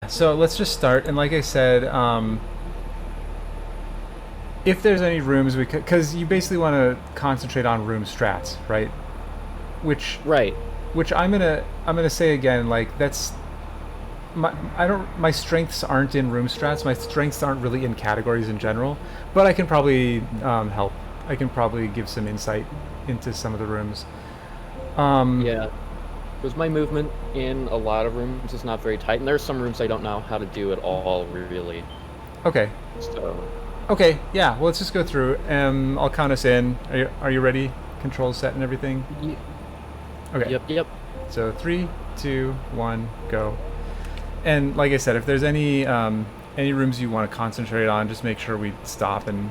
So let's just start. And like I said, if there's any rooms we could, because you basically want to concentrate on room strats, right? Which Right. which I'm gonna say again, like that's my strengths aren't in room strats. My strengths aren't really in categories in general, but I can probably help. I can probably give some insight into some of the rooms. Um, Yeah. Because my movement in a lot of rooms is not very tight, and there's some rooms I don't know how to do at all, really. okay, So, okay, yeah. Well, let's just go through. I'll count us in. Are you ready? Control set and everything. y- Okay. yep. So 3, 2, 1, go. And like I said, if there's any rooms you want to concentrate on, just make sure we stop and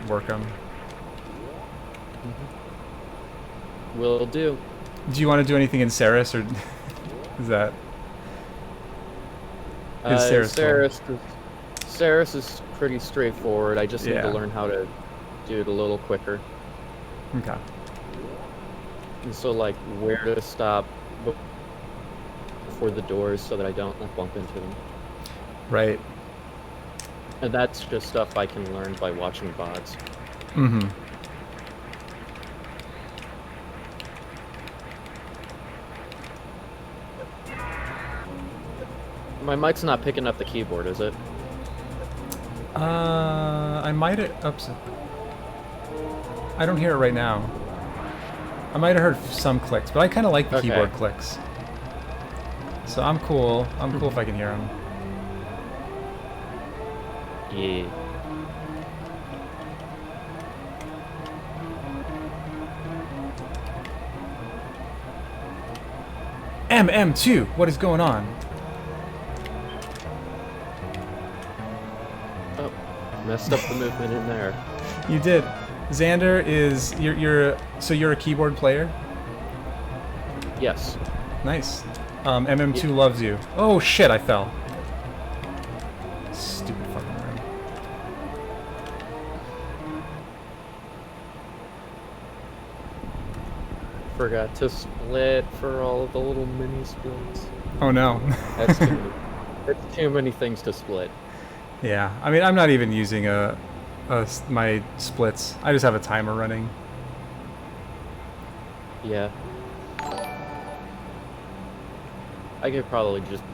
work them. Will do. Do you want to do anything in Ceres, or is that is Uh, Ceres cool? Saris, Saris is pretty straightforward. I just need to Yeah. learn how to do it a little quicker. Okay. And so, like, where to stop before the doors so that I don't bump into them. Right. And that's just stuff I can learn by watching VODs. Mm-hmm. My mic's not picking up the keyboard, is it? I might have. Oops. I don't hear it right now. I might have heard some clicks, but I kind of like the Okay. keyboard clicks. So I'm cool. I'm cool if I can hear them. Yeah. MM2. What is going on? Oh, messed up the movement in there. You did. Xander is you're a keyboard player. Yes. Nice. MM2 loves you. Oh shit! I fell. Stupid fucking room. Forgot to split for all of the little mini splits. Oh no. That's too many. That's too many things to split. Yeah. I mean, I'm not even using my splits. I just have a timer running. Yeah. I could probably just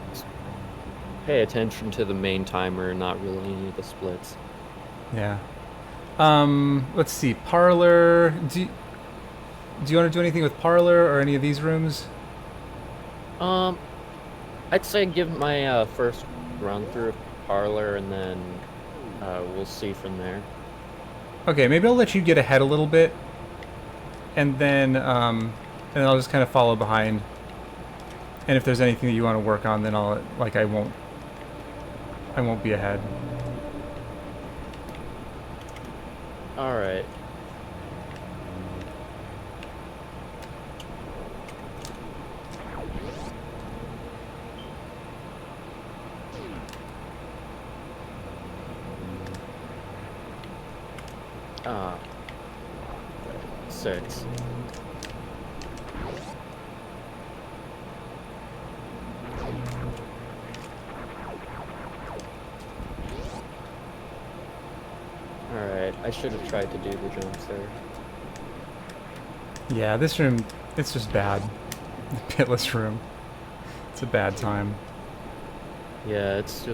pay attention to the main timer and not really any of the splits. Yeah. Let's see. Parlor. Do you want to do anything with Parlor or any of these rooms? Um, I'd say give my first run through of Parlor, and then we'll see from there. Okay, maybe I'll let you get ahead a little bit, and then I'll just kind of follow behind. And if there's anything that you want to work on, then I won't be ahead. All right. Ah, 6. Alright, I should have tried to do the jumps there. Yeah, this room, it's just bad. The pitless room. It's a bad time. Yeah, it's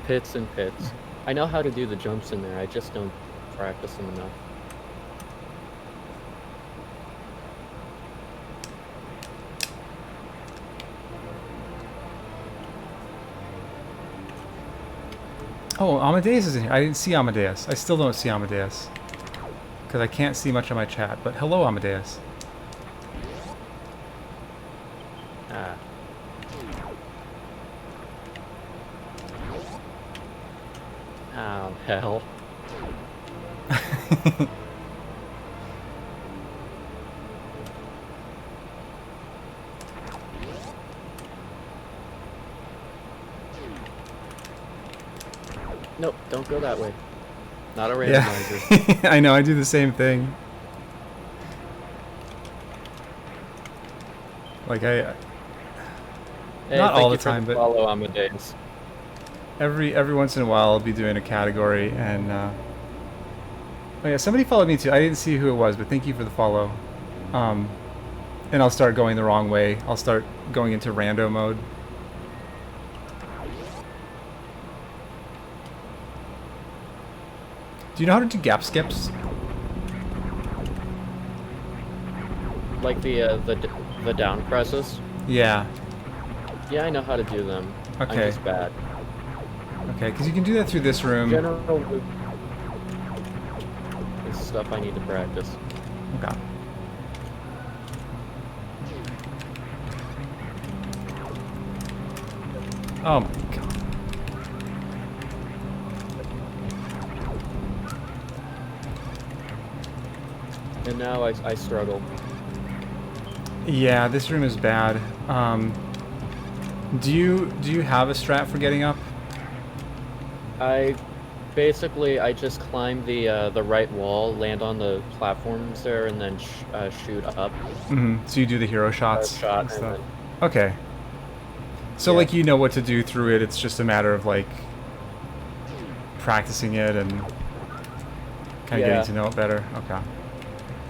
pits and pits. I know how to do the jumps in there, I just don't practice them enough. Oh, Amadeus is in here. I didn't see Amadeus. I still don't see Amadeus. Because I can't see much on my chat. But hello, Amadeus. Ah. Oh, hell. Nope, don't go that way. Not a randomizer. Yeah. I know, I do the same thing. Like, Hey, Not all thank the you for time, the but follow, Amadeus. every once in a while I'll be doing a category, and oh yeah, somebody followed me too. I didn't see who it was, but thank you for the follow. And I'll start going the wrong way. I'll start going into rando mode. Do you know how to do gap skips? Like the down presses. Yeah. Yeah, I know how to do them. I'm Okay. just bad. Okay, because you can do that through this room. General move is stuff I need to practice. Okay. Oh my god. And now I struggle. Yeah, this room is bad. Do you have a strat for getting up? I just climb the right wall, land on the platforms there, and then shoot up. So you do the hero shots Shot and stuff. and Okay. So Yeah. like you know what to do through it. It's just a matter of like practicing it and kind of Yeah. getting to know it better. Okay.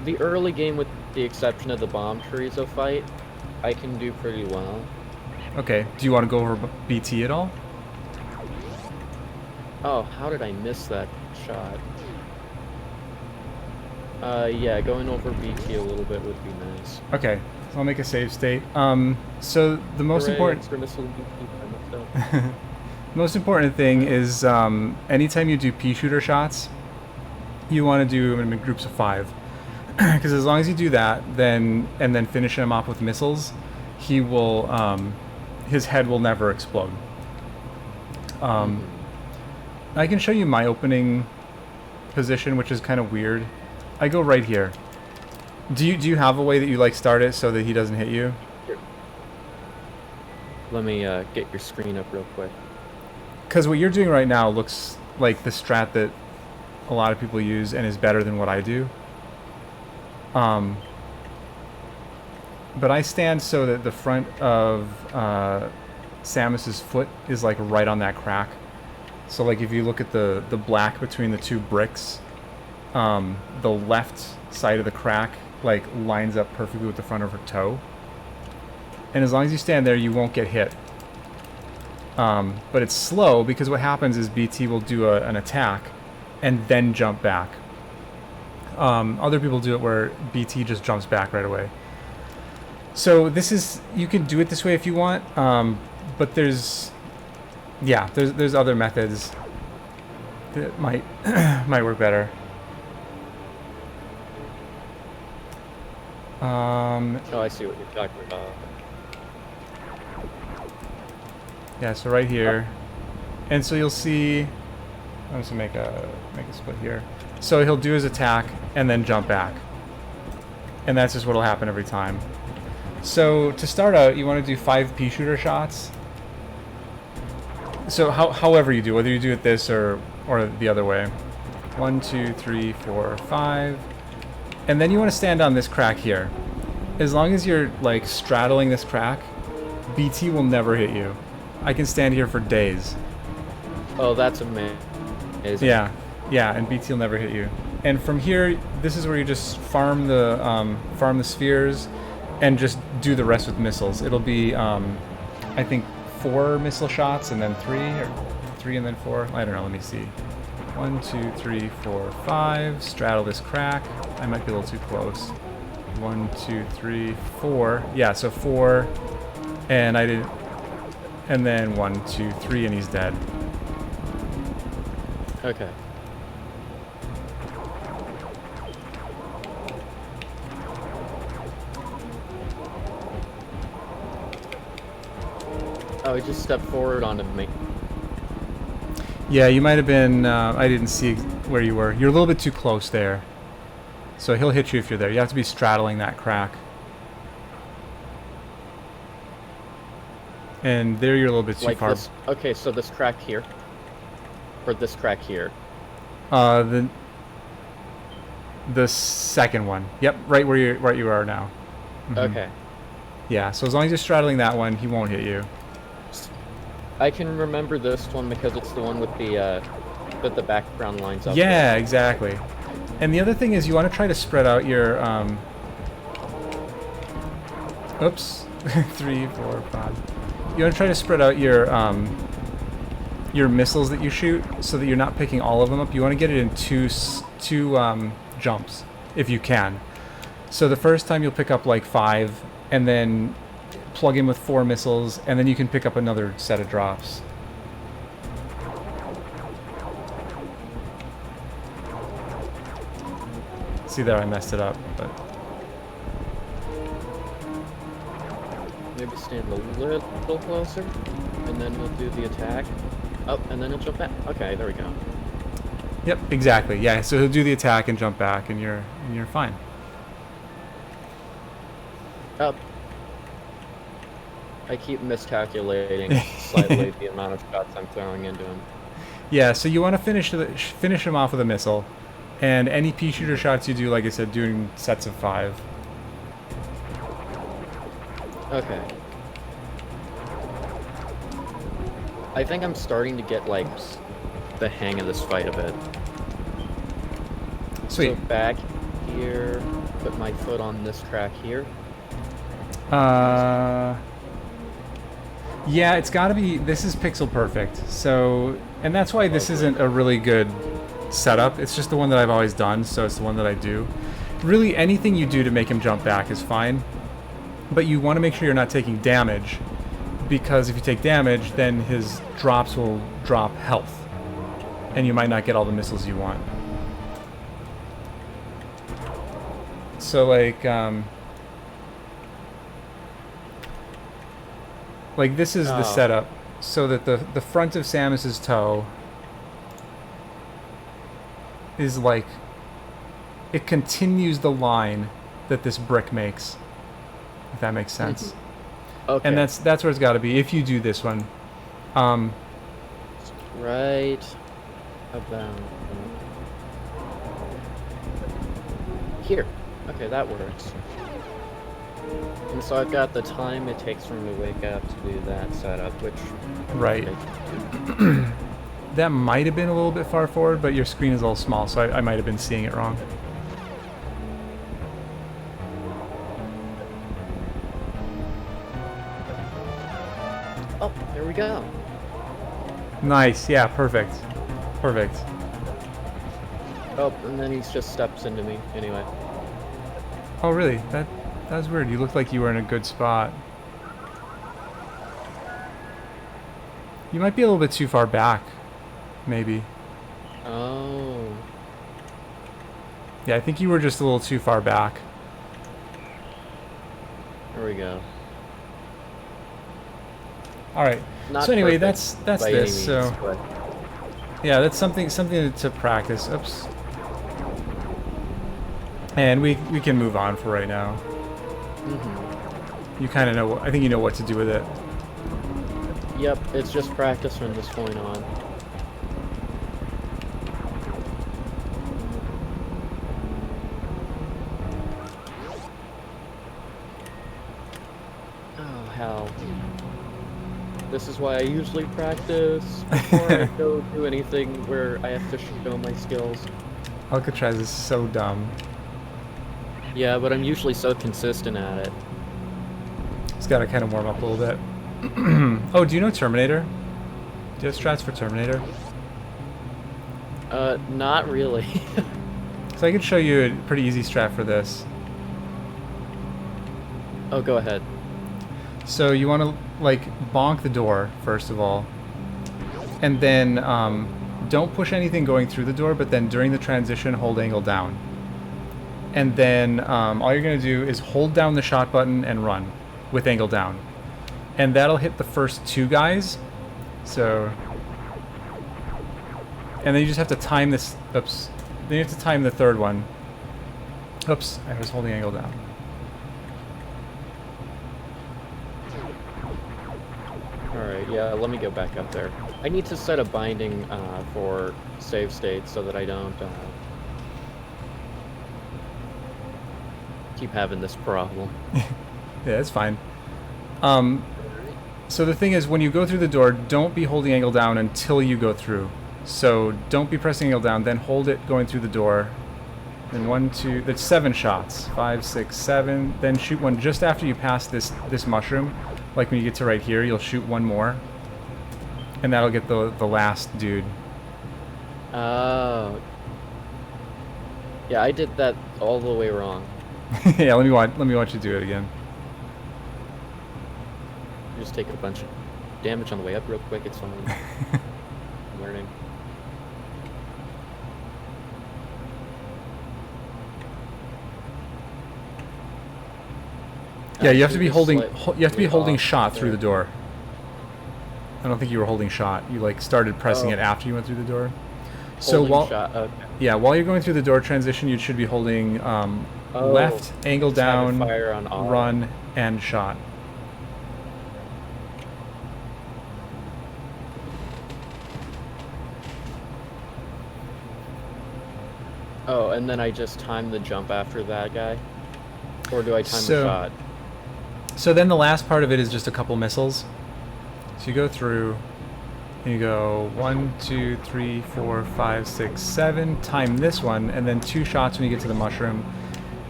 The early game, with the exception of the bomb chorizo fight, I can do pretty well. Okay. Do you want to go over BT at all? Oh, how did I miss that shot? Yeah, going over BT a little bit would be nice. Okay. So I'll make a save state. So the most Hooray, important extra missile BT by myself. most important thing is anytime you do pea shooter shots, you want to do them in groups of 5. Because as long as you do that, then finish him off with missiles, he will his head will never explode. I can show you my opening position, which is kind of weird. I go right here. Do you have a way that you like start it so that he doesn't hit you? Here. Let me get your screen up real quick. Because what you're doing right now looks like the strat that a lot of people use and is better than what I do. But I stand so that the front of Samus's foot is like right on that crack. So like if you look at the black between the 2 bricks, the left side of the crack like lines up perfectly with the front of her toe. And as long as you stand there, you won't get hit. But it's slow because what happens is BT will do an attack and then jump back. Other people do it where BT just jumps back right away. So this is, you can do it this way if you want, but there's other methods that might might work better. Oh, I see what you're talking about. Yeah, so right here, and so you'll see. I'm just gonna make a split here. So he'll do his attack and then jump back, and that's just what'll happen every time. So to start out, you want to do 5 pea shooter shots. So however you do, whether you do it this or the other way. 1, 2, 3, 4, 5, and then you want to stand on this crack here. As long as you're like straddling this crack, BT will never hit you. I can stand here for days. Oh, that's amazing. Yeah, and BT will never hit you. And from here, this is where you just farm the spheres, and just do the rest with missiles. It'll be, I think, 4 missile shots and then 3, or 3 and then 4. I don't know. Let me see. 1, 2, 3, 4, 5. Straddle this crack. I might be a little too close. 1, 2, 3, 4. Yeah, so 4, and I did, and then 1, 2, 3, and he's dead. Okay. Oh, he just stepped forward onto me. Yeah, you might have been, I didn't see where you were. You're a little bit too close there. So he'll hit you if you're there. You have to be straddling that crack. And there you're a little bit too Like far. this. Okay, so this crack here. Or this crack here. The second one. Yep, right where you are now. Okay. Yeah, so as long as you're straddling that one, he won't hit you. I can remember this one because it's the one with the background lines up. Yeah, exactly. And the other thing is you want to try to spread out your, oops, 3, 4, 5. You want to try to spread out your missiles that you shoot so that you're not picking all of them up. You want to get it in two jumps, if you can. So the first time you'll pick up like 5, and then plug in with 4 missiles, and then you can pick up another set of drops. See there, I messed it up, but... Maybe stand a little closer, and then we'll do the attack. Oh, and then he'll jump back. Okay, there we go. Yep, exactly. Yeah, so he'll do the attack and jump back, and you're fine. Up. I keep miscalculating slightly the amount of shots I'm throwing into him. Yeah, so you want to finish him off with a missile, and any pea shooter shots you do, like I said, doing sets of 5. Okay. I think I'm starting to get like the hang of this fight a bit. Sweet. So back here, put my foot on this track here. Yeah, it's got to be. This is pixel perfect. So, and that's why this isn't a really good setup. It's just the one that I've always done, so it's the one that I do. Really, anything you do to make him jump back is fine, but you want to make sure you're not taking damage, because if you take damage, then his drops will drop health, and you might not get all the missiles you want. So like this is the setup, so that the front of Samus's toe is like, it continues the line that this brick makes, if that makes sense. Okay. And that's where it's got to be if you do this one. Right about here. Okay, that works. And so I've got the time it takes for him to wake up to do that setup, which... Right. That might have been a little bit far forward, but your screen is a little small, so I might have been seeing it wrong. Oh, there we go. Nice, yeah, perfect. Perfect. Oh, and then he just steps into me, anyway. Oh, really? That was weird. You looked like you were in a good spot. You might be a little bit too far back, maybe. Oh. Yeah, I think you were just a little too far back. There we go. All right. Not so anyway, perfect that's by any this. So means, but... yeah, that's something to practice. Oops. And we can move on for right now. Mm-hmm. You kind of know. I think you know what to do with it. Yep, it's just practice from this point on. Oh, hell. This is why I usually practice before I go do anything where I have to show my skills. Alcatraz is so dumb. Yeah, but I'm usually so consistent at it. It's got to kind of warm up a little bit. Oh, do you know Terminator? Do you have strats for Terminator? Not really. So I could show you a pretty easy strat for this. Oh, go ahead. So you want to like bonk the door first of all, and then don't push anything going through the door, but then during the transition hold angle down. And then all you're going to do is hold down the shot button and run with angle down. And that'll hit the first 2 guys. So... and then you just have to time this... oops. Then you have to time the 3rd one. Oops, I was holding angle down. Alright, yeah, let me go back up there. I need to set a binding for save states so that I don't keep having this problem. Yeah, that's fine. So the thing is, when you go through the door, don't be holding angle down until you go through. So don't be pressing angle down, then hold it going through the door. Then 1, 2, that's 7 shots. 5, 6, 7. Then shoot one just after you pass this mushroom. Like when you get to right here, you'll shoot one more. And that'll get the last dude. Oh. Yeah, I did that all the way wrong. Yeah, let me watch you do it again. Just take a bunch of damage on the way up real quick. It's fine. I'm learning. Yeah, you have to be holding off shot through there. the door. I don't think you were holding shot. You like started pressing Oh. it after you went through the door. So Holding while shot. Okay. yeah, while you're going through the door transition, you should be holding Oh, left, angle just have it down, fire on all. run, and shot. Oh, and then I just time the jump after that guy? Or do I time So- the shot? So then the last part of it is just a couple missiles. So you go through, and you go 1, 2, 3, 4, 5, 6, 7. Time this one, and then 2 shots when you get to the mushroom.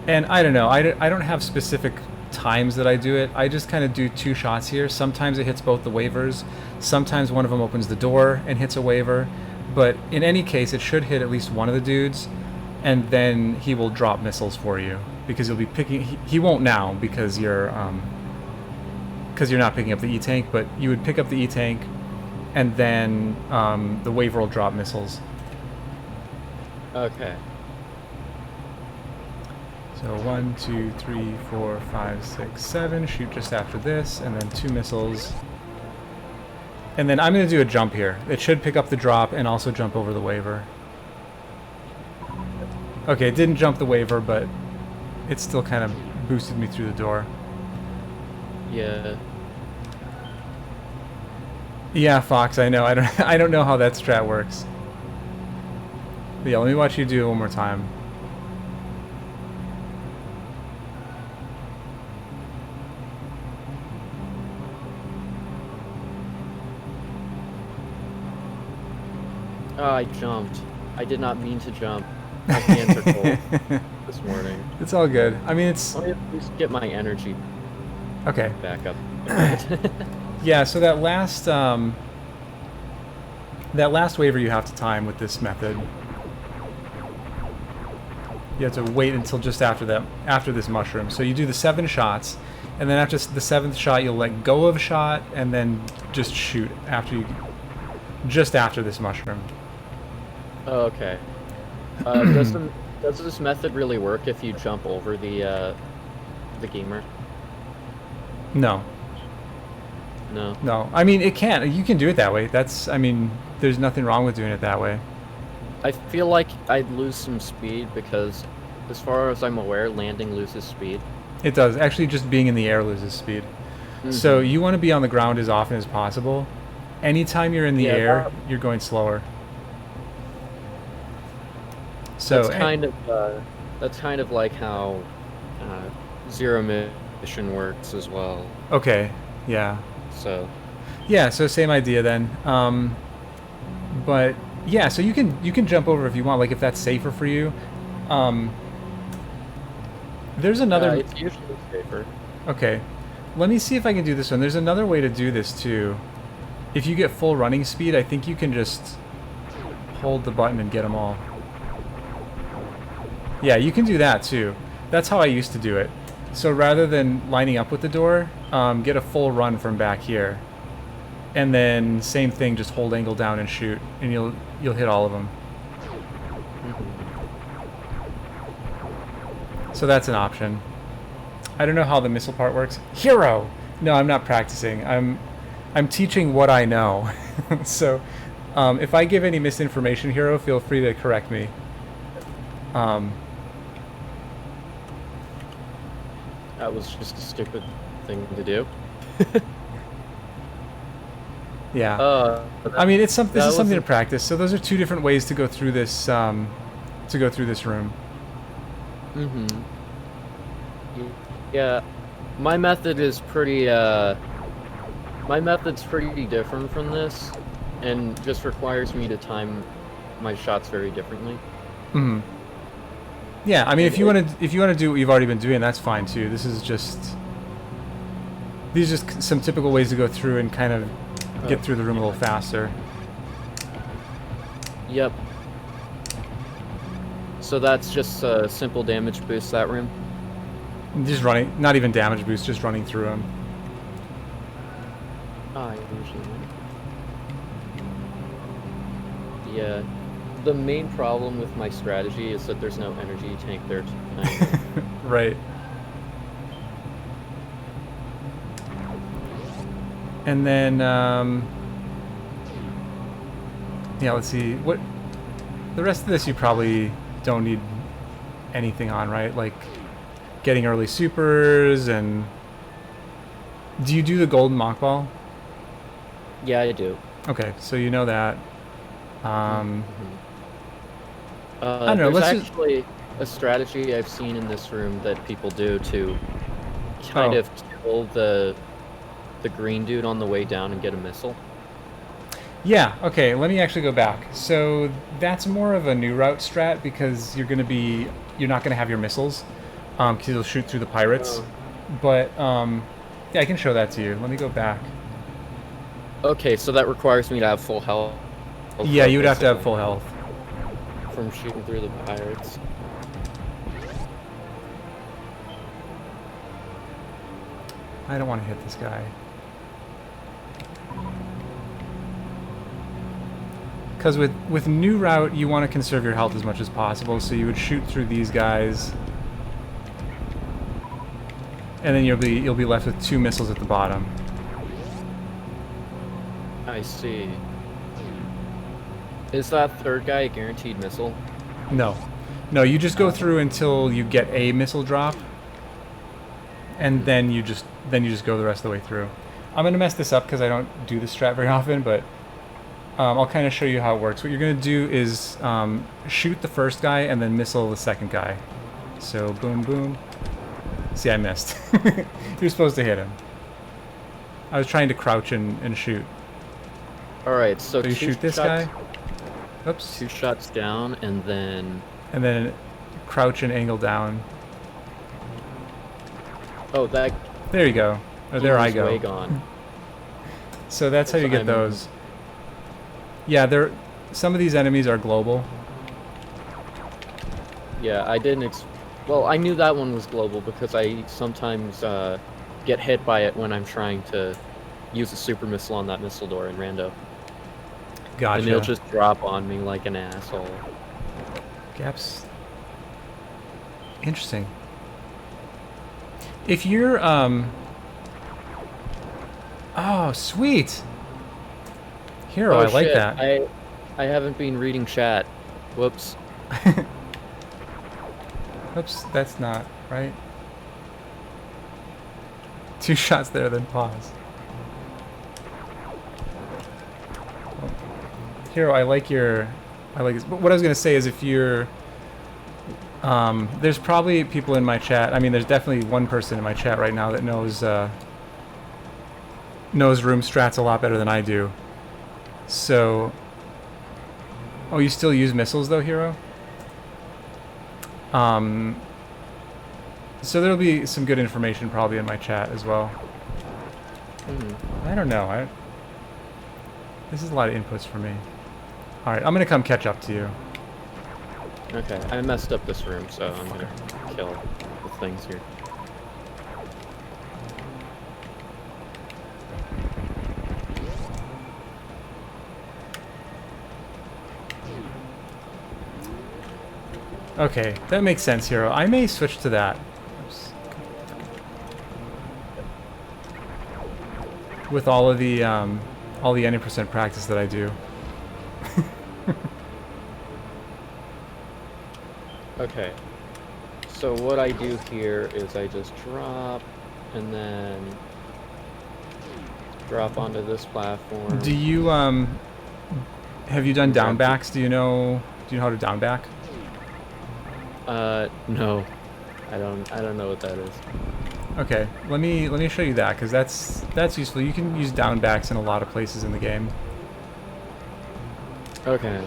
And I don't know. I don't have specific times that I do it. I just kind of do 2 shots here. Sometimes it hits both the waivers. Sometimes one of them opens the door and hits a waiver. But in any case, it should hit at least one of the dudes, and then he will drop missiles for you because you'll be picking. He won't now because you're not picking up the E-tank, but you would pick up the E-tank, and then the waiver will drop missiles. Okay. So 1, 2, 3, 4, 5, 6, 7. Shoot just after this, and then 2 missiles. And then I'm going to do a jump here. It should pick up the drop and also jump over the waiver. Okay, it didn't jump the waiver, but it still kind of boosted me through the door. Yeah. Yeah, Fox, I know. I don't know how that strat works. But yeah, let me watch you do it one more time. Oh, I jumped. I did not mean to jump. My hands are cold this morning. It's all good. I mean, it's Let me at least get my energy okay. back up. Yeah, so that last waiver you have to time with this method. You have to wait until just after this mushroom. So you do the 7 shots, and then after the 7th shot, you'll let go of shot, and then just shoot just after this mushroom. Oh, okay. Does this method really work if you jump over the gamer? No. No. No, I mean, it can. You can do it that way. I mean, there's nothing wrong with doing it that way. I feel like I'd lose some speed because, as far as I'm aware, landing loses speed. It does. Actually, just being in the air loses speed. Mhm. So you want to be on the ground as often as possible. Anytime you're in the Yeah, air, you're going slower. So that's kind of like how zero mission works as well. okay, yeah, So yeah. So same idea then. But yeah, so you can jump over if you want, like if that's safer for you. There's another. it's usually safer. Okay, let me see if I can do this one. There's another way to do this too. If you get full running speed, I think you can just hold the button and get them all. Yeah, you can do that too. That's how I used to do it. So rather than lining up with the door, get a full run from back here. And then same thing, just hold angle down and shoot, and you'll hit all of them. So that's an option. I don't know how the missile part works. Hero! No, I'm not practicing. I'm teaching what I know. So if I give any misinformation, Hero, feel free to correct me. That was just a stupid thing to do. Yeah. I mean, this is something to wasn't- practice. So those are 2 different ways to go through this room. Mm-hmm. Yeah, my method is pretty My method's pretty different from this, and just requires me to time my shots very differently. Hmm. Yeah, I mean, if you want to do what you've already been doing, that's fine too. These are just some typical ways to go through and kind of get through the room a little faster. Yep. So that's just a simple damage boost, that room? Just running, not even damage boost, just running through them. I usually win. Yeah. The main problem with my strategy is that there's no energy tank there tonight. Right. And then, yeah, let's see. What the rest of this you probably don't need anything on, right? Like getting early supers and. Do you do the golden mock ball? Yeah, I do. Okay, so you know that. I don't know. There's Let's actually a strategy I've seen in this room that people do to kind of kill the green dude on the way down and get a missile. Yeah, okay, let me actually go back. So that's more of a new route strat because you're not going to have your missiles because you'll shoot through the pirates. But, yeah, I can show that to you. Let me go back. Okay, so that requires me to have full health. Yeah, you would have to have full health. From shooting through the pirates. I don't want to hit this guy. Because with new route, you want to conserve your health as much as possible, so you would shoot through these guys, and then you'll be left with 2 missiles at the bottom. I see. Is that third guy a guaranteed missile? No, you just go through until you get a missile drop, and then you just go the rest of the way through. I'm gonna mess this up because I don't do this strat very often, but. I'll kind of show you how it works. What you're going to do is shoot the first guy and then missile the second guy. So, boom, boom. See, I missed. You're supposed to hit him. I was trying to crouch and shoot. Alright, so you shoot this guy. Oops. 2 shots down, and then... And then crouch and angle down. Oh, that... There you go. Or there I go. Way gone. So that's how you get those. Yeah, some of these enemies are global. Yeah, I didn't well, I knew that one was global because I sometimes get hit by it when I'm trying to use a super missile on that missile door in rando. Gotcha. And it'll just drop on me like an asshole. Gaps. Interesting. If you're, Oh, sweet! Hero, Oh, I like shit. that. I haven't been reading chat. Whoops. Oops, that's not right. 2 shots there, then pause. Oh. Hero, I like this. But what I was gonna say is if you're, there's probably people in my chat. I mean, there's definitely one person in my chat right now that knows room strats a lot better than I do. So, oh, you still use missiles though, Hero? So there'll be some good information probably in my chat as well. I don't know. This is a lot of inputs for me. All right, I'm gonna come catch up to you. Okay, I messed up this room, so I'm gonna kill the things here. Okay, that makes sense, Hero. I may switch to that. Oops. With all the any percent practice that I do. Okay. So what I do here is I just drop and then drop onto this platform. Do you have you done down backs? Do you know how to down back? No. I don't know what that is. Okay, let me show you that, because that's useful. You can use down backs in a lot of places in the game. Okay.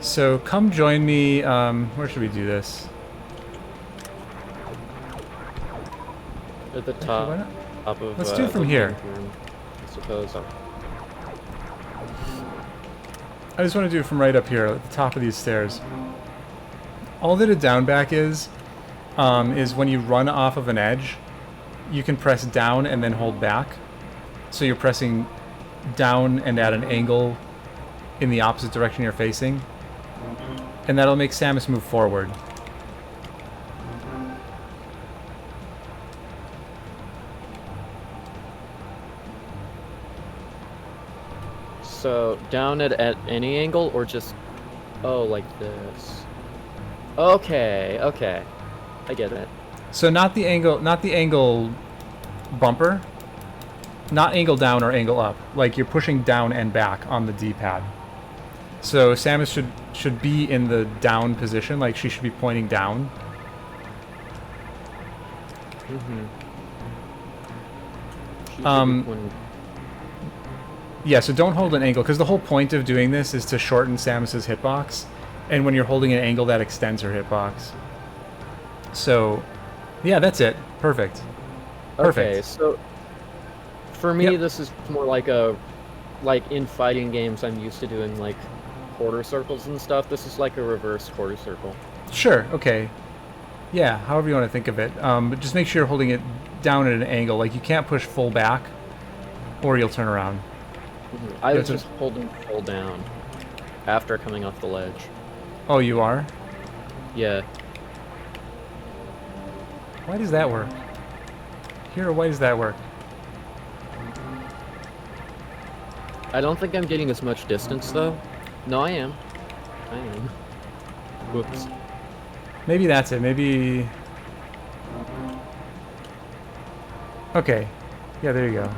So come join me. Where should we do this? At the Actually, top, why not? top of. Let's do it from the here. living room, I suppose. I just want to do it from right up here at the top of these stairs. All that a down back is when you run off of an edge, you can press down and then hold back. So you're pressing down and at an angle in the opposite direction you're facing. And that'll make Samus move forward. So down at any angle, or just like this? Okay, okay, I get it. So not the angle bumper, not angle down or angle up. Like you're pushing down and back on the D-pad. So Samus should be in the down position, like she should be pointing down. Yeah, so don't hold an angle, because the whole point of doing this is to shorten Samus's hitbox, and when you're holding an angle, that extends her hitbox. So, yeah, that's it. Perfect. Perfect. Okay, so for me, this is more like in fighting games, I'm used to doing like quarter circles and stuff. This is like a reverse quarter circle. Sure. Okay. Yeah, however you want to think of it. But just make sure you're holding it down at an angle. Like you can't push full back, or you'll turn around. I was just holding full down after coming off the ledge. Oh, you are? Yeah. Why does that work? Here, why does that work? I don't think I'm getting as much distance though. No, I am. I am. Whoops. Maybe that's it. Maybe. Okay. Yeah, there you go.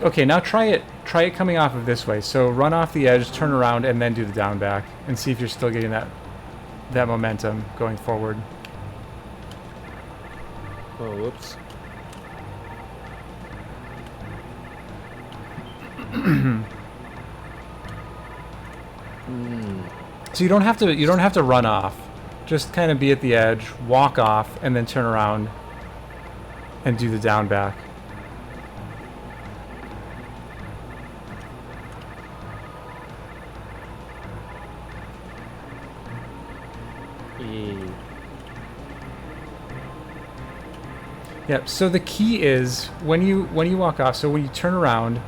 Okay, now try it coming off of this way. So run off the edge, turn around, and then do the down back, and see if you're still getting that momentum going forward. Oh, whoops. So you don't have to run off. Just kind of be at the edge, walk off, and then turn around and do the down back. Yep, so the key is when you walk off, so when you turn around,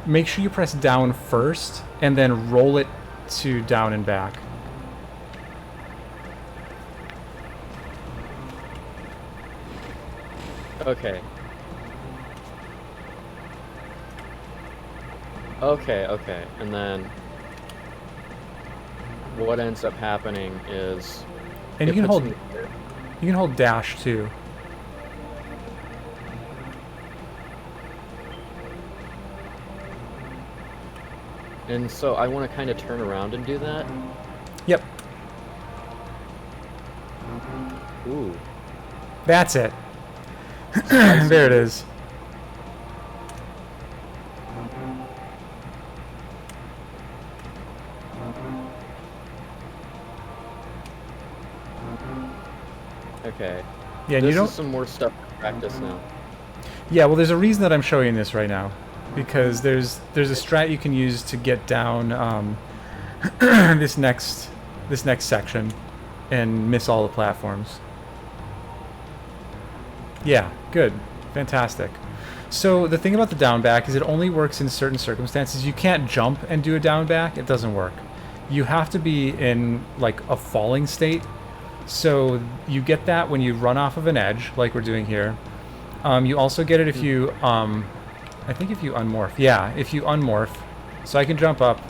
make sure you press down first and then roll it to down and back. Okay. Okay. And then what ends up happening is And you can hold dash too. And so I want to kind of turn around and do that. Yep. Ooh. That's it. There it is. Okay. Yeah, and this you don't. is some more stuff to practice now. Yeah, well, there's a reason that I'm showing this right now, because there's a strat you can use to get down this next section and miss all the platforms. Yeah, good, fantastic. So the thing about the down back is it only works in certain circumstances. You can't jump and do a down back; it doesn't work. You have to be in like a falling state. So you get that when you run off of an edge, like we're doing here. You also get it if you, I think if you unmorph. Yeah, if you unmorph. So I can jump up,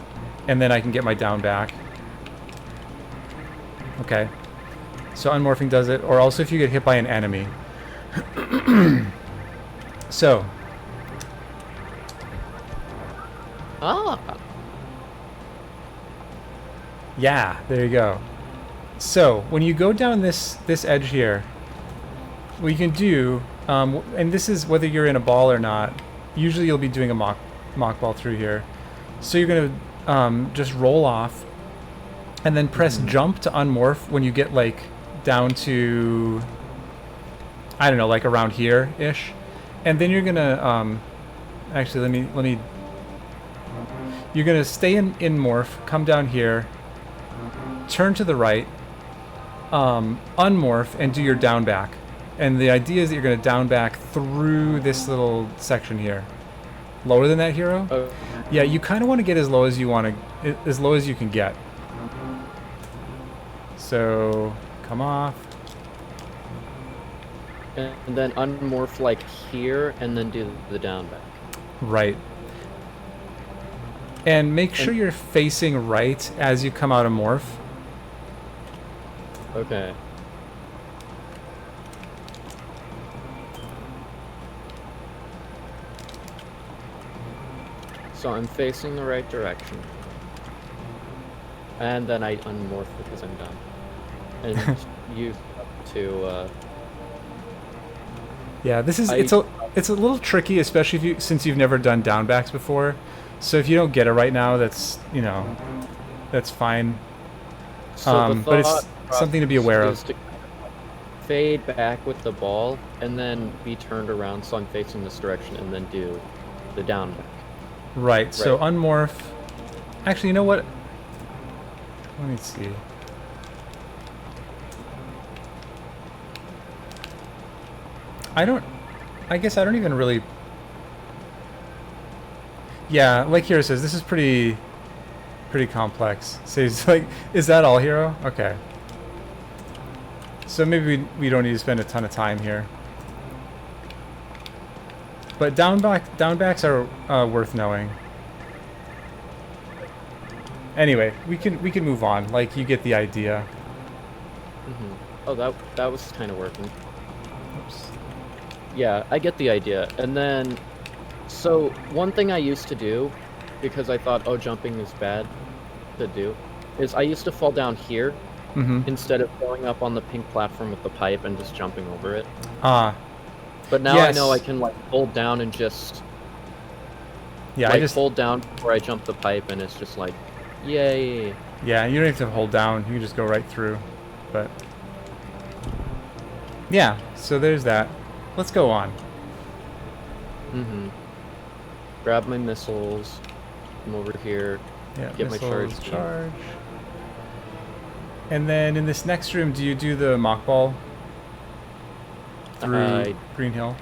and then I can get my down back. Okay. So unmorphing does it, or also if you get hit by an enemy. So. Ah. Yeah, there you go. So when you go down this edge here, what you can do, and this is whether you're in a ball or not. Usually you'll be doing a mock ball through here. So you're gonna just roll off, and then press jump to unmorph when you get like down to, I don't know, like around here ish, and then you're gonna actually let me. You're gonna stay in morph, come down here, turn to the right, unmorph, and do your down back. And the idea is that you're gonna down back through this little section here. Lower than that, hero? Yeah, you kind of want to get as low as you as low as you can get. So come off. And then unmorph like here, and then do the down back. Right. And make sure you're facing right as you come out of morph. Okay. So I'm facing the right direction. And then I unmorph because I'm done. And use up to yeah, this is it's a little tricky, especially since you've never done down backs before. So if you don't get it right now, that's that's fine. But it's something to be aware of. To fade back with the ball and then be turned around so I'm facing this direction and then do the down back. Right. So unmorph. Actually, you know what? Let me see. I guess I don't even really. Yeah, like Hero says, this is pretty complex. So he's like, is that all, Hero? Okay. So maybe we don't need to spend a ton of time here. But down backs are worth knowing. Anyway, we can move on. Like, you get the idea. Oh, that was kind of working. Oops. Yeah, I get the idea. And then, so one thing I used to do, because I thought, oh, jumping is bad to do, is I used to fall down here instead of going up on the pink platform with the pipe and just jumping over it. But now I know I can like hold down and just I just hold down before I jump the pipe, and it's just like, yay. Yeah, you don't have to hold down. You can just go right through. But yeah, so there's that. Let's go on. Grab my missiles. Come over here. Yeah, get my charge. And then in this next room, do you do the mock ball through Green Hill?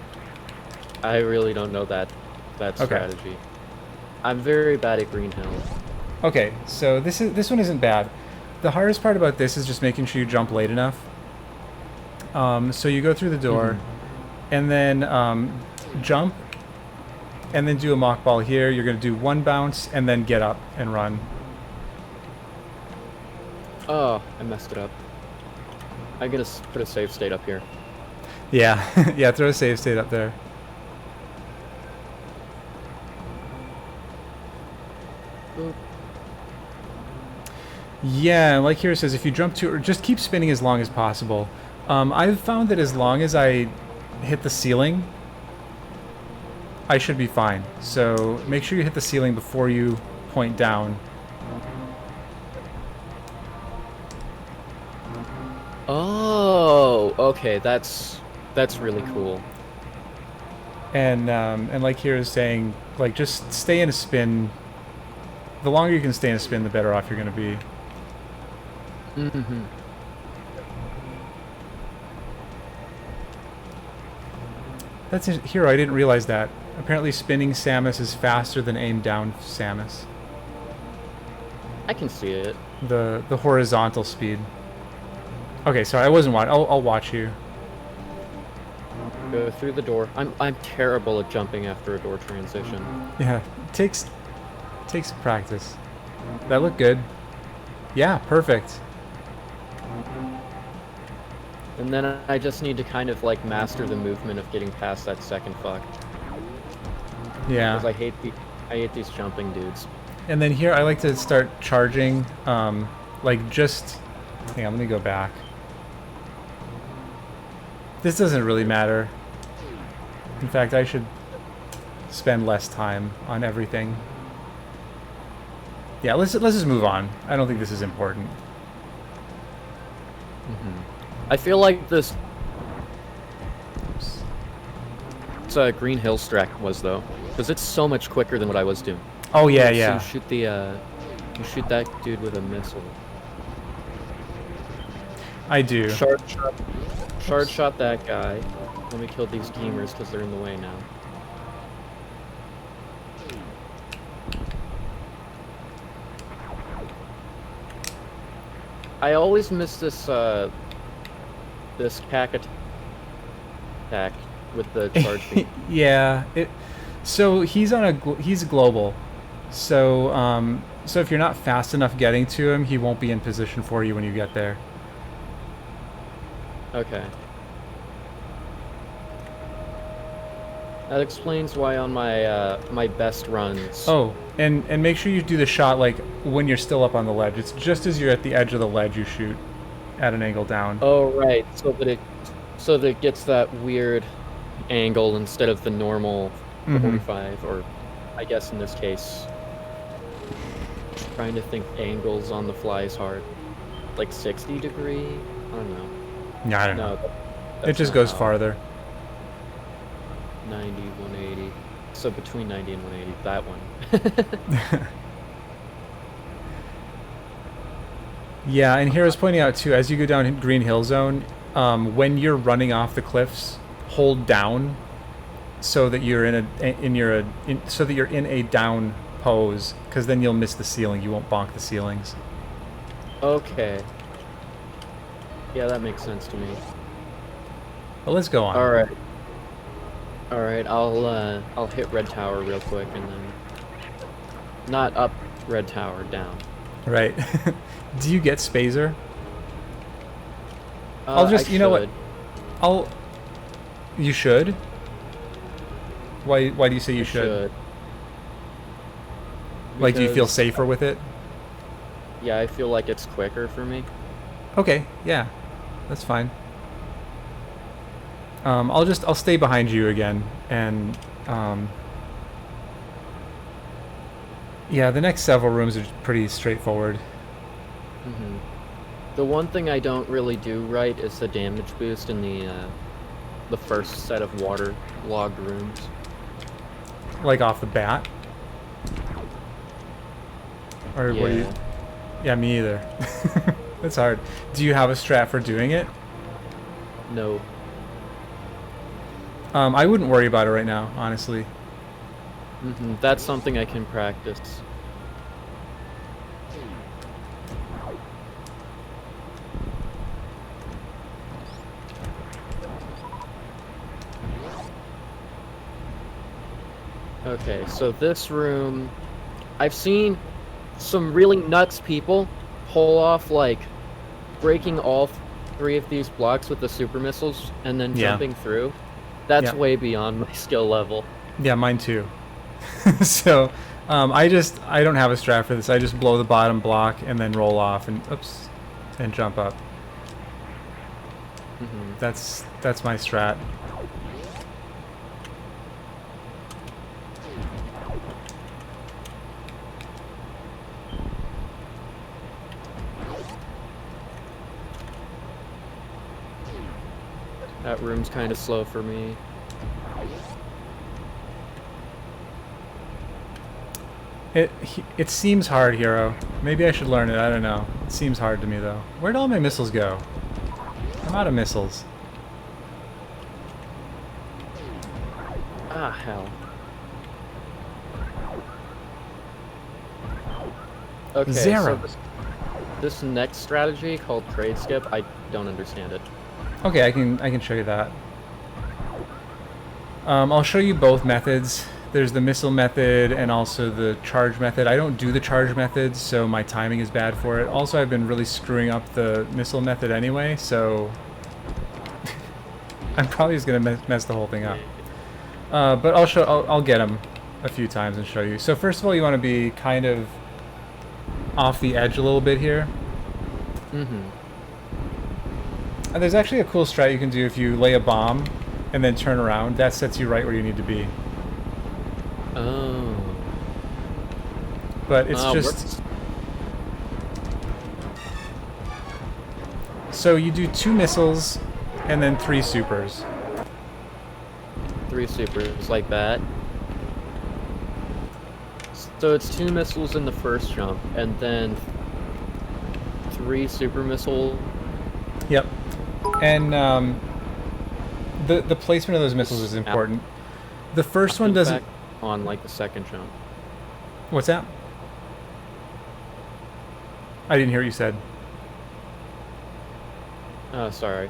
I really don't know that strategy. I'm very bad at Green Hill. Okay, so this one isn't bad. The hardest part about this is just making sure you jump late enough. So you go through the door, and then jump, and then do a mock ball here. You're going to do one bounce, and then get up and run. Oh, I messed it up. I'm going to put a save state up here. Yeah, yeah, throw a save state up there. Boop. Yeah, like here it says, if you jump to, or just keep spinning as long as possible. I've found that as long as I hit the ceiling, I should be fine. So make sure you hit the ceiling before you point down. Oh, okay, that's really cool. And like here is saying, like, just stay in a spin. The longer you can stay in a spin, the better off you're going to be. That's a hero. I didn't realize that. Apparently, spinning Samus is faster than aim down Samus. I can see it. The horizontal speed. Okay, sorry, I wasn't watching. I'll watch you. Go through the door. I'm terrible at jumping after a door transition. Yeah, takes practice. That looked good. Yeah, perfect. And then I just need to kind of like master the movement of getting past that second fuck. Yeah. Because I hate these jumping dudes. And then here I like to start charging, like just Hang on, let me go back. This doesn't really matter. In fact, I should spend less time on everything. Yeah, let's just move on. I don't think this is important. I feel like this Green Hill strat was though, because it's so much quicker than what I was doing. Oh yeah, So yeah. you shoot that dude with a missile. I do. Shard shot that guy. Let me kill these gamers because they're in the way now. I always miss this this cack attack with the charge beam. Yeah. So he's global. So so if you're not fast enough getting to him, he won't be in position for you when you get there. Okay. That explains why on my my best runs. Oh, and make sure you do the shot like when you're still up on the ledge. It's just as you're at the edge of the ledge you shoot at an angle down. Oh right, so that it gets that weird angle instead of the normal 45, or I guess in this case, trying to think angles on the fly is hard. Like 60 degree? I don't know. Yeah, I don't know. That's it just not goes how. farther. 90, 180. So between 90 and 180, that one. Yeah, and here I was pointing out too, as you go down Green Hill Zone, when you're running off the cliffs, hold down so that you're so that you're in a down pose, because then you'll miss the ceiling. You won't bonk the ceilings. Okay. Yeah, that makes sense to me. But let's go on. All right. All right, I'll hit Red Tower real quick and then not up Red Tower, down. Right. Do you get Spazer? I'll just, you know what? You should? Why do you say you should? Like, do you feel safer with it? Yeah, I feel like it's quicker for me. Okay, yeah. That's fine. I'll stay behind you again, and yeah, the next several rooms are pretty straightforward. The one thing I don't really do right is the damage boost in the first set of waterlogged rooms. Like off the bat? Or yeah. What do you... Yeah, me either. It's hard. Do you have a strat for doing it? No. I wouldn't worry about it right now, honestly. That's something I can practice. Okay, so this room, I've seen some really nuts people pull off, like, breaking all 3 of these blocks with the super missiles and then jumping through. That's way beyond my skill level. Yeah, mine too. So, I don't have a strat for this. I just blow the bottom block and then roll off and, oops, and jump up. That's my strat. That room's kind of slow for me. It seems hard, Hero. Maybe I should learn it, I don't know. It seems hard to me, though. Where'd all my missiles go? I'm out of missiles. Ah, hell. Okay, Zero. so this next strategy called trade skip, I don't understand it. Okay, I can show you that. I'll show you both methods. There's the missile method and also the charge method. I don't do the charge method, so my timing is bad for it. Also, I've been really screwing up the missile method anyway, so I'm probably just gonna mess the whole thing up. But I'll get them a few times and show you. So first of all, you want to be kind of off the edge a little bit here. And there's actually a cool strat you can do if you lay a bomb and then turn around. That sets you right where you need to be. Oh. But it's just... So you do 2 missiles and then 3 supers. 3 supers, like that. So it's 2 missiles in the first jump, and then 3 super missiles. Yep. And the placement of those missiles is important. The first one doesn't... On, like, the second jump. What's that? I didn't hear what you said. Oh, sorry.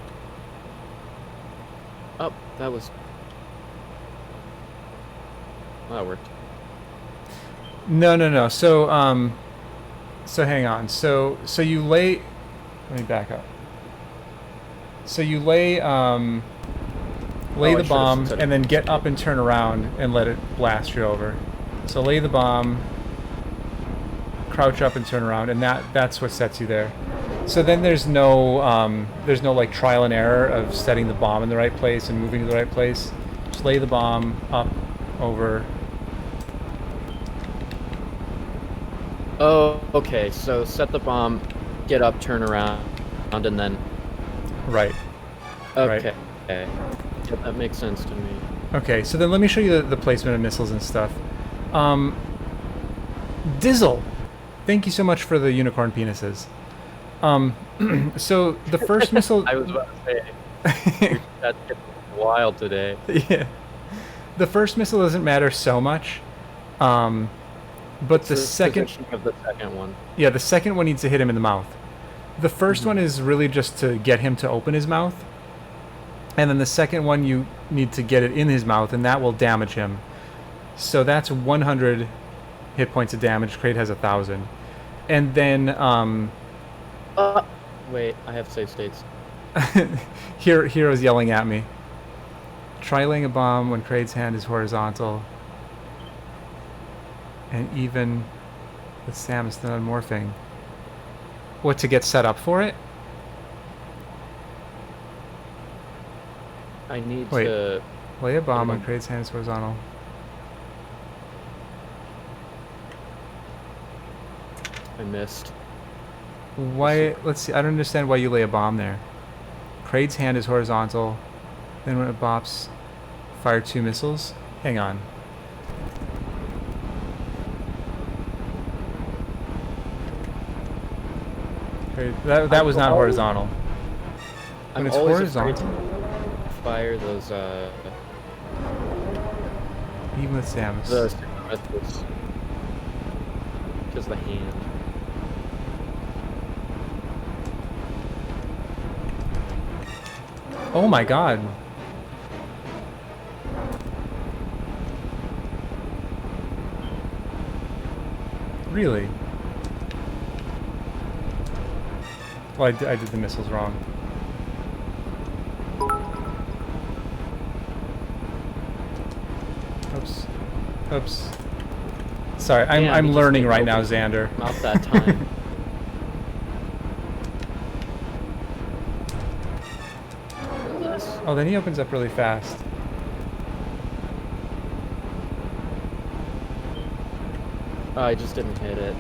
Oh, that was... Oh, that worked. No. So, so hang on. So you lay... Let me back up. So you lay the bomb and then get up and turn around and let it blast you over. So lay the bomb, crouch up and turn around, and that's what sets you there. So then there's no like trial and error of setting the bomb in the right place and moving to the right place. Just lay the bomb up, over. Oh, okay. So set the bomb, get up, turn around, and then... Right. Okay. Right. Yeah, that makes sense to me. Okay, so then let me show you the placement of missiles and stuff. Dizzle! Thank you so much for the unicorn penises. So the first missile... I was about to say, that's getting wild today. Yeah. The first missile doesn't matter so much. But the second... of the second one. Yeah, the second one needs to hit him in the mouth. The first one is really just to get him to open his mouth. And then the second one, you need to get it in his mouth, and that will damage him. So that's 100 hit points of damage. Kraid has 1,000. And then... Wait, I have save states. Hero's yelling at me. Try laying a bomb when Kraid's hand is horizontal. And even with Samus not unmorphing. What, to get set up for it? I need Wait. to... Lay a bomb when Kraid's hand is horizontal. I missed. Why? Let's see. I don't understand why you lay a bomb there. Kraid's hand is horizontal. Then when it bops, fire 2 missiles. Hang on. Okay, that was not horizontal. When it's horizontal. Fire those. Even with Samus. Those missiles. Just the hand. Oh my god. Really? Well, I did the missiles wrong. Oops. Oops. Sorry, I'm learning right now, Xander. Not that time. Oh, then he opens up really fast. Oh, I just didn't hit it.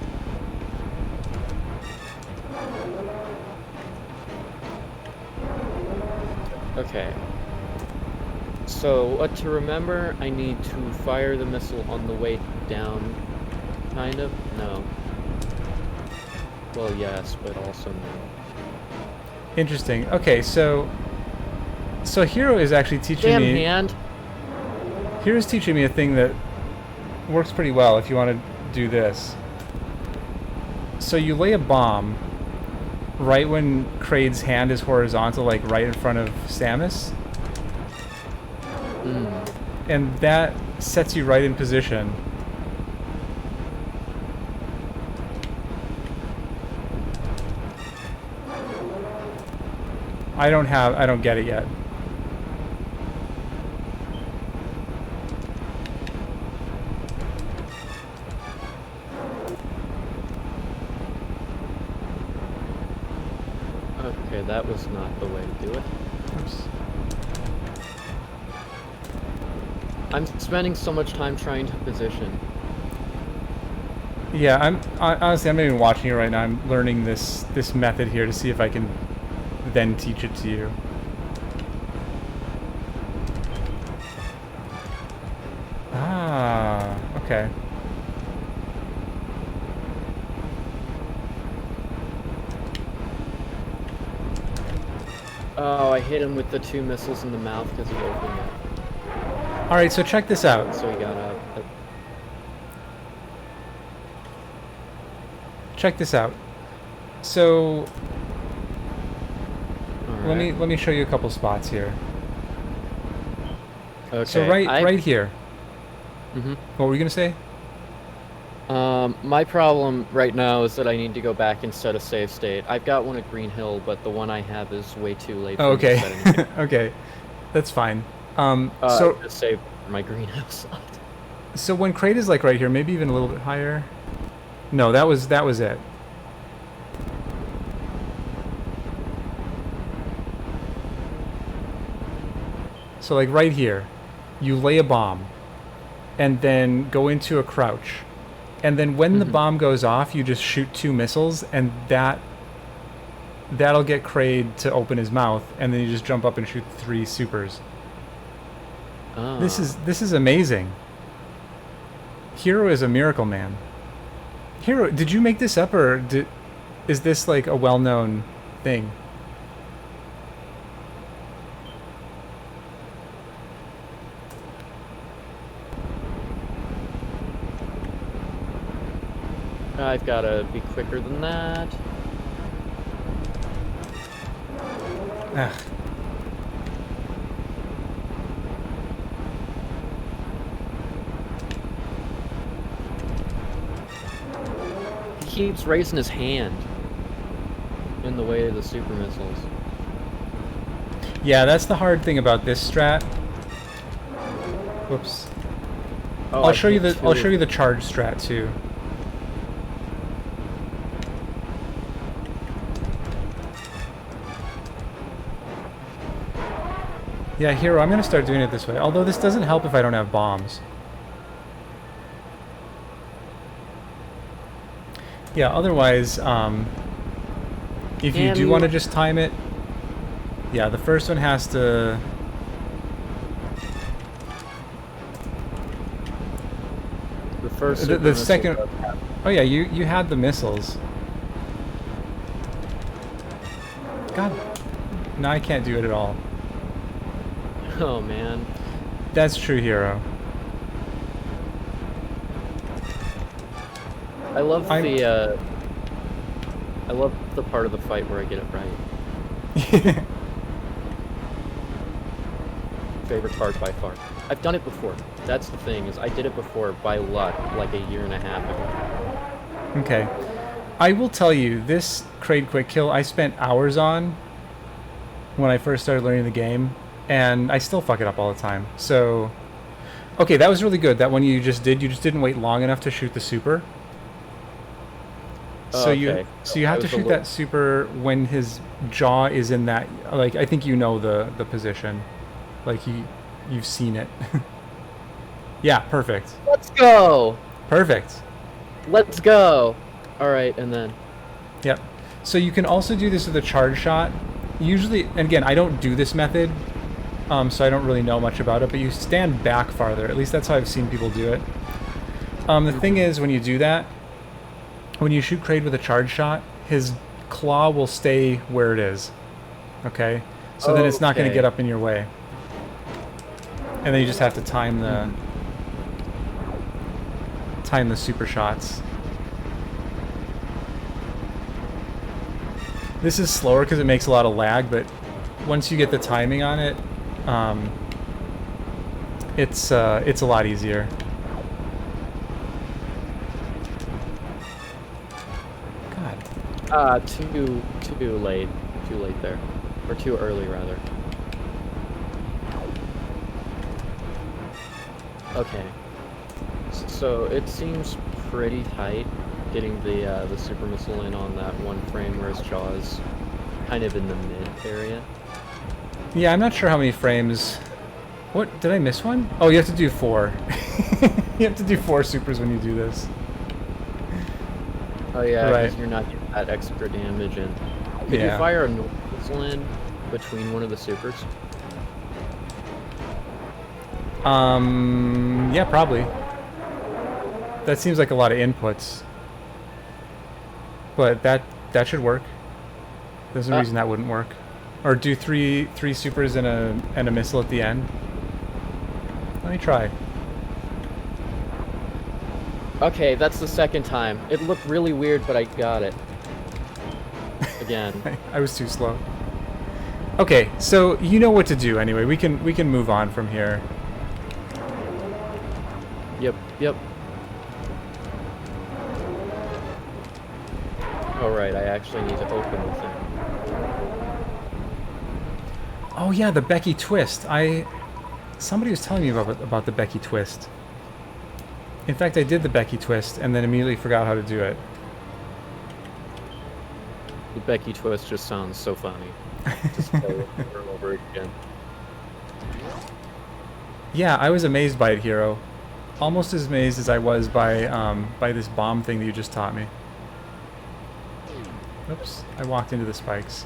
Okay. So, what to remember, I need to fire the missile on the way down, kind of? No. Well, yes, but also no. Interesting. Okay, so Hero is actually teaching me... Damn hand! Hero's teaching me a thing that works pretty well if you want to do this. So you lay a bomb right when Kraid's hand is horizontal, like right in front of Samus. And that sets you right in position. I don't get it yet. Okay, Okay, that was not the way to do it. Oops. I'm spending so much time trying to position. Yeah, honestly, I'm not even watching it right now. I'm learning this method here to see if I can then teach it to you. Ah, okay. Oh, I hit him with the 2 missiles in the mouth because he opened it. All right, so check this out. So he got out. Check this out. So Right. let me show you a couple spots here. Okay. So right here. Mm-hmm. What were you gonna say? My problem right now is that I need to go back and set a save state. I've got one at Green Hill, but the one I have is way too late for Oh, me to set okay. anything. Okay, that's fine. I So just saved my Green Hill slot. so when crate is like right here, maybe even a little bit higher. No, that was it. So like right here, you lay a bomb, and then go into a crouch, and then when the bomb goes off, you just shoot 2 missiles, and that'll get Kraid to open his mouth, and then you just jump up and shoot 3 supers. Oh. This is amazing. Hero is a miracle man. Hero, did you make this up, or is this like a well-known thing? I've got to be quicker than that. Ugh. He keeps raising his hand in the way of the super missiles. Yeah, that's the hard thing about this strat. Whoops. Oh, I'll show you the charge strat too. Yeah, Hero, I'm gonna start doing it this way. Although this doesn't help if I don't have bombs. Yeah, otherwise, if you do want to just time it, yeah, the first one has to... The first The second... Oh yeah, you had the missiles. God, now I can't do it at all. Oh man. That's true, Hero. I love the part of the fight where I get it right. Favorite part by far. I've done it before. That's the thing, is I did it before by luck, like a year and a half ago. Okay. I will tell you, this Kraid Quick Kill I spent hours on when I first started learning the game, and I still fuck it up all the time. So, okay, that was really good. That one you just didn't wait long enough to shoot the super. So okay. you have to shoot that super when his jaw is in that, like, I think you know the position. Like you've seen it. Yeah, perfect. Let's go! Perfect. Let's go! Alright, and then... Yep. So you can also do this with a charge shot. Usually, and again, I don't do this method, so I don't really know much about it, but you stand back farther. At least that's how I've seen people do it. The thing is, when you do that, when you shoot Kraid with a charge shot, his claw will stay where it is. Okay? So then it's not going to get up in your way. And then you just have to time the super shots. This is slower because it makes a lot of lag, but once you get the timing on it, it's a lot easier. God. Too late. Too late there. Or too early, rather. Okay. So it seems pretty tight getting the super missile in on that one frame where his jaw is kind of in the mid area. Yeah, I'm not sure how many frames. What, did I miss one? Oh, you have to do 4. You have to do 4 supers when you do this. Oh yeah, Right. because you're not getting that extra damage. And could you Yeah. fire a normal missile in between one of the supers? Yeah, probably. That seems like a lot of inputs. But that should work. There's no reason that wouldn't work. Or do three supers and a missile at the end. Let me try. Okay, that's the second time. It looked really weird, but I got it. Again. I was too slow. Okay, so you know what to do anyway. We can move on from here. Yep. Alright, I actually need to open the thing. Oh yeah, the Becky twist. Somebody was telling me about the Becky twist. In fact, I did the Becky twist and then immediately forgot how to do it. The Becky twist just sounds so funny. Just play it over and over again. Yeah, I was amazed by it, Hero. Almost as amazed as I was by this bomb thing that you just taught me. Oops, I walked into the spikes.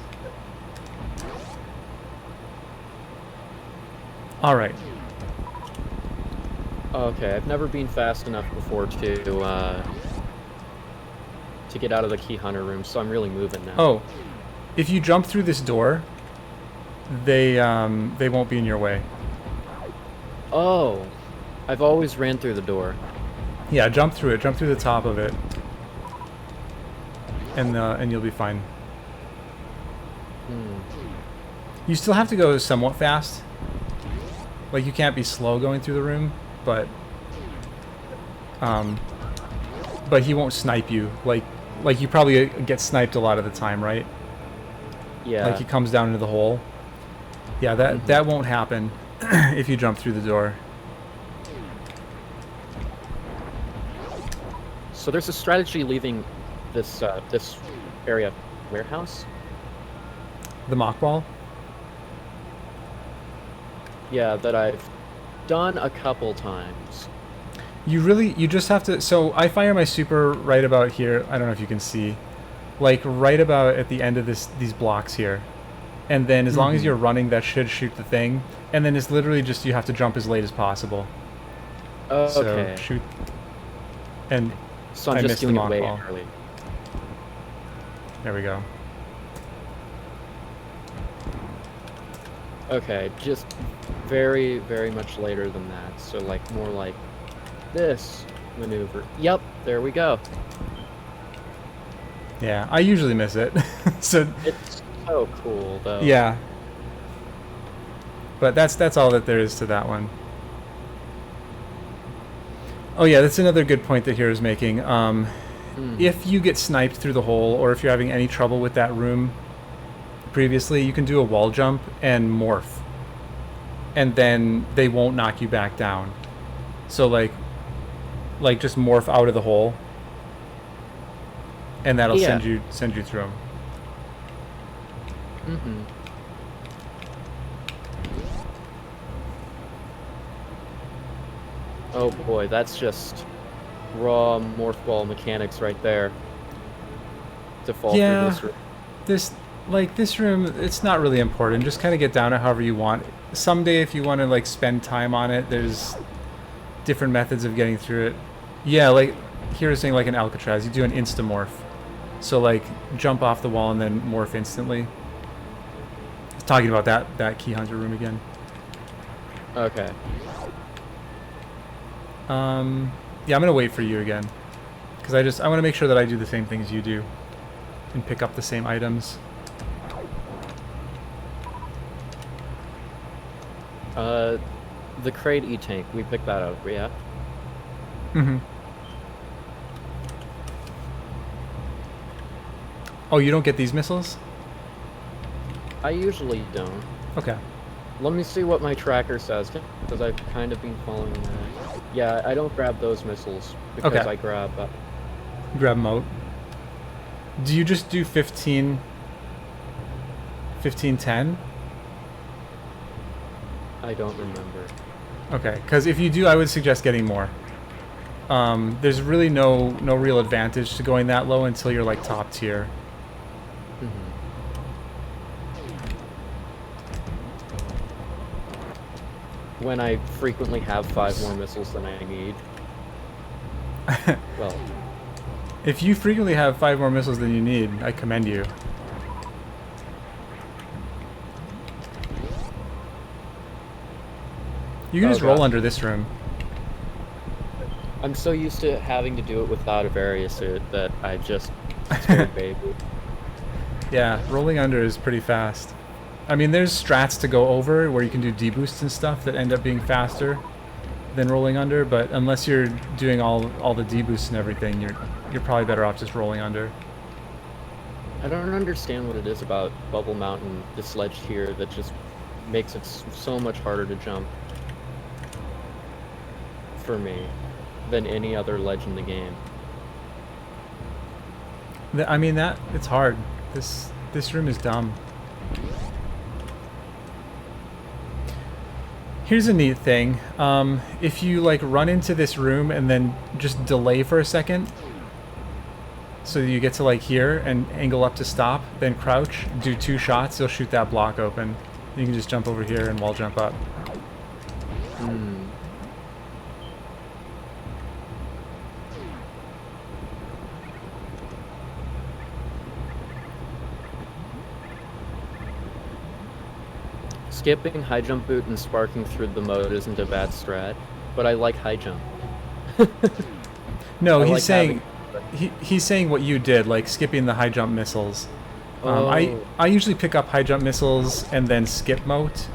Alright. Okay, I've never been fast enough before to get out of the key hunter room, so I'm really moving now. Oh, if you jump through this door, they won't be in your way. Oh, I've always ran through the door. Yeah, jump through it. Jump through the top of it, and you'll be fine. You still have to go somewhat fast. Like, you can't be slow going through the room, but he won't snipe you. Like you probably get sniped a lot of the time, right? Yeah. Like he comes down into the hole. Yeah, that won't happen if you jump through the door. So there's a strategy leaving this this area warehouse. The mock ball? Yeah, that I've done a couple times. You just have to, so I fire my super right about here. I don't know if you can see. Like right about at the end of these blocks here. And then as long as you're running, that should shoot the thing. And then it's literally just you have to jump as late as possible. Okay. So shoot. And So I'm I just missed the doing it mock way ball. early. There we go. Okay, just very, very much later than that. So like more like this maneuver. Yep, there we go. Yeah, I usually miss it. So It's so cool though. yeah. But that's all that there is to that one. Oh yeah, that's another good point that Hero's making. If you get sniped through the hole, or if you're having any trouble with that room previously, you can do a wall jump and morph. And then they won't knock you back down. So like just morph out of the hole. And that'll Yeah. send you through them. Mm-hmm. Oh boy, that's just raw morph ball mechanics right there. To fall Yeah. through this room. This room, it's not really important. Just kind of get down to however you want. Someday, if you want to like spend time on it, there's different methods of getting through it. Yeah, like here's saying like an Alcatraz, you do an insta-morph. So like jump off the wall and then morph instantly. Talking about that key hunter room again. Okay. Yeah, I'm gonna wait for you again, because I want to make sure that I do the same things you do, and pick up the same items. The crate E-tank, we picked that up, yeah? Mm-hmm. Oh, you don't get these missiles? I usually don't. Okay. Let me see what my tracker says, because I've kind of been following that. Yeah, I don't grab those missiles, because Okay. I grab... Grab moat. Do you just do 15 1510? I don't remember. Okay, because if you do, I would suggest getting more. There's really no real advantage to going that low until you're like top tier. Mm-hmm. When I frequently have 5 more missiles than I need. Well, if you frequently have 5 more missiles than you need, I commend you. You can just roll under this room. I'm so used to having to do it without a barrier suit that I just scared baby. Yeah, rolling under is pretty fast. I mean, there's strats to go over where you can do deboosts and stuff that end up being faster than rolling under, but unless you're doing all the deboosts and everything, you're probably better off just rolling under. I don't understand what it is about Bubble Mountain, this ledge here, that just makes it so much harder to jump for me than any other ledge in the game. I mean, it's hard. This room is dumb. Here's a neat thing. If you like run into this room and then just delay for a second, so you get to like here and angle up to stop, then crouch, do 2 shots, you'll shoot that block open. You can just jump over here and wall jump up. Skipping high jump boot and sparking through the mode isn't a bad strat, but I like high jump. No, he's saying he's saying what you did, like skipping the high jump missiles. I usually pick up high jump missiles and then skip moat.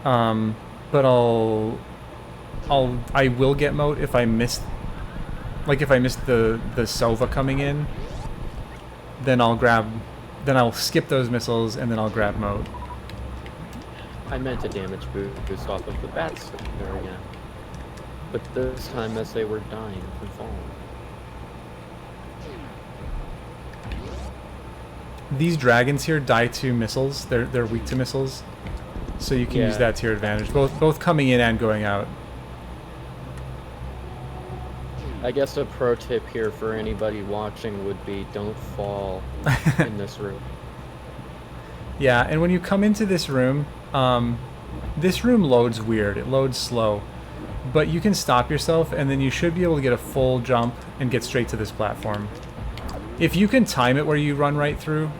But I will get moat if I miss, like if I miss the Sova coming in, then I'll skip those missiles and then I'll grab moat. I meant a damage boost off of the bats there again. But this time as they were dying from falling. These dragons here die to missiles. They're weak to missiles. So you can use that to your advantage. Both coming in and going out. I guess a pro tip here for anybody watching would be don't fall in this room. Yeah, and when you come into this room loads weird. It loads slow. But you can stop yourself, and then you should be able to get a full jump and get straight to this platform. If you can time it where you run right through,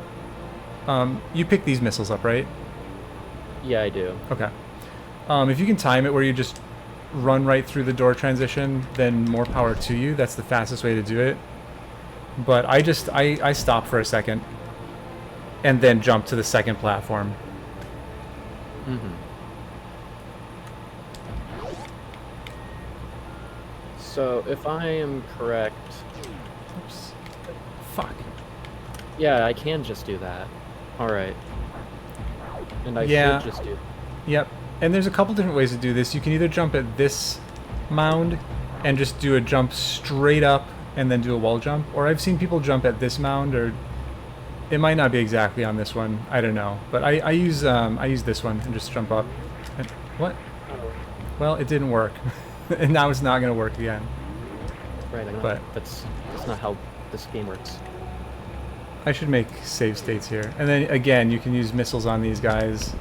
you pick these missiles up, right? Yeah, I do. Okay. If you can time it where you just run right through the door transition, then more power to you. That's the fastest way to do it. But I stop for a second and then jump to the second platform. So if I am correct... Oops. Fuck. Yeah, I can just do that. Alright. And I should just do... Yep. And there's a couple different ways to do this. You can either jump at this mound and just do a jump straight up and then do a wall jump, or I've seen people jump at this mound, or it might not be exactly on this one. I don't know. But I use this one and just jump up. And, what? Well, it didn't work. And now it's not going to work again. Right, I know. But that's not how this game works. I should make save states here. And then again, you can use missiles on these guys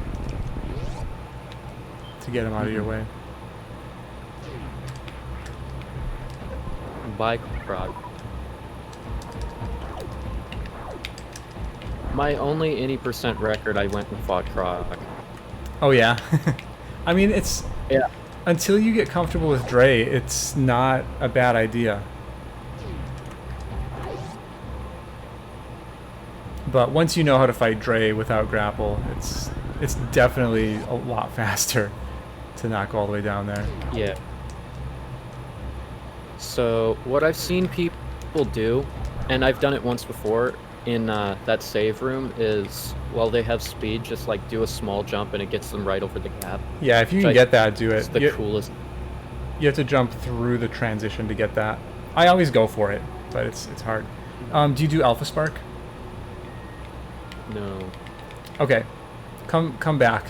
to get them out of your way. Bye, Krog. My only any percent record, I went and fought Krog. Oh yeah. I mean, it's... Yeah. Until you get comfortable with Dre, it's not a bad idea. But once you know how to fight Dre without grapple, it's definitely a lot faster to knock all the way down there. Yeah. So what I've seen people do, and I've done it once before in that save room, is while they have speed, just like do a small jump and it gets them right over the gap. Yeah, if you can get that, do it. It's the coolest. You have to jump through the transition to get that. I always go for it, but it's hard. Do you do Alpha Spark? No. Okay, come back.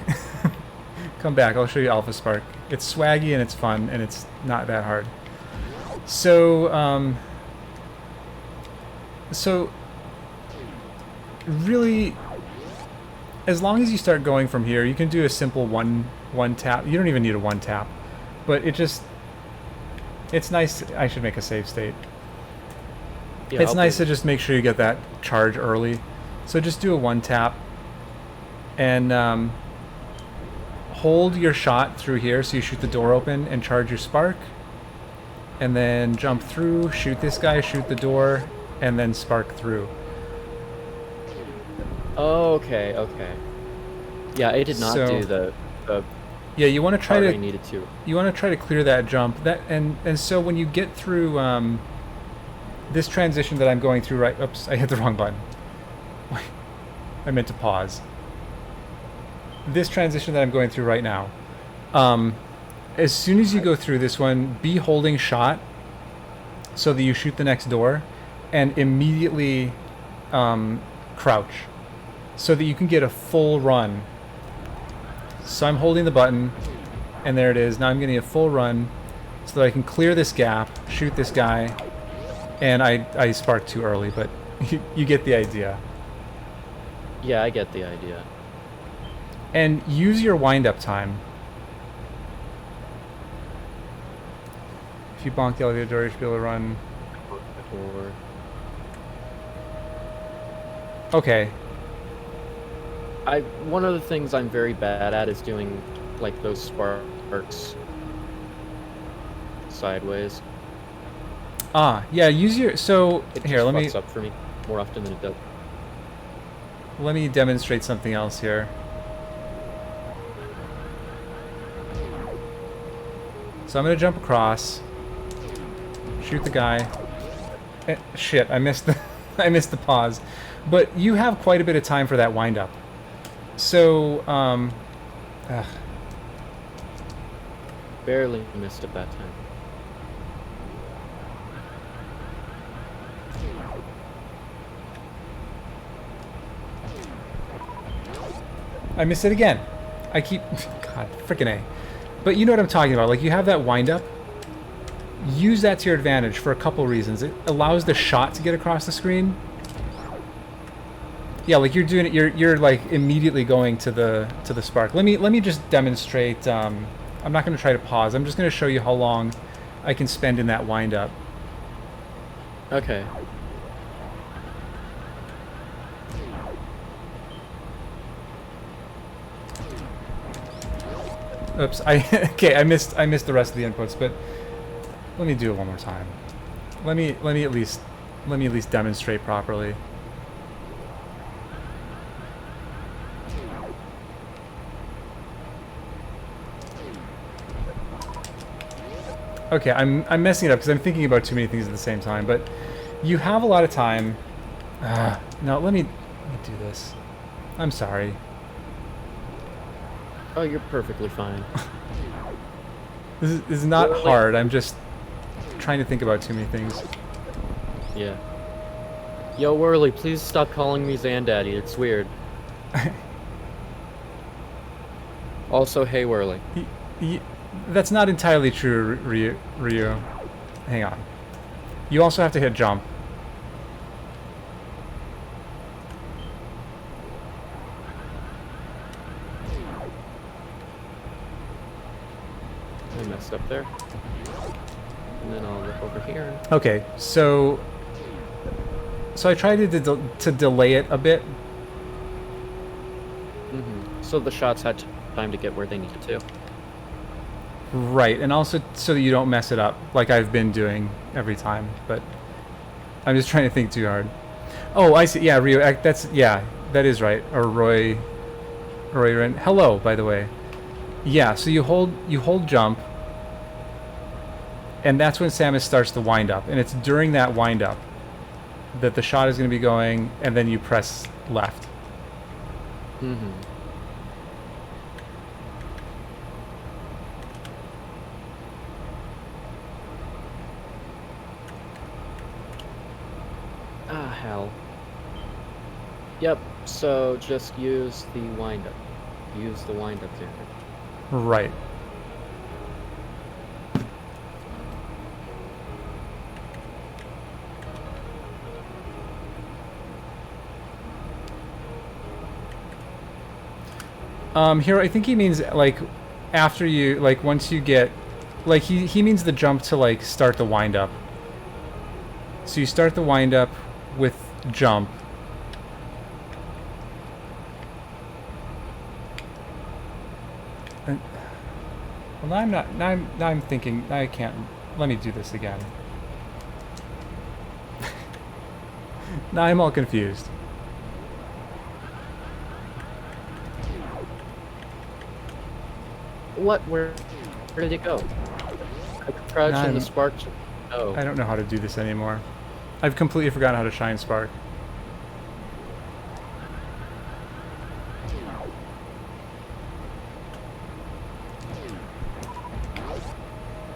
Come back. I'll show you Alpha Spark. It's swaggy and it's fun and it's not that hard. So so really, as long as you start going from here, you can do a simple one tap. You don't even need a one tap, but it's nice. I should make a save state. Yeah, It's nice to just make sure you get that charge early. So just do a one tap and hold your shot through here so you shoot the door open and charge your spark. And then jump through, shoot this guy, shoot the door, and then spark through. Oh, okay, okay. Yeah, I did not do the yeah, you want to try to I needed to. You want to try to clear that jump. And so when you get through this transition that I'm going through right... Oops, I hit the wrong button. I meant to pause. This transition that I'm going through right now. As soon as you go through this one, be holding shot so that you shoot the next door and immediately crouch so that you can get a full run. So I'm holding the button and there it is. Now I'm getting a full run so that I can clear this gap, shoot this guy, and I sparked too early, but you get the idea. Yeah, I get the idea. And use your wind-up time. If you bonk the elevator door, you should be able to run. Or Okay. one of the things I'm very bad at is doing like those sparks sideways. Ah, yeah, use your... So, It here, just let me... fucks up for me more often than it does. Let me demonstrate something else here. So I'm going to jump across, shoot the guy. Shit, I missed the I missed the pause. But you have quite a bit of time for that wind up. So Barely missed at that time. I missed it again. I keep... God, frickin' A. But you know what I'm talking about. Like, you have that wind-up. Use that to your advantage for a couple reasons. It allows the shot to get across the screen. Yeah, like, you're doing it... You're like, immediately going to the spark. Let me just demonstrate... I'm not going to try to pause. I'm just going to show you how long I can spend in that wind-up. Okay. Oops, okay, I missed the rest of the inputs, but let me do it one more time. Let me at least demonstrate properly. Okay, I'm messing it up because I'm thinking about too many things at the same time, but you have a lot of time. No, let me do this. I'm sorry. Oh, you're perfectly fine. This is not hard. I'm just trying to think about too many things. Yeah. Yo, Whirly, please stop calling me Xandaddy. It's weird. Also, hey, Whirly. That's not entirely true, Ryu. Hang on. You also have to hit jump. I messed up there. And then I'll look over here. Okay, so I tried to delay it a bit. Mm-hmm. So the shots had time to get where they needed to. Right, and also so that you don't mess it up, like I've been doing every time, but I'm just trying to think too hard. Oh, I see. Yeah, Ryu, that is right. Or Roy Ren. Hello, by the way. Yeah, so you hold jump, and that's when Samus starts to wind up, and it's during that wind up that the shot is going to be going, and then you press left. Mm-hmm. Ah, hell. Yep, so just use the wind-up. Use the wind-up there. Right. Here, I think he means, like, after you, like, once you get, like, he means the jump to, like, start the wind-up. So you start the wind-up with jump. And, well, now I'm not, now I'm thinking, I can't, let me do this again. Now I'm all confused. What? Where did it go? I crouch and the spark. Oh. I don't know how to do this anymore. I've completely forgotten how to shine spark.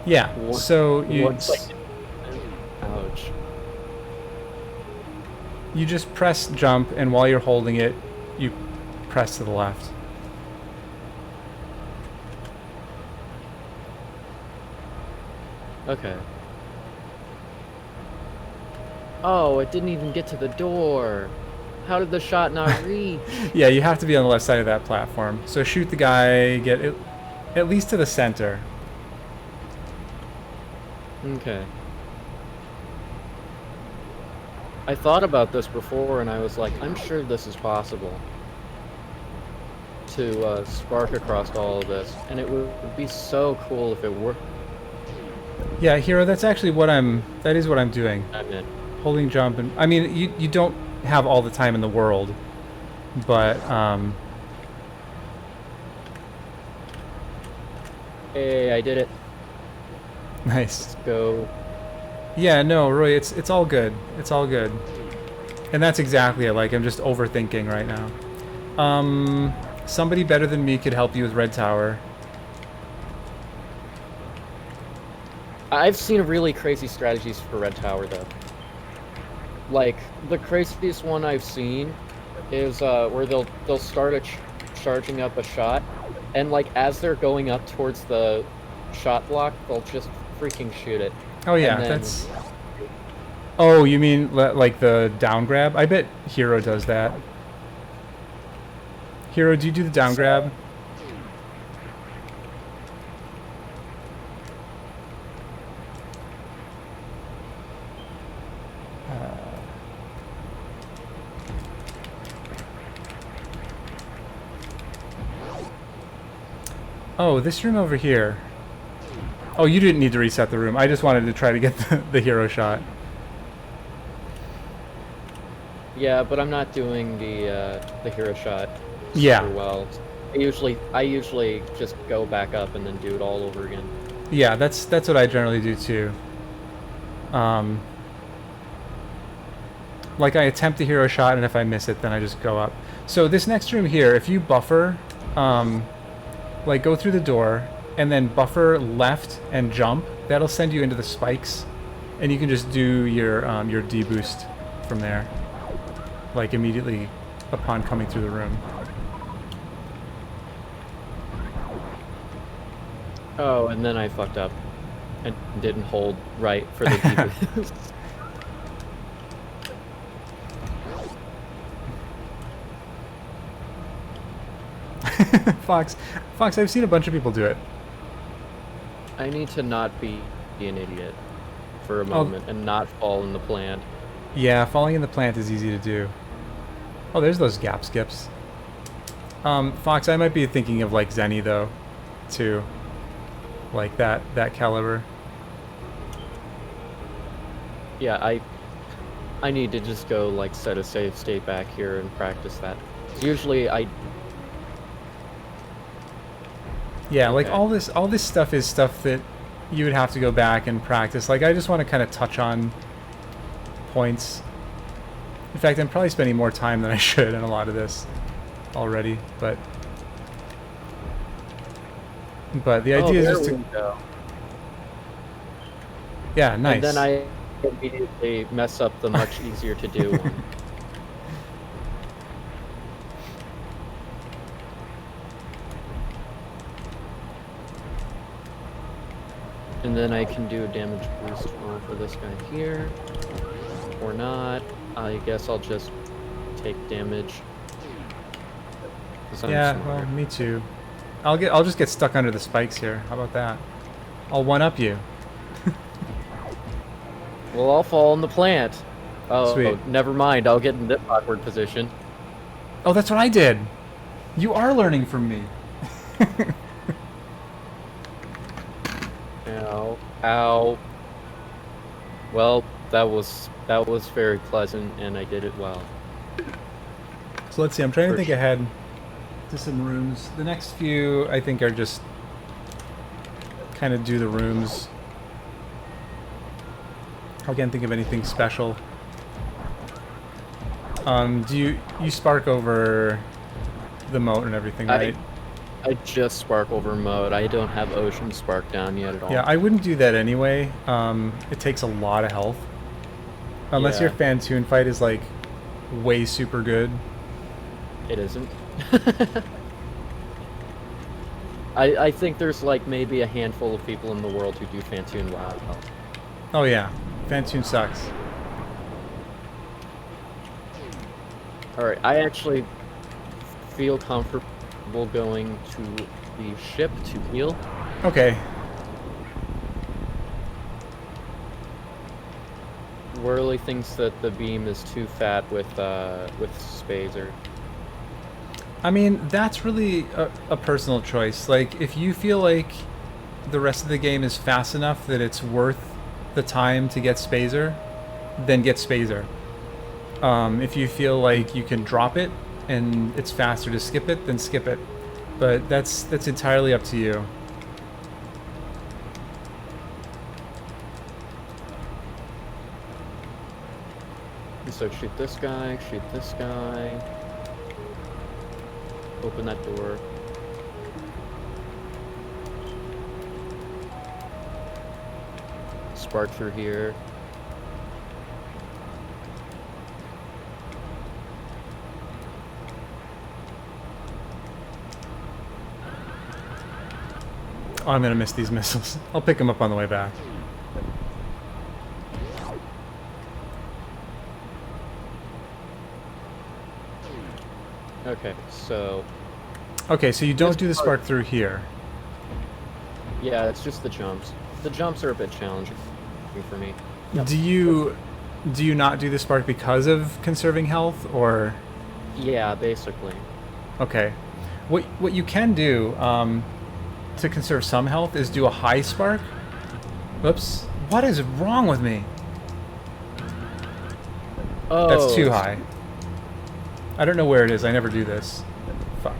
Yeah, so you... Ouch. You just press jump, and while you're holding it, you press to the left. Okay. Oh, it didn't even get to the door. How did the shot not reach? Yeah, you have to be on the left side of that platform. So shoot the guy, get it at least to the center. Okay. I thought about this before, and I was like, I'm sure this is possible. To spark across all of this. And it would be so cool if it worked. Yeah, Hero, that's actually what that is what I'm doing. I'm in. Holding jump, and I mean, you don't have all the time in the world, but Hey, I did it. Nice. Let's go. Yeah, no, Roy, it's all good. It's all good. And that's exactly it. Like, I'm just overthinking right now. Somebody better than me could help you with Red Tower. I've seen really crazy strategies for Red Tower, though. Like, the craziest one I've seen is where they'll start charging up a shot, and like as they're going up towards the shot block, they'll just freaking shoot it. Oh yeah, that's... Oh, you mean like the down grab? I bet Hero does that. Hero, do you do the down grab? Oh, this room over here. Oh, you didn't need to reset the room. I just wanted to try to get the hero shot. Yeah, but I'm not doing the hero shot super well. I usually just go back up and then do it all over again. Yeah, that's what I generally do too. Like I attempt the hero shot, and if I miss it, then I just go up. So this next room here, if you buffer, like go through the door and then buffer left and jump, that'll send you into the spikes, and you can just do your D boost from there, like immediately upon coming through the room. Oh, and then I fucked up and didn't hold right for the D boost. Fox, I've seen a bunch of people do it. I need to not be an idiot for a moment and not fall in the plant. Yeah, falling in the plant is easy to do. Oh, there's those gap skips. Fox, I might be thinking of like Zenny though, too. Like that caliber. Yeah, I need to just go like set a save state back here and practice that. Usually Yeah, like all this stuff is stuff that you would have to go back and practice. Like I just want to kind of touch on points. In fact, I'm probably spending more time than I should in a lot of this already, but the idea is just to go. Yeah, nice. And then I immediately mess up the much easier to do one. And then I can do a damage boost for this guy here. Or not. I guess I'll just take damage. 'Cause I'm Yeah, smarter. well, me too. I'll just get stuck under the spikes here. How about that? I'll one-up you. Well, I'll fall in the plant. Oh, Sweet. never mind. I'll get in this awkward position. Oh, that's what I did. You are learning from me. Ow. Ow. Well, that was very pleasant, and I did it well. So let's see. I'm trying to For think sure. ahead to some rooms. The next few, I think, are just kind of do the rooms. I can't think of anything special. Do you spark over the moat and everything, right? I just spark over mode. I don't have ocean spark down yet at all. Yeah, I wouldn't do that anyway. It takes a lot of health. Unless your Yeah. Fantoon fight is like way super good. It isn't. I think there's like maybe a handful of people in the world who do Fantoon well. Oh yeah, Fantoon sucks. Alright, I actually feel comfortable going to the ship to heal. Okay. Whirly thinks that the beam is too fat with Spazer. I mean, that's really a personal choice. Like, if you feel like the rest of the game is fast enough that it's worth the time to get Spazer, then get Spazer. If you feel like you can drop it and it's faster to skip it, then skip it. But that's entirely up to you. So shoot this guy, open that door. Spark through here. Oh, I'm gonna miss these missiles. I'll pick them up on the way back. Okay, so Okay, so you don't do the spark through here. yeah, it's just the jumps. The jumps are a bit challenging for me. Yep. Do you not do the spark because of conserving health, or? Yeah, basically. Okay. What you can do to conserve some health is do a high spark. Oops. What is wrong with me? Oh, That's too high. I don't know where it is. I never do this. Fuck.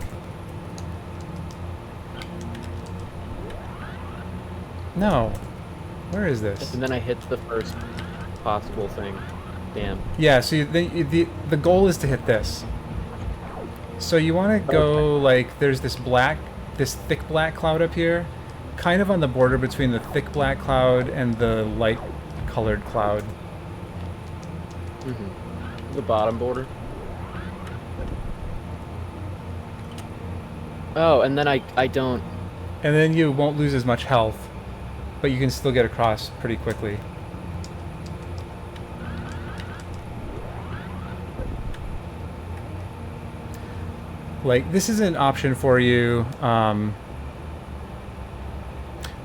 No. Where is this? And then I hit the first possible thing. Damn. Yeah, so the goal is to hit this. So you want to go like, there's this thick black cloud up here, kind of on the border between the thick black cloud and the light colored cloud. Mm-hmm. The bottom border. Oh, and then I don't. And then you won't lose as much health, but you can still get across pretty quickly. Like, this is an option for you.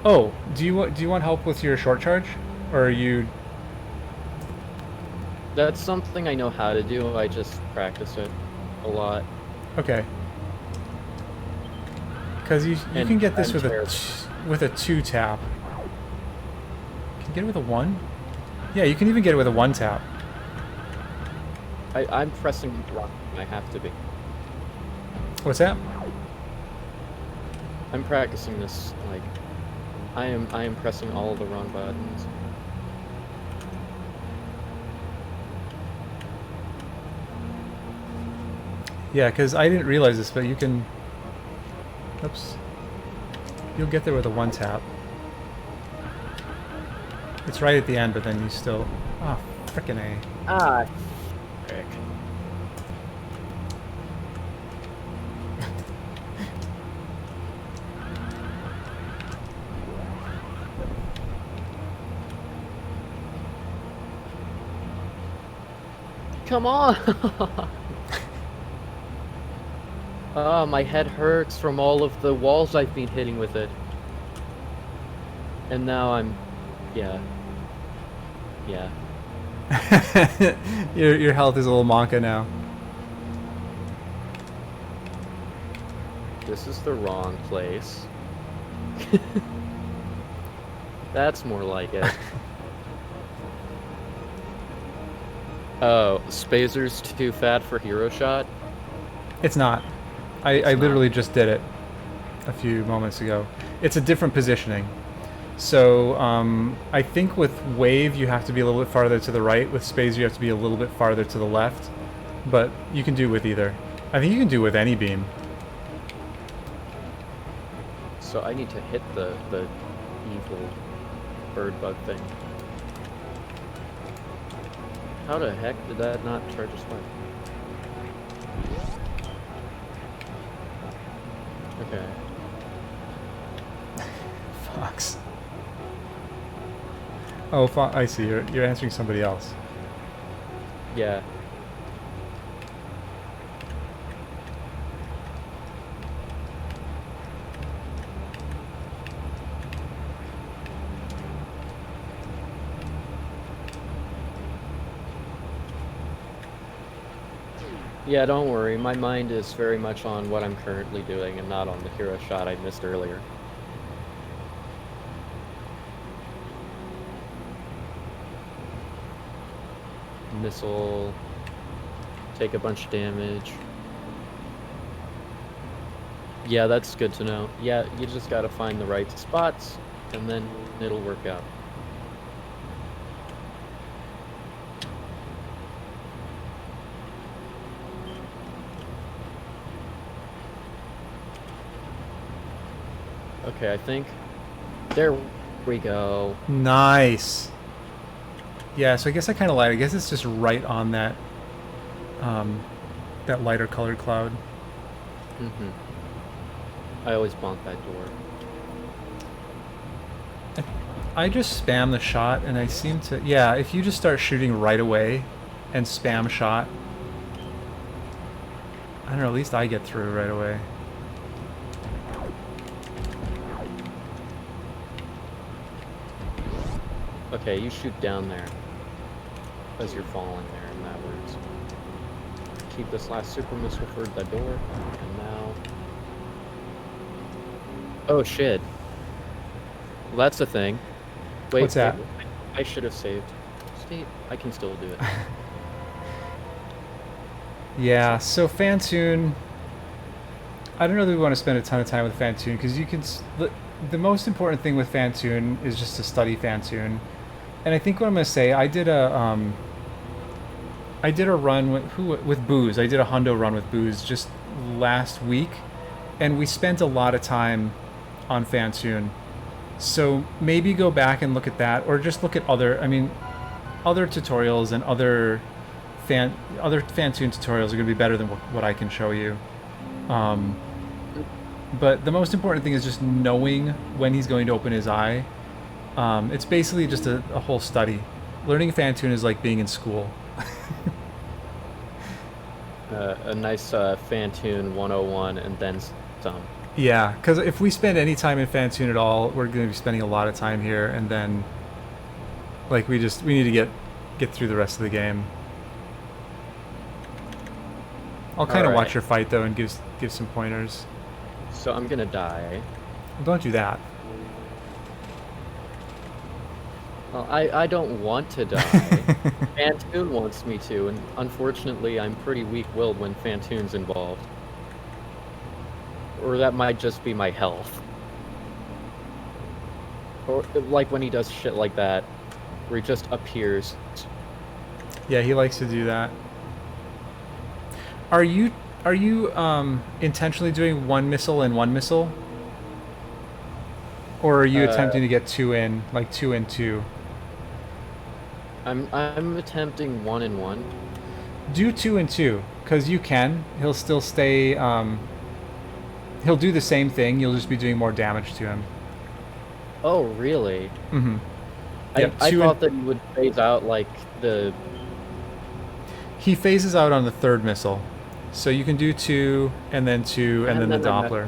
Oh, do you want help with your short charge, or are you? That's something I know how to do. I just practice it a lot. Okay. Because you And can get this I'm with terrible. with a 2 tap. Can you get it with a 1? Yeah, you can even get it with a 1 tap. I'm pressing the wrong. I have to be. What's that? I'm practicing this like I am pressing all the wrong buttons. Yeah, because I didn't realize this, but you can... Oops. You'll get there with a 1 tap. It's right at the end, but then you still... Ah, frickin' A. Ah, frick. come on! Oh, my head hurts from all of the walls I've been hitting with it. And now I'm... Yeah. Yeah. Your health is a little monka now. This is the wrong place. That's more like it. Oh, Spazer's too fat for hero shot? It's not. I literally just did it a few moments ago. It's a different positioning. So I think with wave you have to be a little bit farther to the right. With Spazer you have to be a little bit farther to the left. But you can do with either. I think you can do with any beam. So I need to hit the evil bird bug thing. How the heck did that not charge a spike? Okay. Fox. Oh, I see. You're answering somebody else. Yeah. Yeah, don't worry. My mind is very much on what I'm currently doing and not on the hero shot I missed earlier. Missile. Take a bunch of damage. Yeah, that's good to know. Yeah, you just gotta find the right spots, and then it'll work out. Okay, I think... There we go. Nice. Yeah, so I guess I kind of lied. I guess it's just right on that, that lighter colored cloud. Mm-hmm. I always bonk that door. I just spam the shot, and I seem to... Yeah, if you just start shooting right away and spam shot, I don't know, at least I get through right away. Okay, you shoot down there as you're falling there, and that works. Keep this last super missile for the door, and now... Oh shit. Well, that's the thing. Wait, What's that? wait, I should have saved. Steve, I can still do it. Yeah, so Fantoon... I don't know that we want to spend a ton of time with Fantoon, because you can... The most important thing with Fantoon is just to study Fantoon. And I think what I'm going to say, I did a run with Booze. I did a hundo run with Booze just last week, and we spent a lot of time on Fantoon. So maybe go back and look at that, or just look at other tutorials, and other Fantoon tutorials are going to be better than what I can show you. But the most important thing is just knowing when he's going to open his eye. It's basically just a whole study. Learning Fantoon is like being in school. A nice Fantoon 101 and then some. Yeah, because if we spend any time in Fantoon at all, we're going to be spending a lot of time here, and then like we need to get through the rest of the game. I'll kind of watch your fight though and give some pointers. So I'm gonna die. Well, don't do that. Well, I don't want to die. Fantoon wants me to, and unfortunately I'm pretty weak-willed when Fantoon's involved. Or that might just be my health. Or like when he does shit like that, where he just appears. Yeah, he likes to do that. Are you intentionally doing one missile and one missile? Or are you attempting to get two in, like 2 and 2? I'm attempting 1 and 1. Do 2 and 2, because you can. He'll still stay. He'll do the same thing. You'll just be doing more damage to him. Oh, really? Mm-hmm. I thought that he would phase out like the. He phases out on the third missile. So you can do 2, and then 2, and then the Doppler.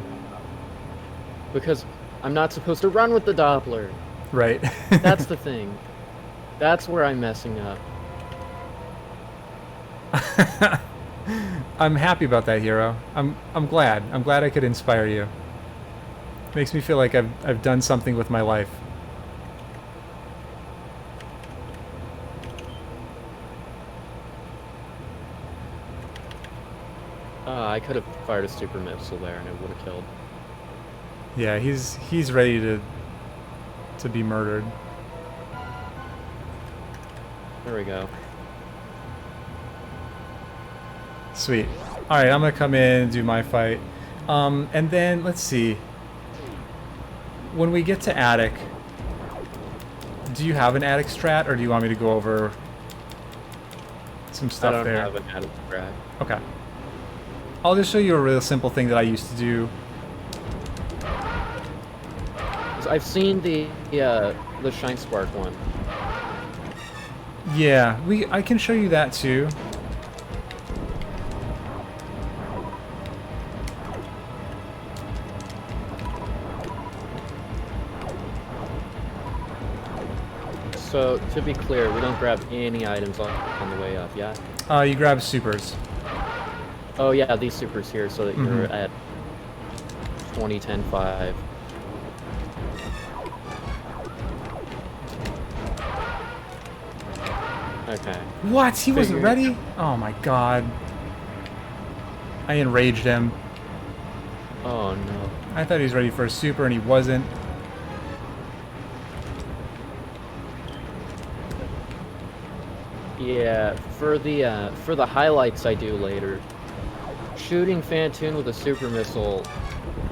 Because I'm not supposed to run with the Doppler. Right. That's the thing. That's where I'm messing up. I'm happy about that, Hero. I'm glad. I'm glad I could inspire you. Makes me feel like I've done something with my life. I could have fired a super missile there and it would have killed. Yeah, he's ready to be murdered. There we go. Sweet. All right, I'm gonna come in and do my fight, and then let's see. When we get to attic, do you have an attic strat, or do you want me to go over some stuff there? I don't have an attic strat. Okay. I'll just show you a real simple thing that I used to do. I've seen the Shine Spark one. Yeah, I can show you that too. So, to be clear, we don't grab any items on the way up, yeah? You grab supers. Oh yeah, these supers here, so that you're at 20, 10, 5. Okay. What? He wasn't ready? Oh my god. I enraged him. Oh no. I thought he was ready for a super and he wasn't. Yeah, for the highlights I do later. Shooting Fantoon with a super missile,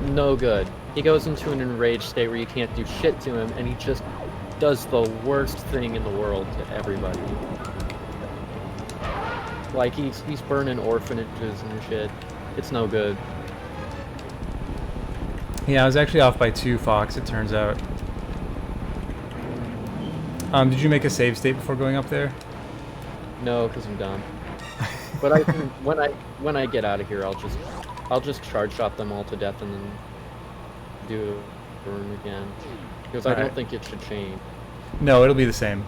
no good. He goes into an enraged state where you can't do shit to him, and he just does the worst thing in the world to everybody. Like, he's burning orphanages and shit. It's no good. Yeah, I was actually off by 2, Fox, it turns out. Did you make a save state before going up there? No, because I'm dumb. But I can, when I get out of here, I'll just charge shot them all to death and then do a room again. Because I don't think it should change. No, it'll be the same.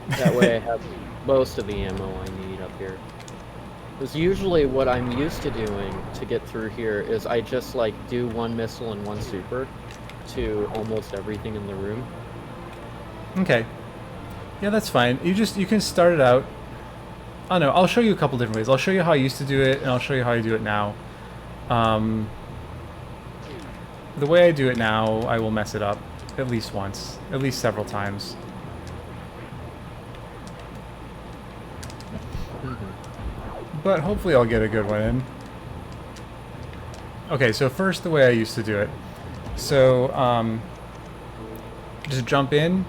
That way I have most of the ammo I need up here. Because usually what I'm used to doing to get through here is I just like do 1 missile and 1 super to almost everything in the room. Okay. Yeah, that's fine. You can start it out. I don't know, I'll show you a couple different ways. I'll show you how I used to do it, and I'll show you how I do it now. The way I do it now, I will mess it up at least once, at least several times. But hopefully I'll get a good one in. Okay, so first the way I used to do it. So, just jump in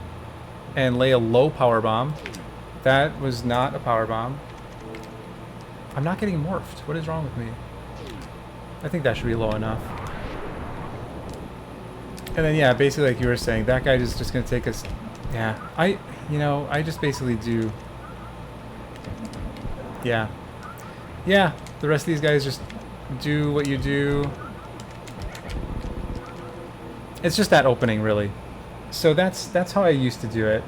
and lay a low power bomb. That was not a power bomb. I'm not getting morphed. What is wrong with me? I think that should be low enough. And then, yeah, basically like you were saying, that guy is just going to take us... Yeah, I just basically do... Yeah. Yeah, the rest of these guys just do what you do. It's just that opening, really. So that's how I used to do it.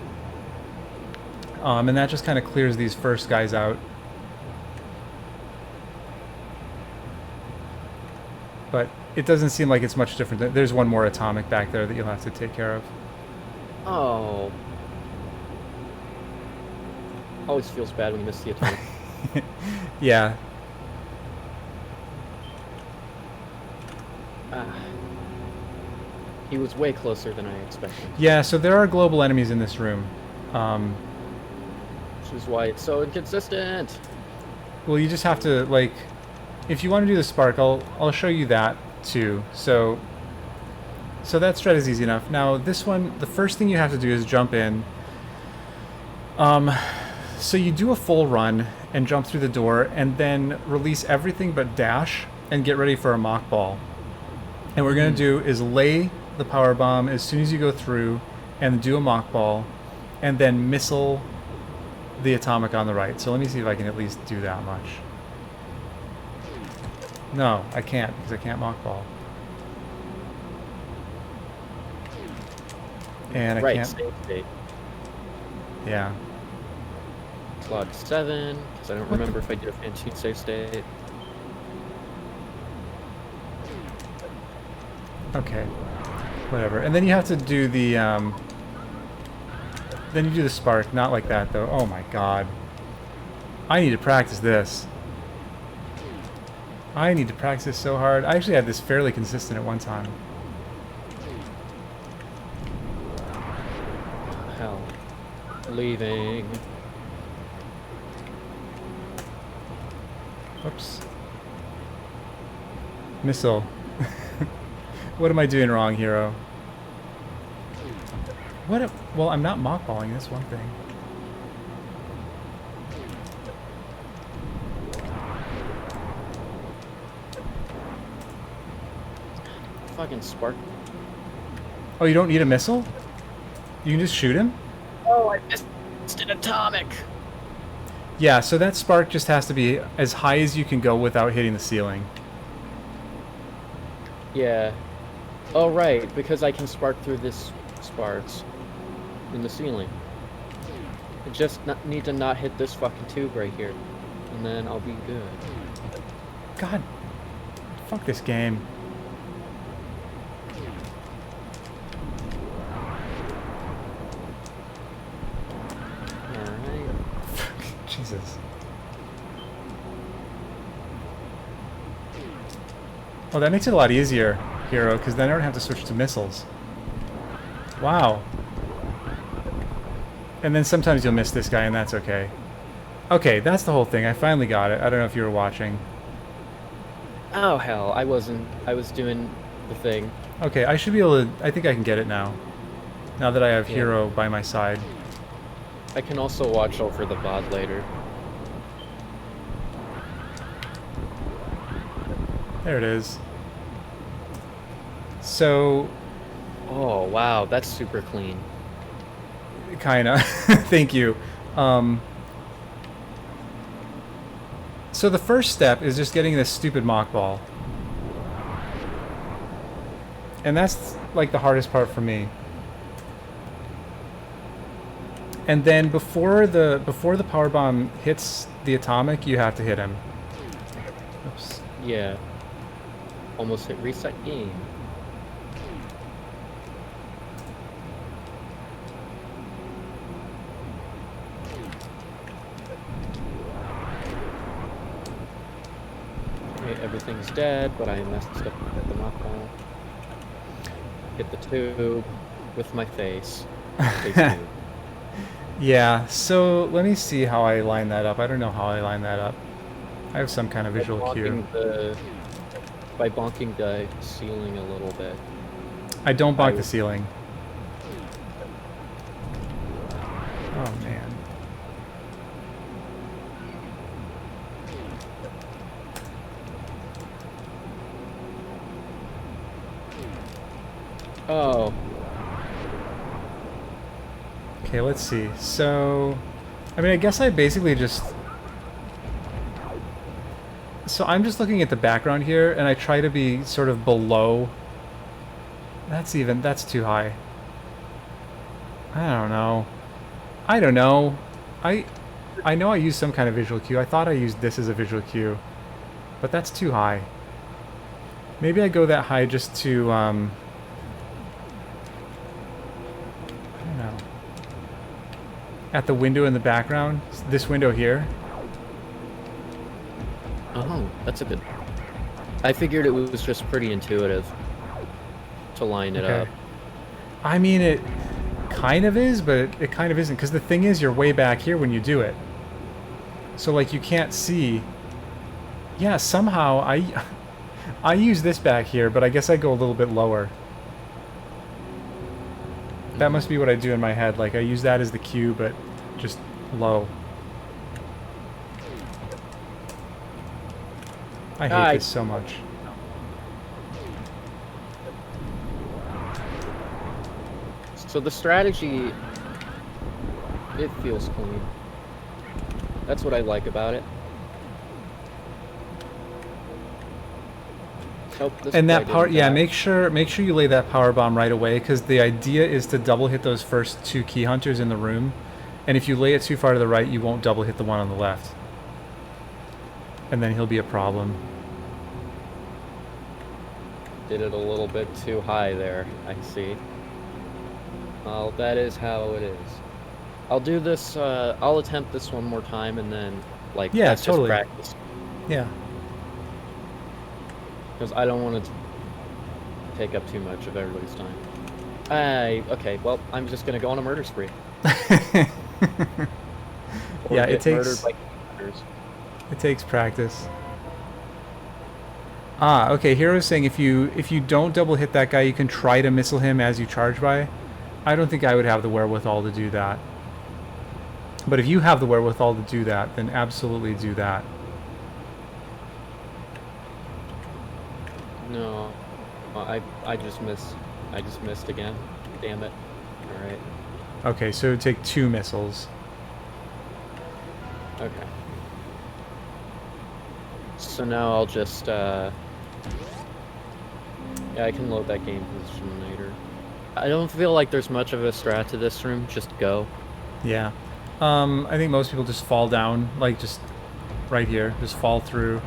And that just kind of clears these first guys out. But it doesn't seem like it's much different. There's one more atomic back there that you'll have to take care of. Oh. Always feels bad when you miss the atomic. Yeah. He was way closer than I expected. Yeah, so there are global enemies in this room. Which is why it's so inconsistent. Well, you just have to, like... If you want to do the spark, I'll show you that, too. So that strat is easy enough. Now, this one, the first thing you have to do is jump in. So you do a full run and jump through the door, and then release everything but dash, and get ready for a mock ball. And what we're going to do is lay the power bomb as soon as you go through, and do a mock ball, and then missile the atomic on the right. So let me see if I can at least do that much. No, I can't, because I can't mock ball. And I can't... Save state. Yeah. Slot 7, because I don't remember if I did a fan sheet save state. Okay. Whatever. And then you have to do the, then you do the spark. Not like that, though. Oh my god. I need to practice this. I need to practice this so hard. I actually had this fairly consistent at one time. Hell. Leaving. Whoops. Missile. What am I doing wrong, hero? What? Well, I'm not mockballing. That's one thing. Fucking spark. Oh, you don't need a missile? You can just shoot him? Oh, I missed an atomic. Yeah, so that spark just has to be as high as you can go without hitting the ceiling. Yeah. Oh, right, because I can spark through this sparks in the ceiling. I just need to not hit this fucking tube right here, and then I'll be good. God, fuck this game. Alright. Jesus. Oh, that makes it a lot easier, hero, because then I don't have to switch to missiles. Wow. And then sometimes you'll miss this guy, and that's okay. Okay, that's the whole thing. I finally got it. I don't know if you were watching. Oh, hell, I wasn't. I was doing the thing. Okay, I should be able to... I think I can get it now. Now that I have Yeah. hero by my side. I can also watch over the VOD later. There it is. So... Oh, wow, that's super clean. Kinda. Thank you. So the first step is just getting this stupid mock ball. And that's like the hardest part for me. And then before the power bomb hits the atomic, you have to hit him. Oops. Yeah. Almost hit reset game. Okay, everything's dead, but I messed up at the mock ball. Hit the tube with my face. Face tube. Yeah, so let me see how I line that up. I don't know how I line that up. I have some kind of visual cue. By bonking the ceiling a little bit. I don't bonk the ceiling. Oh man. Oh. Okay, let's see. So, I mean, I guess I basically just... So I'm just looking at the background here, and I try to be sort of below... That's too high. I don't know. I don't know. I know I used some kind of visual cue. I thought I used this as a visual cue. But that's too high. Maybe I go that high just to, I don't know. At the window in the background. This window here. Oh, that's a good... I figured it was just pretty intuitive to line it up. I mean, it kind of is, but it kind of isn't. Because the thing is, you're way back here when you do it. So, like, you can't see... Yeah, somehow I use this back here, but I guess I go a little bit lower. That must be what I do in my head. Like, I use that as the cue, but just low. I hate this so much. So the strategy, it feels clean. That's what I like about it. Oh, and that power, yeah, make sure you lay that power bomb right away, because the idea is to double hit those first 2 key hunters in the room, and if you lay it too far to the right, you won't double hit the one on the left, and then he'll be a problem. Did it a little bit too high there, I see. Well, that is how it is. I'll do this, I'll attempt this one more time, and then, like, yeah, that's totally. just practice. Yeah. Because I don't want to take up too much of everybody's time. Okay, well, I'm just going to go on a murder spree. Yeah, it takes practice. Ah, okay, Hero's saying if you don't double hit that guy, you can try to missile him as you charge by. I don't think I would have the wherewithal to do that. But if you have the wherewithal to do that, then absolutely do that. No, I just missed. I just missed again. Damn it. All right. Okay, so it would take 2 missiles. Okay. So now I'll just, yeah, I can load that game position later. I don't feel like there's much of a strat to this room, just go. Yeah. I think most people just fall down, like just right here, just fall through.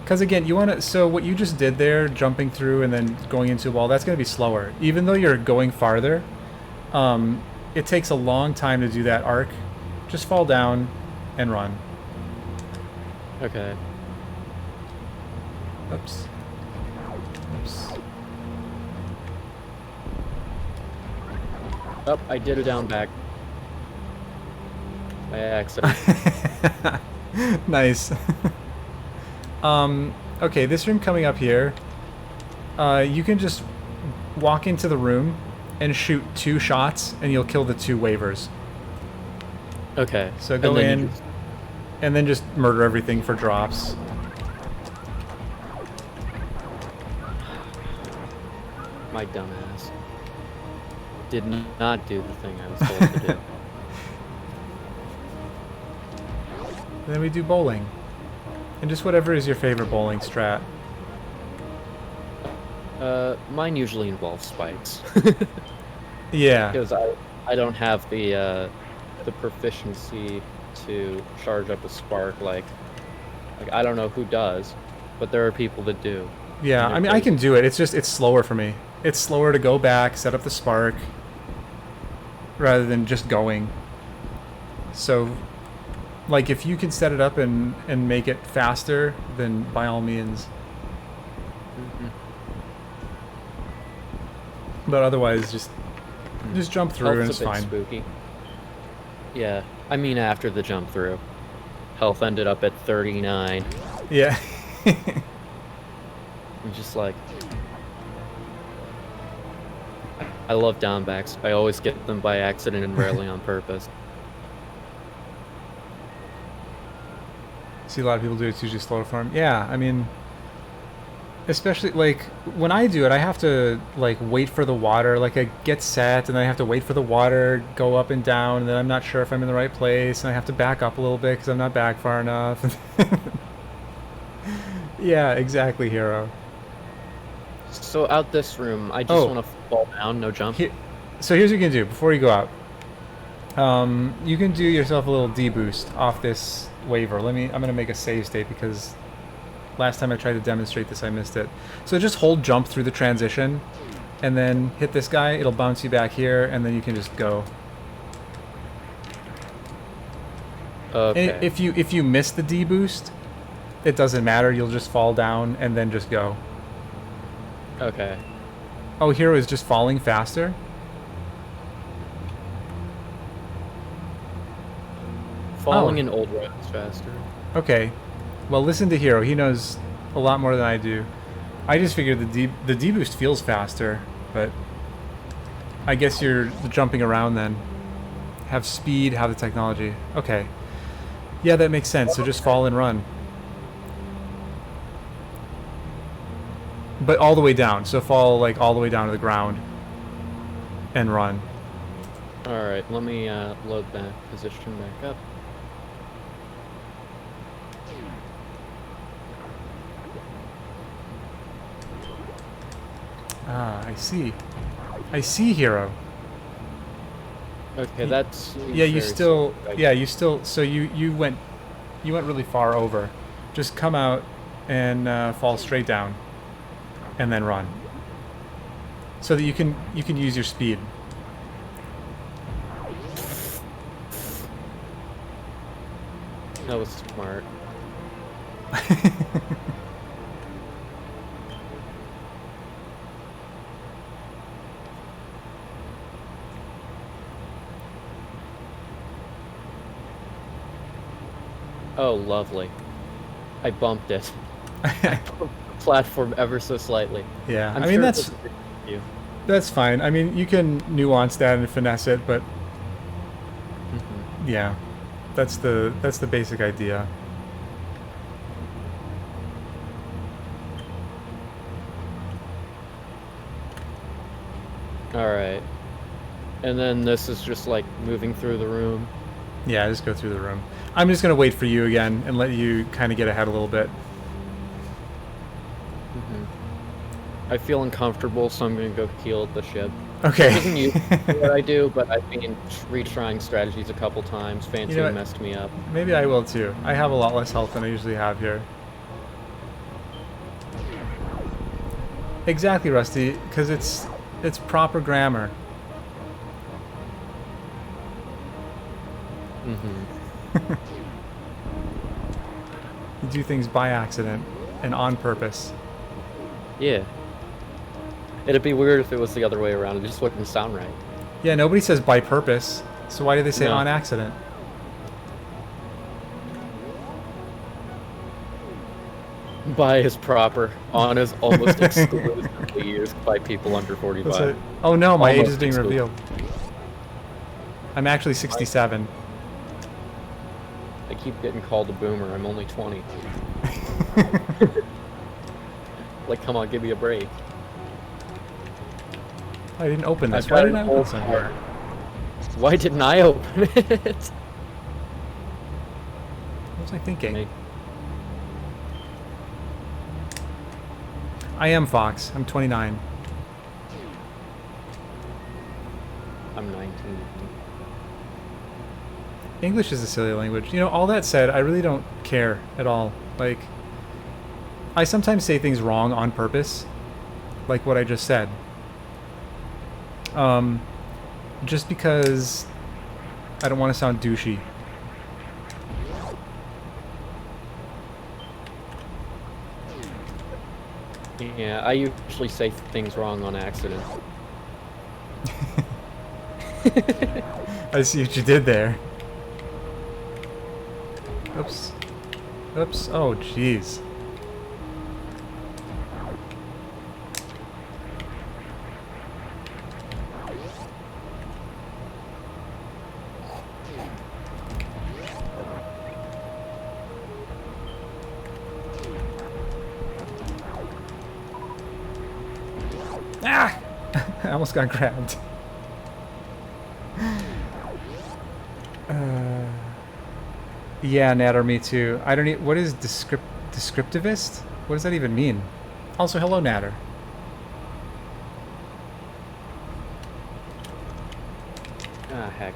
Because again, you want to, so what you just did there, jumping through and then going into a wall, that's going to be slower. Even though you're going farther, it takes a long time to do that arc. Just fall down and run. Okay. Oops. Oops. Oh, I did a down back. By accident. Nice. Okay, this room coming up here, you can just walk into the room and shoot 2 shots and you'll kill the 2 waivers. Okay. So go in and then just murder everything for drops. My dumbass did not do the thing I was told to do. And then we do bowling. And just whatever is your favorite bowling strat. Mine usually involves spikes. Yeah. Because I don't have the proficiency to charge up a spark like I don't know who does, but there are people that do. Yeah, I mean I can do it. It's just it's slower for me. It's slower to go back, set up the spark, rather than just going. So, like if you can set it up and make it faster, then by all means. Mm-hmm. But otherwise, just jump through and it's fine. Spooky. Yeah, I mean after the jump through, health ended up at 39. Yeah. I'm just like, I love downbacks. I always get them by accident and rarely on purpose. See a lot of people do it, it's usually slower for them. Yeah, I mean, especially like when I do it, I have to like wait for the water, like I get set and then I have to wait for the water, go up and down, and then I'm not sure if I'm in the right place and I have to back up a little bit because I'm not back far enough. Yeah, exactly, Hero. So out this room, I just want to fall down, no jump. So here's what you can do before you go out. You can do yourself a little deboost off this waiver. I'm gonna make a save state because last time I tried to demonstrate this I missed it. So just hold jump through the transition and then hit this guy, it'll bounce you back here and then you can just go. Okay. And if you miss the deboost, it doesn't matter, you'll just fall down and then just go. Okay. Oh, Hero is just falling faster? Falling in old roads faster. Okay. Well, listen to Hero. He knows a lot more than I do. I just figured the deboost feels faster, but I guess you're jumping around then. Have speed, have the technology. Okay. Yeah, that makes sense. So just fall and run. But all the way down. So fall like all the way down to the ground. and run. All right, let me load that position back up. Ah, I see. I see, hero. Okay, that's Yeah, you very still. safe. Yeah, you still. So you went really far over. Just come out and fall straight down, and then run. So that you can use your speed. That was smart. Oh, lovely. I bumped it. I bumped the platform ever so slightly. Yeah, I'm I mean sure that's you. that's fine. I mean you can nuance that and finesse it, but yeah, that's the basic idea. All right, and then this is just like moving through the room. Yeah, just go through the room. I'm just gonna wait for you again and let you kind of get ahead a little bit. I feel uncomfortable, so I'm gonna go heal the ship. Okay. It doesn't usually what I do, but I've been retrying strategies a couple times. Fancy what? messed me up. Maybe I will too. I have a lot less health than I usually have here. Exactly, Rusty, because it's proper grammar. You do things by accident and on purpose. Yeah. It'd be weird if it was the other way around. It just wouldn't sound right. Yeah, nobody says by purpose. So why do they say No. on accident? By is proper. On is almost exclusively used by people under 45. Oh no, my age Almost is being exclusive. revealed. I'm actually 67. I keep getting called a boomer. I'm only 20. Like, come on, give me a break. I didn't open this. I've Why got didn't I an open old somewhere? card. Why didn't I open it? What was I thinking? Make- I am Fox. I'm 29. I'm 19. English is a silly language. You know, all that said, I really don't care at all. Like, I sometimes say things wrong on purpose, like what I just said. Just because I don't want to sound douchey. Yeah, I usually say things wrong on accident. I see what you did there. Oops. Oops. Oh, jeez. Ah! I almost got grabbed. Yeah, Natter, me too. I don't what is descriptivist? What does that even mean? Also, hello, Natter. Ah, heck.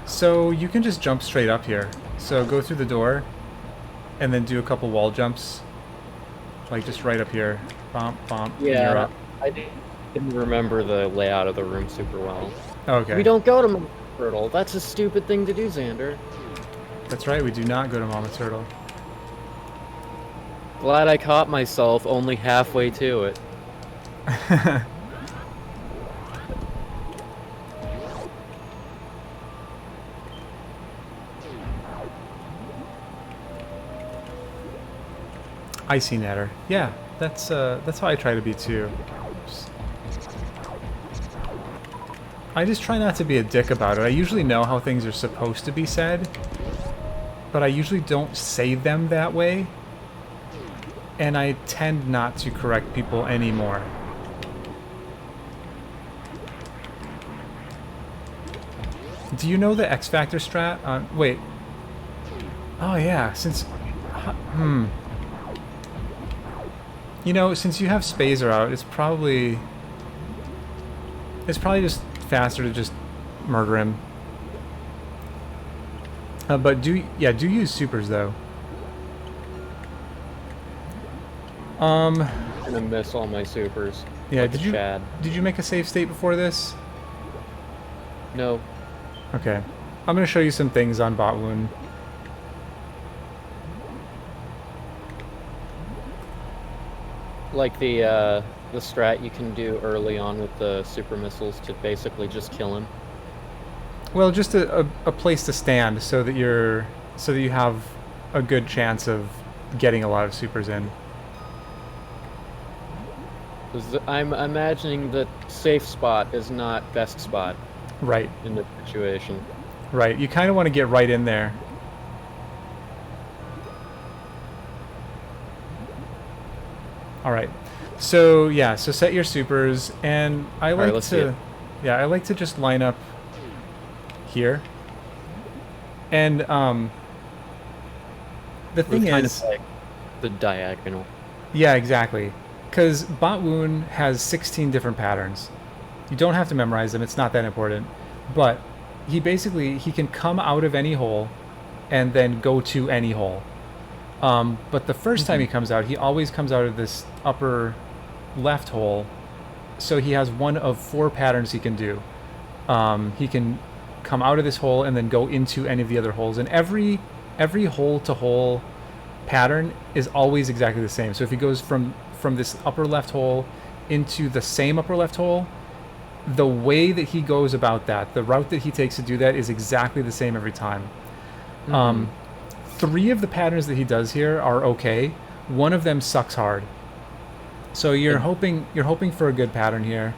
So you can just jump straight up here. So go through the door, and then do a couple wall jumps. Like just right up here. Bomp, bomp, and you're Yeah, up. I didn't remember the layout of the room super well. Okay. We don't go to Mama Turtle. That's a stupid thing to do, Xander. That's right, we do not go to Mama Turtle. Glad I caught myself only halfway to it. I see, Natter. Yeah, that's how I try to be too. I just try not to be a dick about it. I usually know how things are supposed to be said, but I usually don't say them that way, and I tend not to correct people anymore. Do you know the X Factor strat? Wait. Oh yeah, since... You know, since you have Spazer out, it's probably just faster to just murder him. But do use supers though. I'm gonna miss all my supers. Yeah, like did you make a save state before this? No. Okay. I'm gonna show you some things on bot wound. Like the strat you can do early on with the super missiles to basically just kill him. Well, just a place to stand so that you have a good chance of getting a lot of supers in. 'Cause I'm imagining that safe spot is not best spot. Right. In this situation. Right. You kind of want to get right in there. All right. So yeah. So set your supers, and I like to, I like to just line up here. And the thing is, kind of like the diagonal. Yeah, exactly. Because bot wound has 16 different patterns. You don't have to memorize them. It's not that important. But he can come out of any hole and then go to any hole. But the first time he comes out, he always comes out of this upper left hole. So he has one of 4 patterns he can do. He can come out of this hole and then go into any of the other holes. And every hole to hole pattern is always exactly the same. So if he goes from this upper left hole into the same upper left hole, the way that he goes about that, the route that he takes to do that, is exactly the same every time. 3 of the patterns that he does here are okay. One of them sucks hard. So you're hoping for a good pattern here.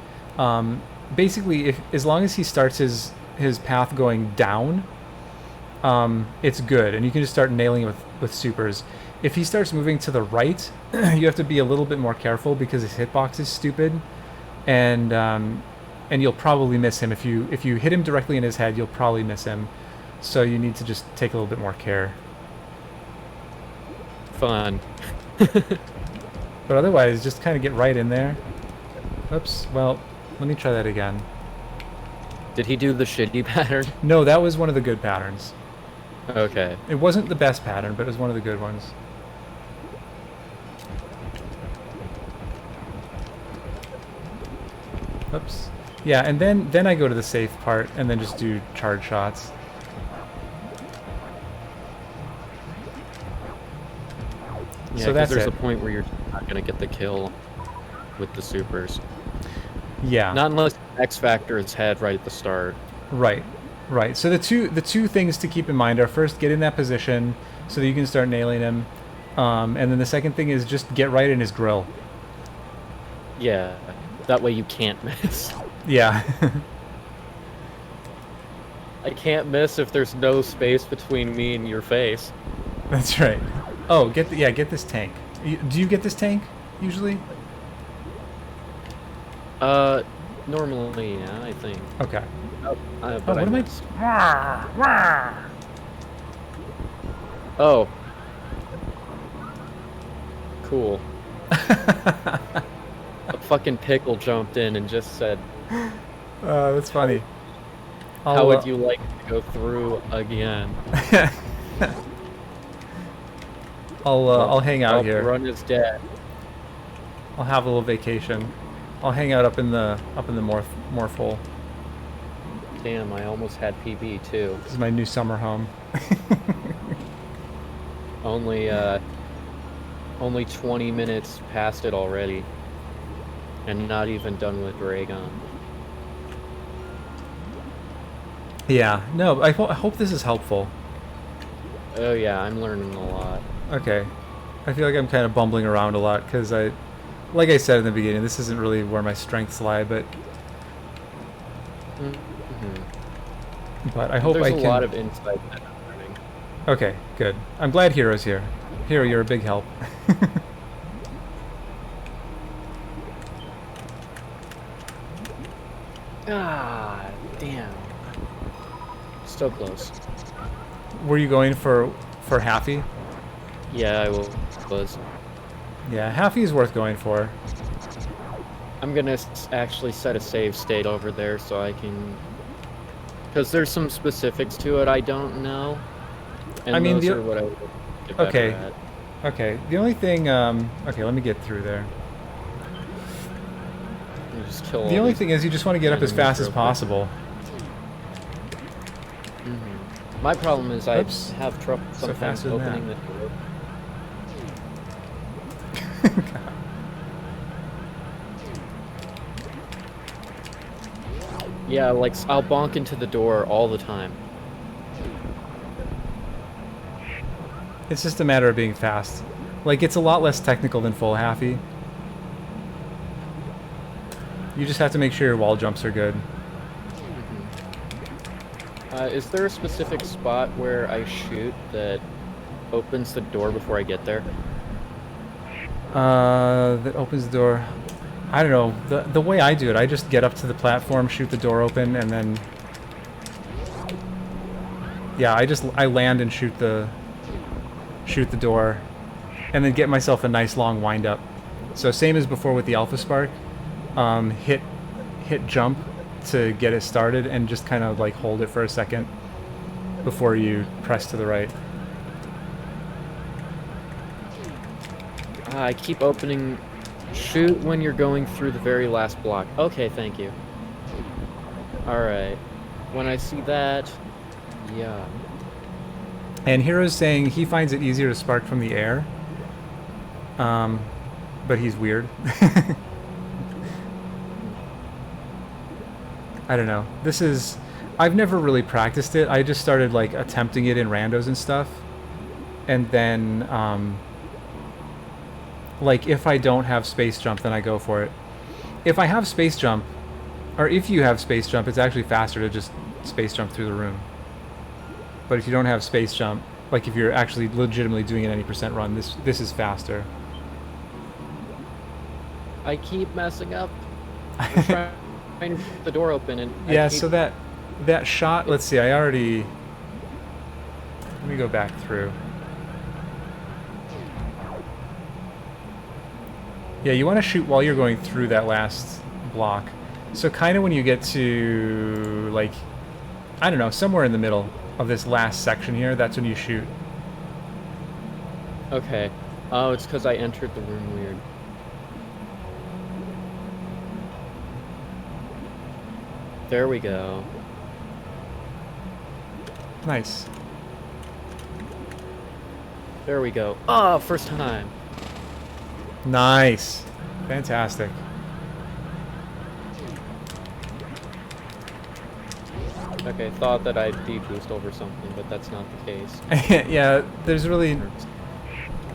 Basically, as long as he starts his path going down, it's good, and you can just start nailing it with supers. If he starts moving to the right, you have to be a little bit more careful because his hitbox is stupid, and you'll probably miss him. If you hit him directly in his head, you'll probably miss him. So you need to just take a little bit more care. Fun. But otherwise, just kind of get right in there. Oops. Well, let me try that again. Did he do the shitty pattern? No, that was one of the good patterns. Okay. It wasn't the best pattern, but it was one of the good ones. Oops. Yeah, and then I go to the safe part and then just do charge shots. Yeah, so that's there's a point where you're not gonna get the kill with the supers. Yeah. Not unless X Factor is head right at the start. Right. Right. So the two things to keep in mind are, first, get in that position so that you can start nailing him. And then the second thing is just get right in his grill. Yeah. That way you can't miss. Yeah. I can't miss if there's no space between me and your face. That's right. Oh, get this tank. Do you get this tank usually? Normally, yeah, I think. Okay. But what am I? Oh. Cool. A fucking pickle jumped in and just said, that's funny. how would you like to go through again? I'll hang out here. Run is dead. I'll have a little vacation. I'll hang out up in the morph hole. Damn, I almost had PB too. This is my new summer home. Only 20 minutes past it already, and not even done with Dragon. Yeah. No, I hope this is helpful. Oh yeah, I'm learning a lot. Okay. I feel like I'm kind of bumbling around a lot because like I said in the beginning, this isn't really where my strengths lie, but I hope There's I can. a lot of insight that I'm learning. Okay, good. I'm glad Hero's here. Hero, you're a big help. Ah, damn. So close. Were you going for halfy? Yeah, I was. Yeah, halfy is worth going for. I'm gonna actually set a save state over there so I can, because there's some specifics to it I don't know, and I mean, those are what I would get better okay. at. Okay, the only thing, okay, let me get through there. You just kill The all only these thing is you just want to get up as enemies fast as real quick. possible. My problem is Oops. I have trouble So sometimes faster than opening that. the door. Yeah, like I'll bonk into the door all the time. It's just a matter of being fast. Like, it's a lot less technical than full halfy. You just have to make sure your wall jumps are good. Is there a specific spot where I shoot that opens the door before I get there? That opens the door. I don't know. The way I do it, I just get up to the platform, shoot the door open, and then... Yeah, I land and shoot the door, and then get myself a nice long wind up. So same as before with the Alpha Spark, hit jump to get it started, and just kind of like hold it for a second before you press to the right. I keep opening. Shoot when you're going through the very last block. Okay, thank you. Alright. When I see that, yeah. And Hero's saying he finds it easier to spark from the air. But he's weird. I don't know. I've never really practiced it. I just started like attempting it in randos and stuff. And then, like, if I don't have space jump, then I go for it. If I have space jump, or if you have space jump, it's actually faster to just space jump through the room. But if you don't have space jump, like if you're actually legitimately doing an any % run, this is faster. I keep messing up. I'm trying to get the door open and yeah, so that shot, let's see, let me go back through. Yeah, you want to shoot while you're going through that last block. So kind of when you get to, like, I don't know, somewhere in the middle of this last section here, that's when you shoot. Okay. Oh, it's because I entered the room weird. There we go. Nice. There we go. Oh, first time. Nice. Fantastic. Okay, thought that I'd deboost over something, but that's not the case. Yeah, there's really,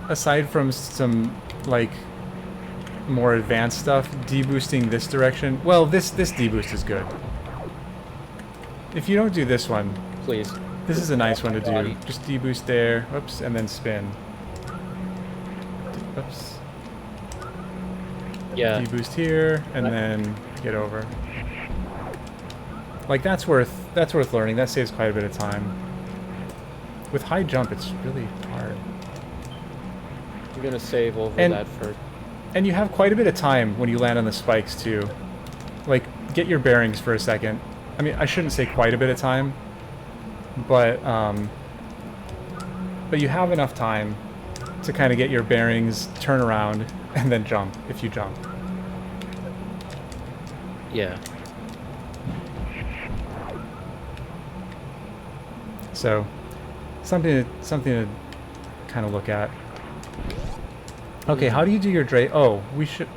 aside from some, like, more advanced stuff, deboosting this direction, well, this deboost is good. If you don't do this one, Please. this is a nice one to do. Body. Just deboost there, whoops, and then spin. Oops. Yeah. Deboost here, and then get over. Like, that's worth learning. That saves quite a bit of time. With high jump, it's really hard. I'm gonna save over that first. And you have quite a bit of time when you land on the spikes, too. Like, get your bearings for a second. I mean, I shouldn't say quite a bit of time, but you have enough time to kind of get your bearings, turn around, and then jump, if you jump. Yeah. So, something to kind of look at. Okay, how do you do your Dre? Oh, we should...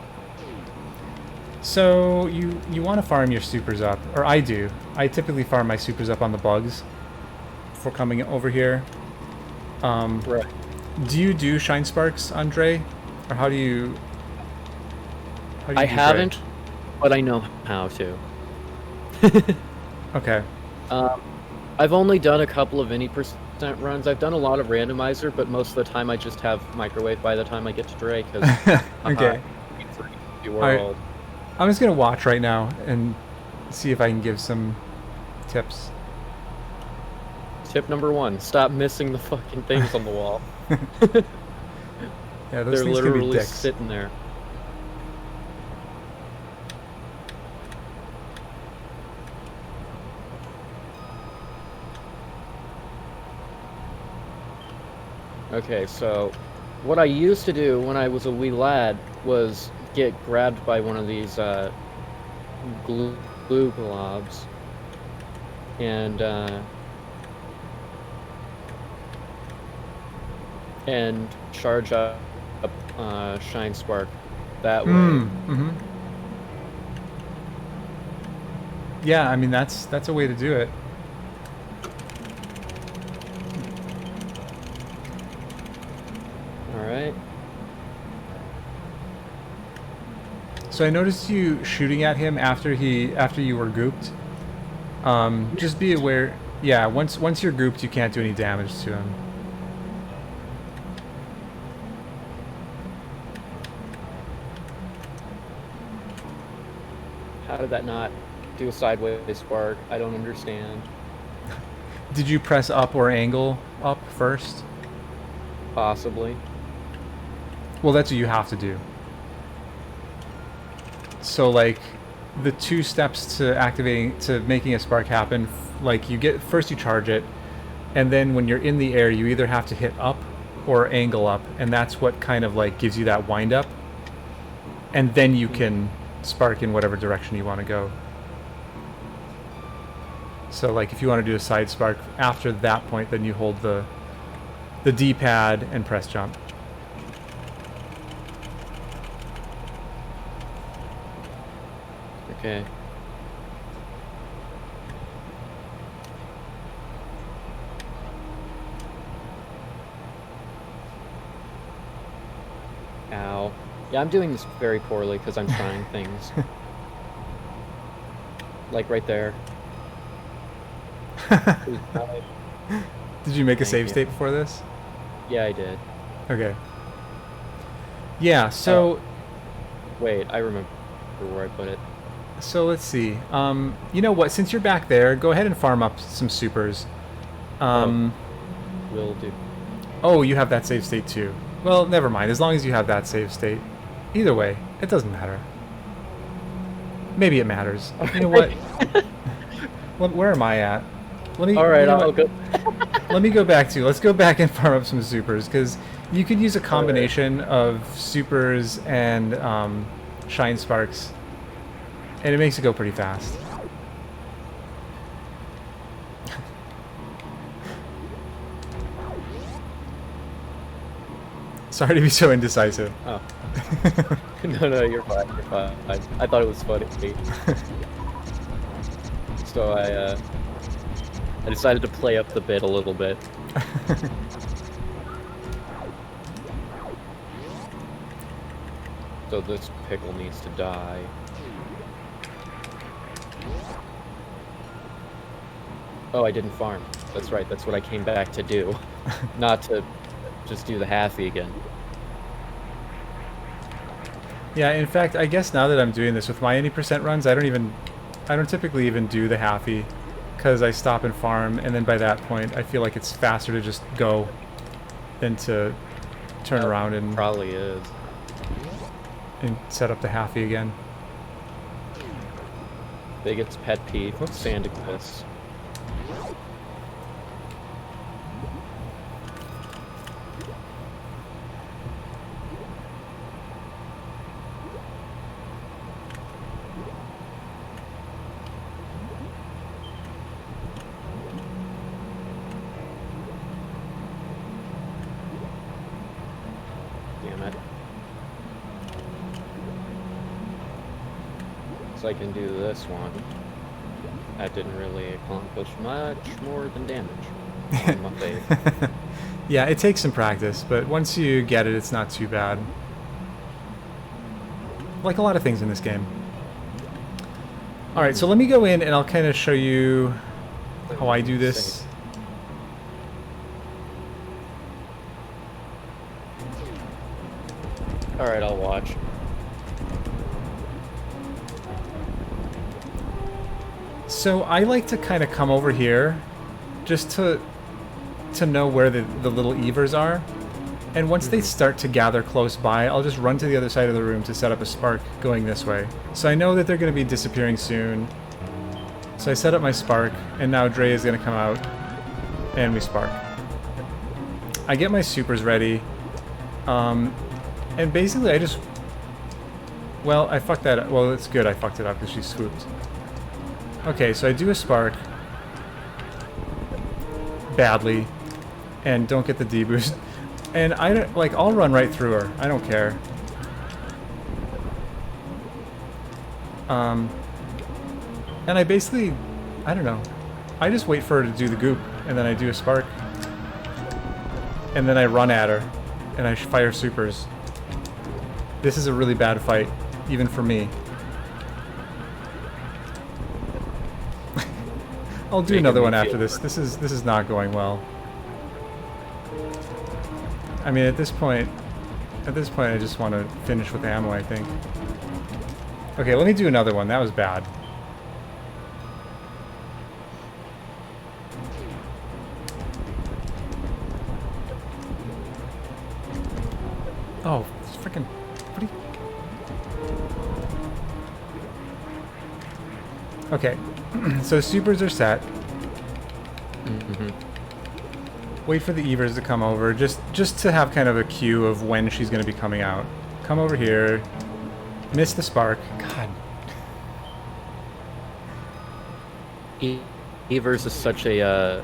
So, you want to farm your supers up, or I do. I typically farm my supers up on the bugs before coming over here. Right. Do you do Shine Sparks on Dre? Or how do you I do haven't, Dre? but I know how to. Okay. I've only done a couple of any % runs. I've done a lot of randomizer, but most of the time I just have microwave by the time I get to Dre, because Okay. World. I'm just going to watch right now and see if I can give some tips. Tip number 1, stop missing the fucking things on the wall. Yeah, those They're things can be literally dicks. sitting there. Okay, so what I used to do when I was a wee lad was get grabbed by one of these glue globs and charge up Shine Spark that way. Mm-hmm. Yeah, I mean that's a way to do it. All right. So I noticed you shooting at him after you were gooped. Just be aware. Yeah, once you're gooped, you can't do any damage to him. How did that not do a sideways spark? I don't understand. Did you press up or angle up first? Possibly. Well, that's what you have to do. So like the 2 steps to making a spark happen, like you charge it, and then when you're in the air you either have to hit up or angle up, and that's what kind of like gives you that wind up, and then you can spark in whatever direction you want to go. So like if you want to do a side spark after that point, then you hold the D-pad and press jump. Okay. Ow. Yeah, I'm doing this very poorly because I'm trying things. Like right there. Did you make a Thank save you. state before this? Yeah, I did. Okay. Yeah, so Wait, I remember where I put it. So let's see. You know what? Since you're back there, go ahead and farm up some supers. Will do. Oh, you have that save state too. Well, never mind. As long as you have that save state. Either way, it doesn't matter. Maybe it matters. You know what? Where am I at? Let me. All right, you know I'll what? go. Let me go back to. Let's go back and farm up some supers, because you could use a combination of supers and shine sparks, and it makes it go pretty fast. Sorry to be so indecisive. Oh. No, you're fine. You're fine. I thought it was funny. So I decided to play up the bit a little bit. So this pickle needs to die. Oh, I didn't farm. That's right, that's what I came back to do. Not to just do the halfie again. Yeah, in fact, I guess now that I'm doing this with my any percent runs, I don't typically even do the halfie, because I stop and farm, and then by that point I feel like it's faster to just go than to turn around and Probably is. set up the halfie again. Biggest pet peeve, sand exists. Damn it. So I can do this one. That didn't really accomplish much more than damage on my face. Yeah, it takes some practice, but once you get it, it's not too bad. Like a lot of things in this game. Alright, so let me go in and I'll kind of show you how I do this. Alright, I'll watch. So I like to kind of come over here just to to know where the little evers are. And once they start to gather close by, I'll just run to the other side of the room to set up a spark going this way. So I know that they're going to be disappearing soon. So I set up my spark, and now Dre is going to come out, and we spark. I get my supers ready, and basically I just... Well, I fucked that up. Well, it's good I fucked it up because she swooped. Okay, so I do a spark. Badly. And don't get the D-boost. And I don't, like, I'll run right through her. I don't care. And I basically, I don't know. I just wait for her to do the goop, and then I do a spark. And then I run at her, and I fire supers. This is a really bad fight, even for me. I'll do another one after this. This is not going well. I mean, at this point, I just want to finish with ammo, I think. Okay, let me do another one. That was bad. Oh, it's freaking... What do you... Okay, so supers are set. Wait for the evers to come over, just to have kind of a cue of when she's going to be coming out. Come over here. Miss the spark. God. Evers is such a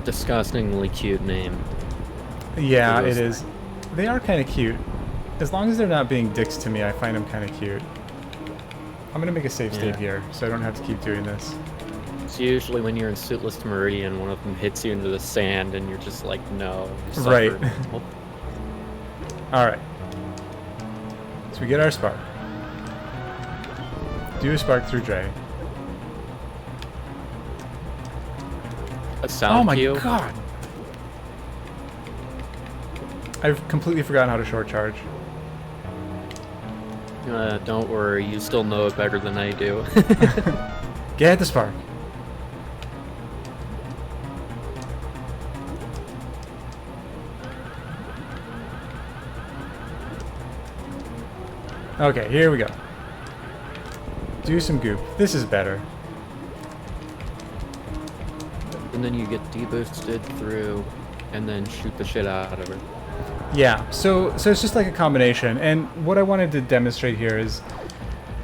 disgustingly cute name. Yeah, it is. They are kind of cute. As long as they're not being dicks to me, I find them kind of cute. I'm going to make a save state here, so I don't have to keep doing this. It's usually when you're in Suitless Meridian, one of them hits you into the sand, and you're just like, no. Right. Alright. So we get our spark. Do a spark through J. A sound cue? Oh my god! I've completely forgotten how to short charge. Don't worry, you still know it better than I do. Get the spark. Okay, here we go. Do some goop. This is better. And then you get deboosted through, and then shoot the shit out of her. Yeah, so it's just like a combination. And what I wanted to demonstrate here is,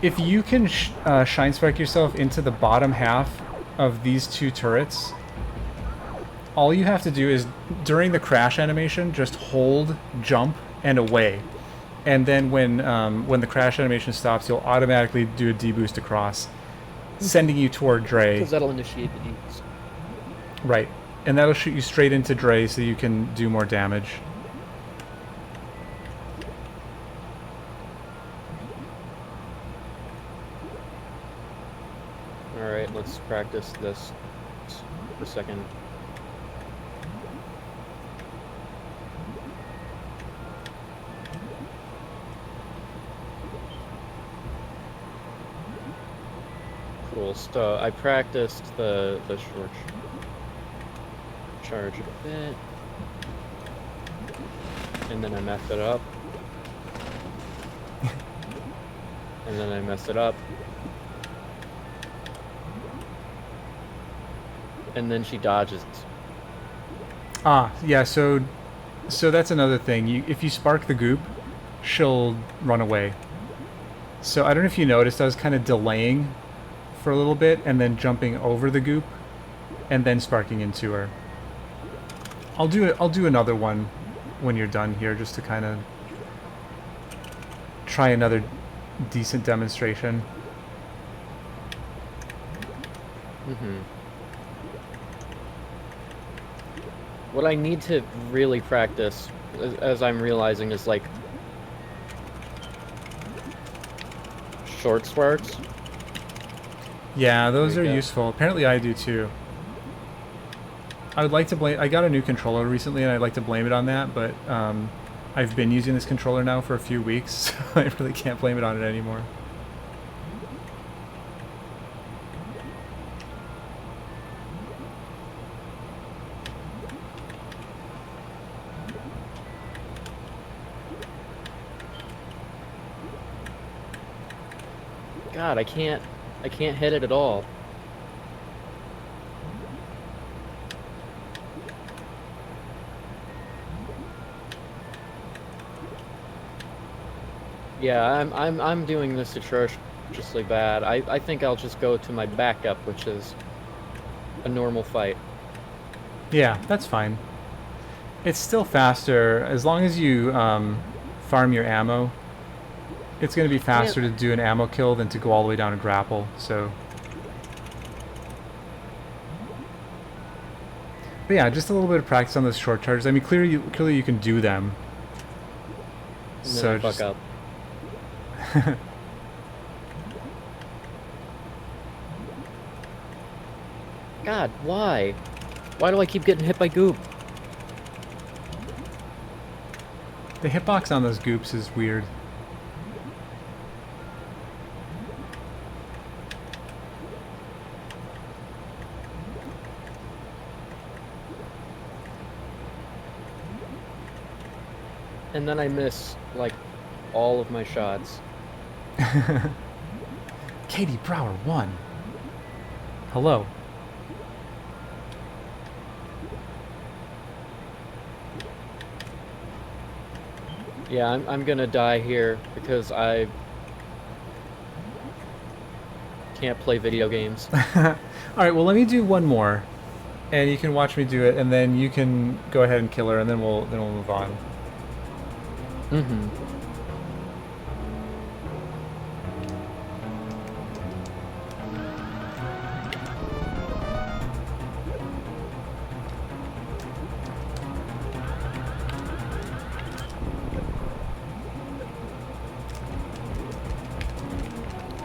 if you can shine spark yourself into the bottom half of these two turrets, all you have to do is, during the crash animation, just hold, jump, and away. And then when the crash animation stops, you'll automatically do a deboost across, sending you toward Dre. Because that'll initiate the deboost. Right. And that'll shoot you straight into Dre so you can do more damage. Alright, let's practice this for a second. Cool. So I practiced the short charge a bit, and then I messed it up, and then I messed it up, and then she dodges. Ah, yeah. So that's another thing. If you spark the goop, she'll run away. So I don't know if you noticed, I was kind of delaying for a little bit and then jumping over the goop and then sparking into her. I'll do another one when you're done here, just to kind of try another decent demonstration. What I need to really practice, as I'm realizing, is like short sparks. Yeah, those are useful. Apparently I do too. I would like to blame... I got a new controller recently, and I'd like to blame it on that, but I've been using this controller now for a few weeks, so I really can't blame it on it anymore. God, I can't hit it at all. Yeah, I'm doing this atrociously bad. I think I'll just go to my backup, which is a normal fight. Yeah, that's fine. It's still faster as long as you farm your ammo. It's going to be faster to do an ammo kill than to go all the way down and grapple. So, but yeah, just a little bit of practice on those short charges. I mean, clearly you can do them. And then So I fuck up. God, why? Why do I keep getting hit by goop? The hitbox on those goops is weird. And then I miss, like, all of my shots. Katie Brower won. Hello. Yeah, I'm gonna die here because I can't play video games. Alright, well let me do one more. And you can watch me do it, and then you can go ahead and kill her, and then we'll move on. Mm-hmm.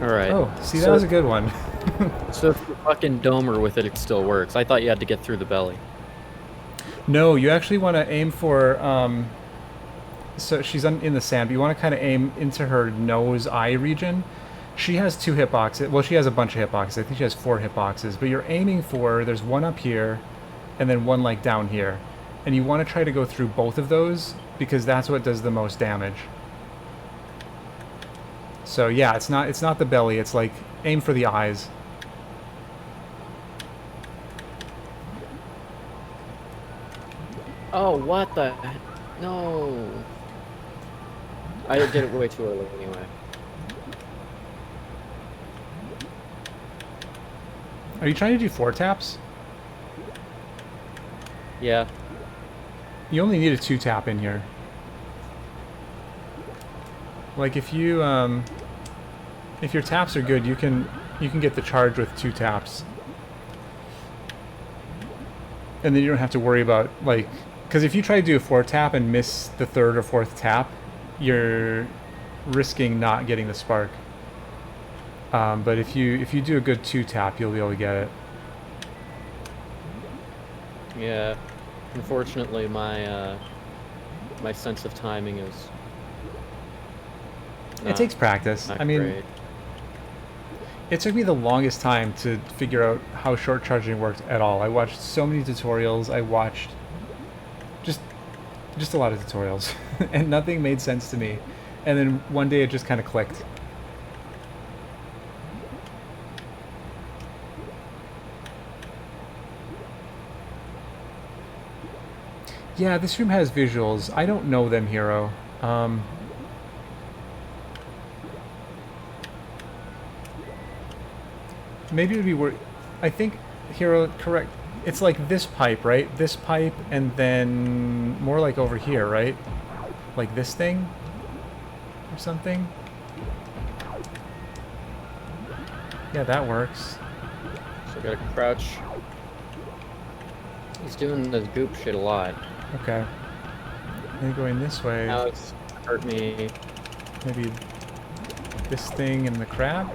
Alright. Oh, see, that was a good one. So if you fucking dome her with it, it still works. I thought you had to get through the belly. No, you actually want to aim for, so she's in the sand, but you want to kind of aim into her nose-eye region. She has 2 hitboxes. Well, she has a bunch of hitboxes. I think she has 4 hitboxes. But you're aiming for, there's one up here, and then one like down here. And you want to try to go through both of those, because that's what does the most damage. So yeah, it's not the belly, it's like, aim for the eyes. Oh, what the? No. I did it way too early anyway. Are you trying to do 4 taps? Yeah. You only need a 2 tap in here. Like if your taps are good, you can get the charge with 2 taps. And then you don't have to worry about, like, because if you try to do a 4 tap and miss the 3rd or 4th tap, you're risking not getting the spark. But if you do a good 2 tap, you'll be able to get it. Yeah. Unfortunately, my my sense of timing is. It takes practice. I mean, great. it took me the longest time to figure out how short charging worked at all. I watched so many tutorials. I watched just a lot of tutorials, and nothing made sense to me. And then one day it just kind of clicked. Yeah, this room has visuals. I don't know them, Hero. Maybe it would be worth... I think, Hero, correct. It's like this pipe, right? This pipe, and then more like over here, right? Like this thing? Or something? Yeah, that works. So I gotta crouch. He's doing this goop shit a lot. Okay. Maybe going this way. Now it's hurt me. Maybe this thing and the crab?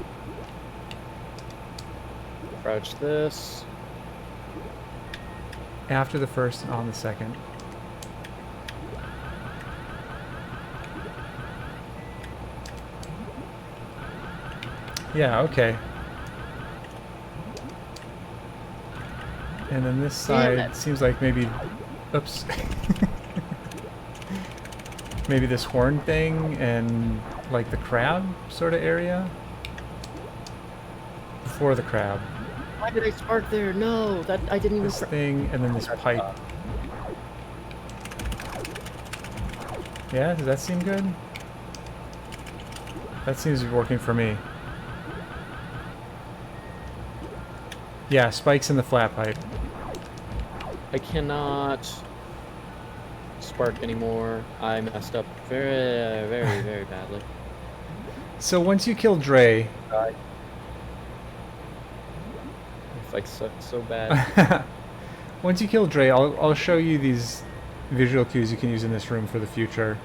Crouch this. After the first and on the second. Yeah, okay. And then this side seems like maybe... Oops. Maybe this horn thing and like the crab sort of area. before the crab. Why did I spark there? No, that I didn't even. This thing and then this pipe. Yeah, does that seem good? That seems to be working for me. Yeah, spikes in the flat pipe. I cannot spark anymore. I messed up very, very, very badly. So once you kill Dre... I suck so bad. Once you kill Dre, I'll show you these visual cues you can use in this room for the future.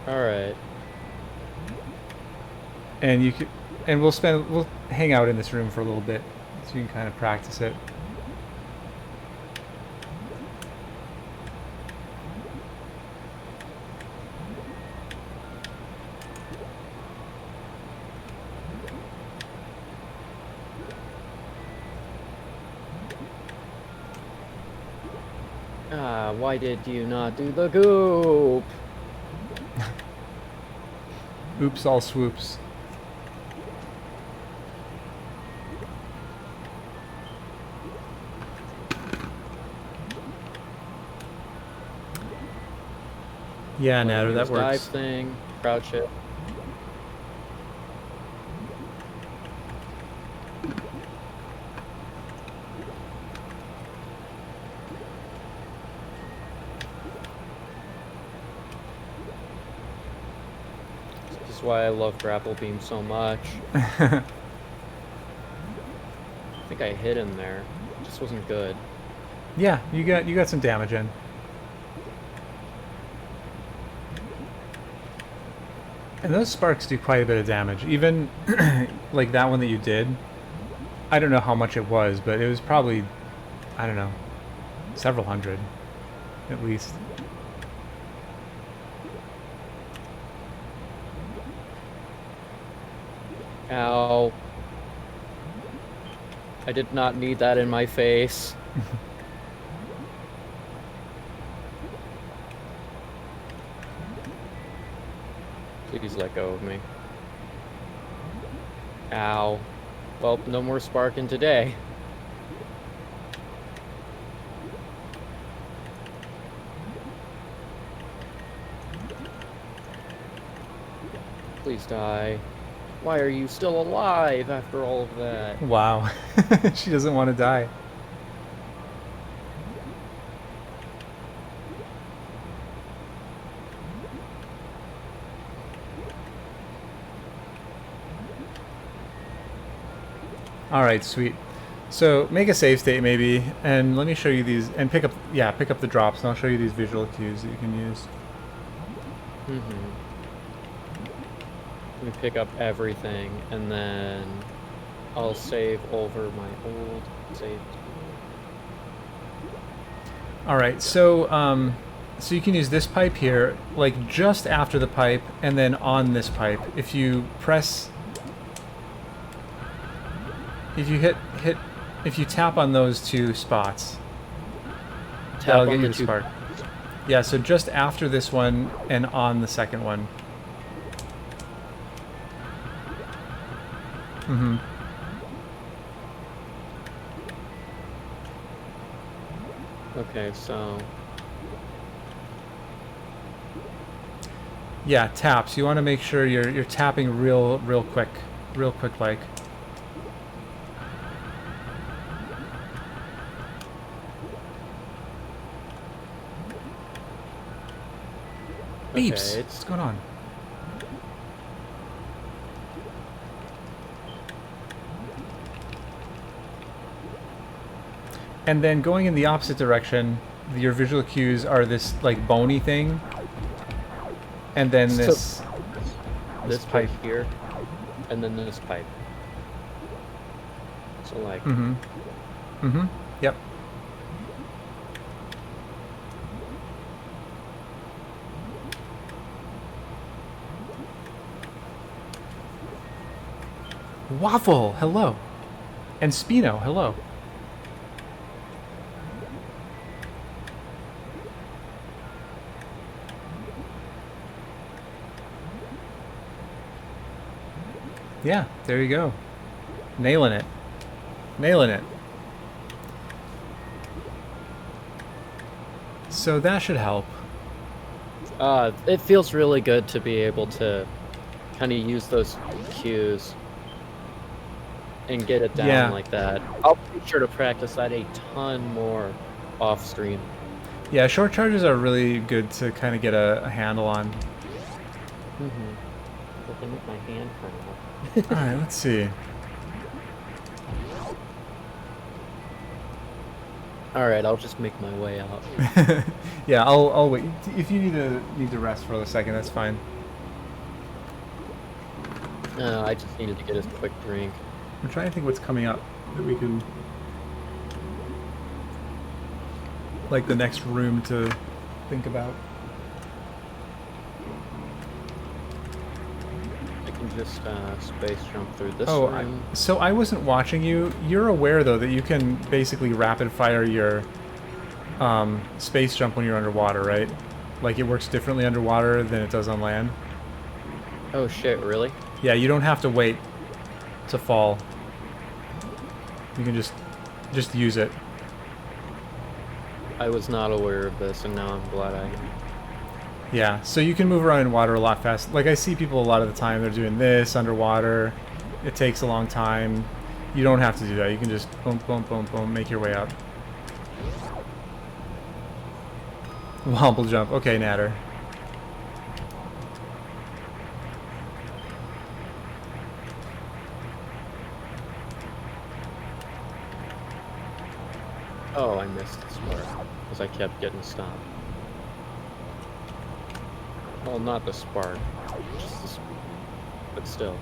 Alright. And you could... And we'll hang out in this room for a little bit, so you can kind of practice it. Ah, why did you not do the goop? Oops, all swoops. Yeah, Natter, that works. Dive thing, crouch it. This is why I love grapple beam so much. I think I hit him there. It just wasn't good. Yeah, you got some damage in. And those sparks do quite a bit of damage. Even like that one that you did, I don't know how much it was, but it was probably, I don't know, several hundred at least. Ow. I did not need that in my face. Please let go of me. Ow. Well, no more sparking today. Please die. Why are you still alive after all of that? Wow. She doesn't want to die. Alright, sweet. So make a save state maybe, and let me show you these, and pick up the drops, and I'll show you these visual cues that you can use. Let me pick up everything, and then I'll save over my old save. Alright, so so you can use this pipe here, like just after the pipe, and then on this pipe. If you press... If you if you tap on those two spots, that'll get you the spark. Yeah, so just after this one and on the second one. Okay, so... Yeah, taps. You want to make sure you're tapping real quick like. Beeps! Okay, What's going on? And then going in the opposite direction, your visual cues are this like bony thing, and then this pipe here, and then this pipe. So like. Yep. Waffle, hello. And Spino, hello. Yeah, there you go. Nailing it. Nailing it. So that should help. It feels really good to be able to kind of use those cues and get it down like that. I'll be sure to practice that a ton more off stream. Yeah, short charges are really good to kind of get a handle on. Looking at my hand for now. Alright, let's see. Alright, I'll just make my way out. Yeah, I'll wait. If you need to rest for a second, that's fine. No, I just needed to get a quick drink. I'm trying to think what's coming up that we can, like, the next room to think about. I can just space jump through this Oh, room. so I wasn't watching you. You're aware, though, that you can basically rapid fire your space jump when you're underwater, right? Like, it works differently underwater than it does on land. Oh shit, really? Yeah, you don't have to wait to fall. You can just use it. I was not aware of this, and now I'm glad I am. Yeah, so you can move around in water a lot faster. Like, I see people a lot of the time, they're doing this underwater. It takes a long time. You don't have to do that. You can just boom, boom, boom, boom, make your way up. Wobble jump. Okay, Natter. Oh, I missed this part, because I kept getting stopped. Well, not the spark, just the but still.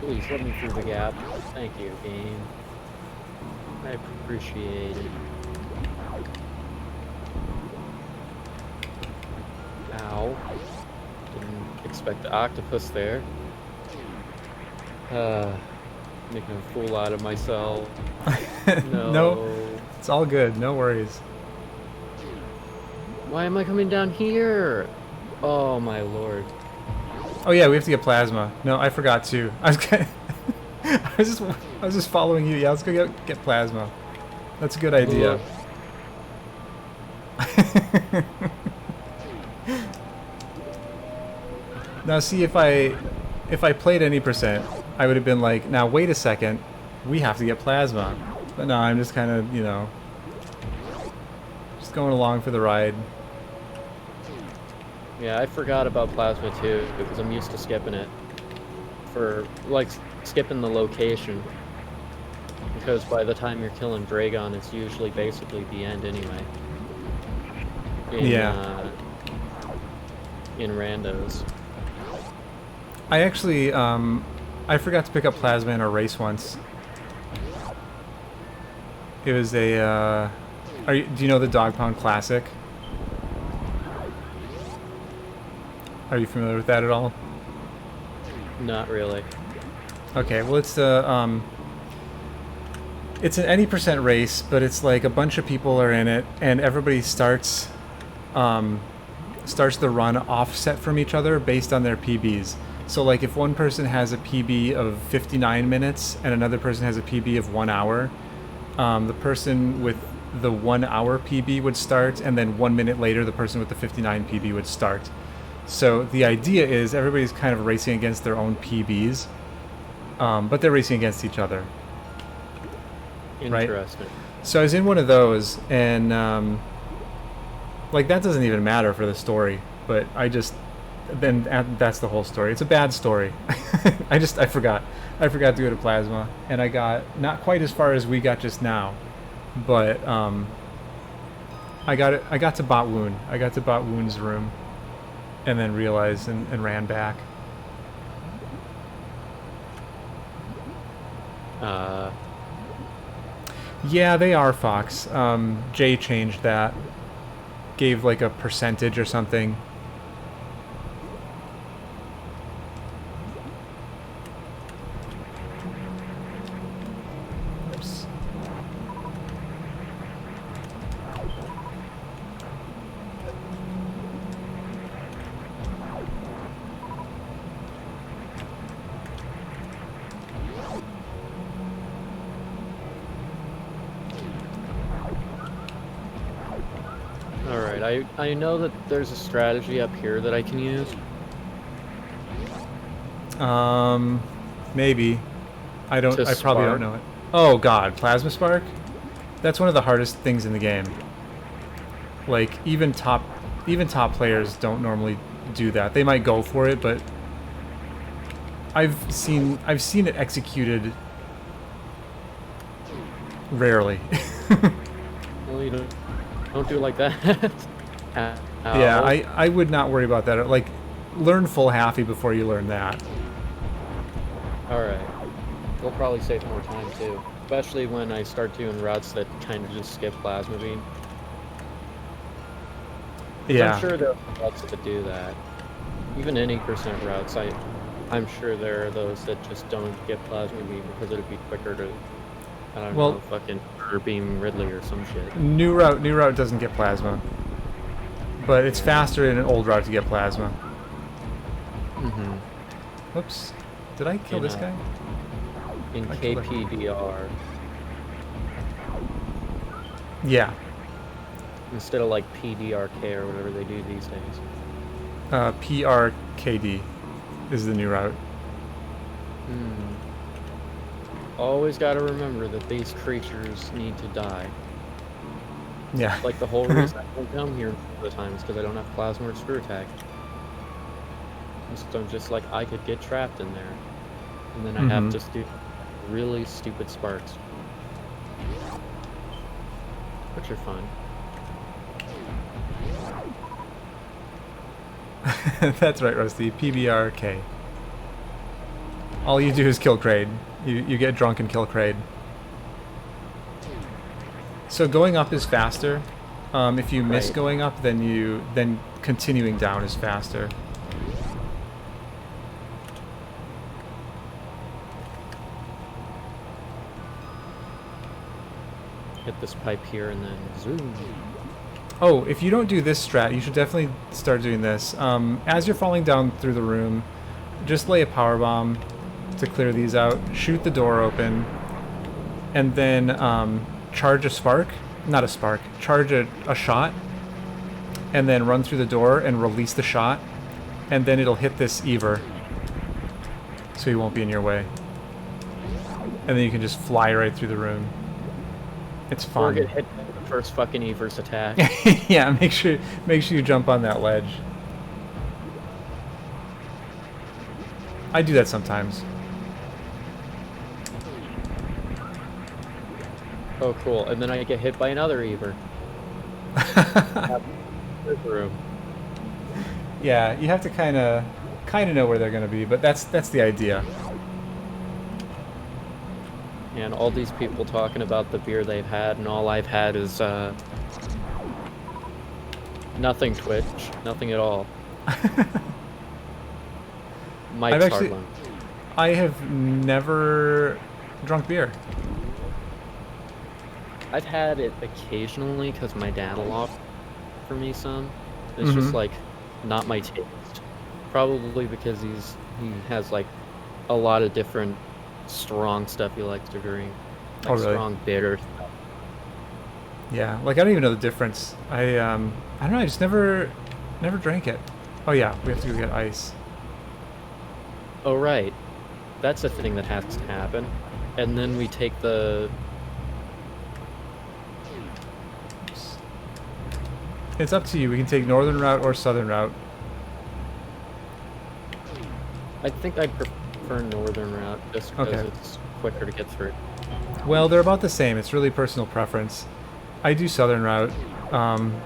Please let me through the gap. Thank you, game. I appreciate it. Ow. Didn't expect the octopus there. Making a fool out of myself. No. No, it's all good. No worries. Why am I coming down here? Oh my lord. Oh yeah, we have to get plasma. No, I forgot to. I was just following you. Yeah, let's go get plasma. That's a good idea. Now see, if I played any percent, I would have been like, now wait a second, we have to get plasma. But no, I'm just kind of, you know, just going along for the ride. Yeah, I forgot about plasma too, because I'm used to skipping it. For, like, skipping the location. Because by the time you're killing Dragon, it's usually basically the end anyway. In randos. I actually, I forgot to pick up plasma in a race once. It was a, do you know the Dog Pound Classic? Are you familiar with that at all? Not really. Okay, well it's an any percent race, but it's like a bunch of people are in it, and everybody starts the run offset from each other based on their PBs. So like if one person has a PB of 59 minutes and another person has a PB of 1 hour, the person with the 1 hour PB would start, and then 1 minute later the person with the 59 PB would start. So the idea is everybody's kind of racing against their own PBs, but they're racing against each other. Interesting. Right? So I was in one of those, and like that doesn't even matter for the story, but that's the whole story. It's a bad story. I forgot to go to plasma, and I got not quite as far as we got just now, but I got to Bot Woon. I got to Bot Woon's room, and then realized and ran back. Yeah, they are, Fox. Jay changed that. Gave like a percentage or something. Alright, I know that there's a strategy up here that I can use. Maybe. I probably Spark. don't know it. Oh god, plasma spark? That's one of the hardest things in the game. Like, even top players don't normally do that. They might go for it, but I've seen it executed rarely. Well, you don't do it like that. Yeah, I would not worry about that. Like, learn full halfy before you learn that. Alright. We'll probably save more time too. Especially when I start doing routes that kind of just skip plasma beam. Yeah. I'm sure there are routes that do that. Even any percent routes, I'm sure there are those that just don't get plasma beam because it'd be quicker to, I don't know, fucking beam Ridley or some shit. New route doesn't get plasma, but it's faster in an old route to get plasma. Mm-hmm. Whoops, did I kill this guy? In KPDR. Yeah. Instead of like PDRK or whatever they do these days. PRKD is the new route. Always gotta remember that these creatures need to die. Yeah. Like the whole reason I don't come here all the time is because I don't have plasma or screw attack. So I'm just like, I could get trapped in there. And then I have to do really stupid sparks. Which are fun. That's right, Rusty. PBRK. All you do is kill Kraid. You get drunk and kill Kraid. So going up is faster. If you miss going up, then continuing down is faster. Hit this pipe here and then zoom. Oh, if you don't do this strat, you should definitely start doing this. As you're falling down through the room, just lay a power bomb to clear these out. Shoot the door open, and then charge a spark. Not a spark. Charge a shot, and then run through the door and release the shot, and then it'll hit this Ever, so he won't be in your way. And then you can just fly right through the room. It's fun. Or get hit by the first fucking Ever's attack. Yeah, make sure you jump on that ledge. I do that sometimes. Oh, cool. And then I get hit by another Ever. Room. Yeah, you have to kind of know where they're going to be, but that's the idea. And all these people talking about the beer they've had, and all I've had is nothing Twitch, nothing at all. Mike's hard one. I have never drunk beer. I've had it occasionally because my dad will offer me some. It's just like not my taste. Probably because he has like a lot of different strong stuff he likes to drink. Like strong bitter stuff. Yeah, like I don't even know the difference. I don't know, I just never drank it. Oh yeah, we have to go get ice. Oh right. That's a thing that has to happen. And then we take the... It's up to you. We can take northern route or southern route. I think I'd prefer northern route just because it's quicker to get through. Well, they're about the same. It's really personal preference. I do southern route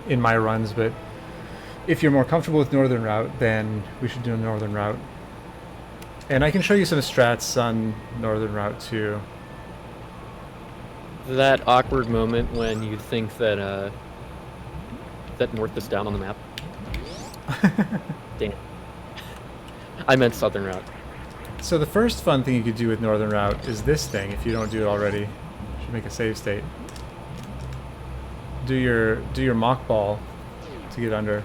in my runs, but if you're more comfortable with northern route, then we should do a northern route. And I can show you some strats on northern route too. That awkward moment when you think that that north is down on the map. Damn. I meant southern route. So the first fun thing you could do with northern route is this thing. If you don't do it already, you should make a save state. Do your mock ball to get under.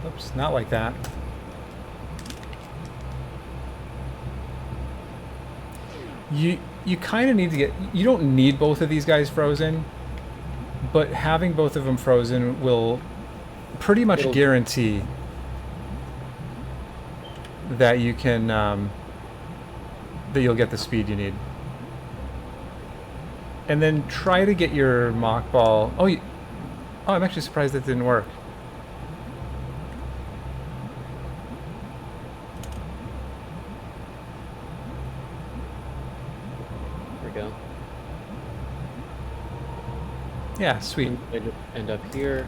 Oops, not like that. you kind of need to get... You don't need both of these guys frozen, but having both of them frozen will pretty much guarantee that you can... that you'll get the speed you need. And then try to get your mock ball... Oh, I'm actually surprised that didn't work. There we go. Yeah, sweet. I just end up here.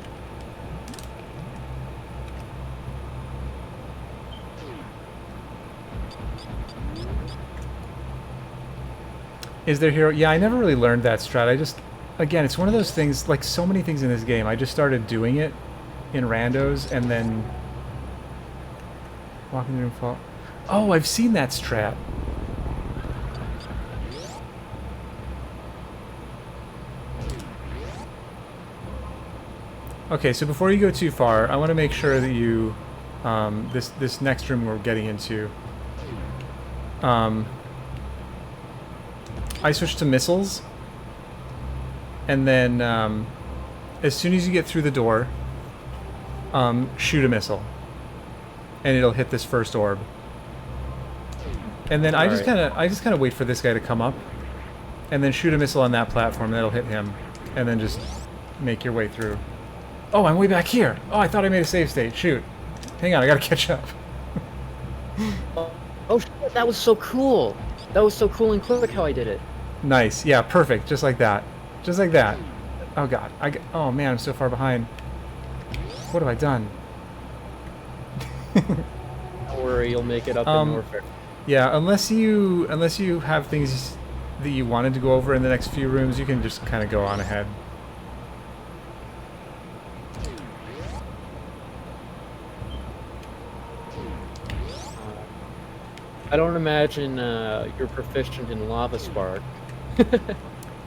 Is there hero? Yeah, I never really learned that strat. I just, again, it's one of those things, like so many things in this game, I just started doing it in randos and then walking the room fall. Oh, I've seen that strat. Okay, so before you go too far, I want to make sure that you, this next room we're getting into, I switched to missiles, and then as soon as you get through the door, shoot a missile, and it'll hit this first orb. And then I just kind of wait for this guy to come up, and then shoot a missile on that platform, and that'll hit him, and then just make your way through. Oh, I'm way back here. Oh, I thought I made a save state. Shoot. Hang on, I gotta catch up. Oh shit, that was so cool. That was so cool and quick how I did it. Nice. Yeah, perfect. Just like that. Just like that. Oh god. Oh man, I'm so far behind. What have I done? Don't worry, you'll make it up in warfare. Yeah, unless you have things that you wanted to go over in the next few rooms, you can just kind of go on ahead. I don't imagine you're proficient in Lava Spark.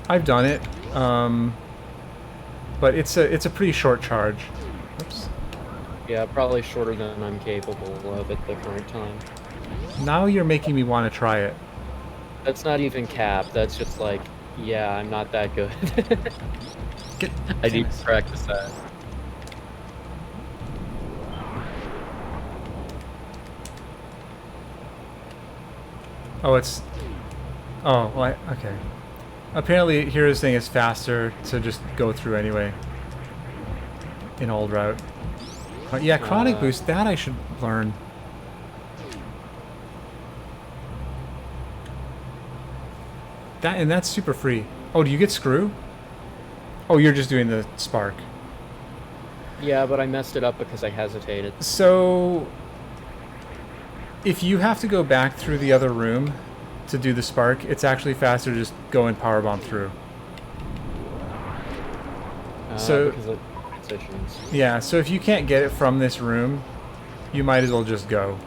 I've done it, but it's a pretty short charge. Oops. Yeah, probably shorter than I'm capable of at the current time. Now you're making me want to try it. That's not even cap. That's just like, yeah, I'm not that good. I need to practice that. Oh, it's... Oh, well, okay. Apparently, Hero's thing is faster to just go through anyway. In old route. Yeah, Chronic Boost, that I should learn. And that's super free. Oh, do you get Screw? Oh, you're just doing the Spark. Yeah, but I messed it up because I hesitated. So... if you have to go back through the other room to do the Spark, it's actually faster to just go and powerbomb through. So because of transitions. Yeah, so if you can't get it from this room, you might as well just go.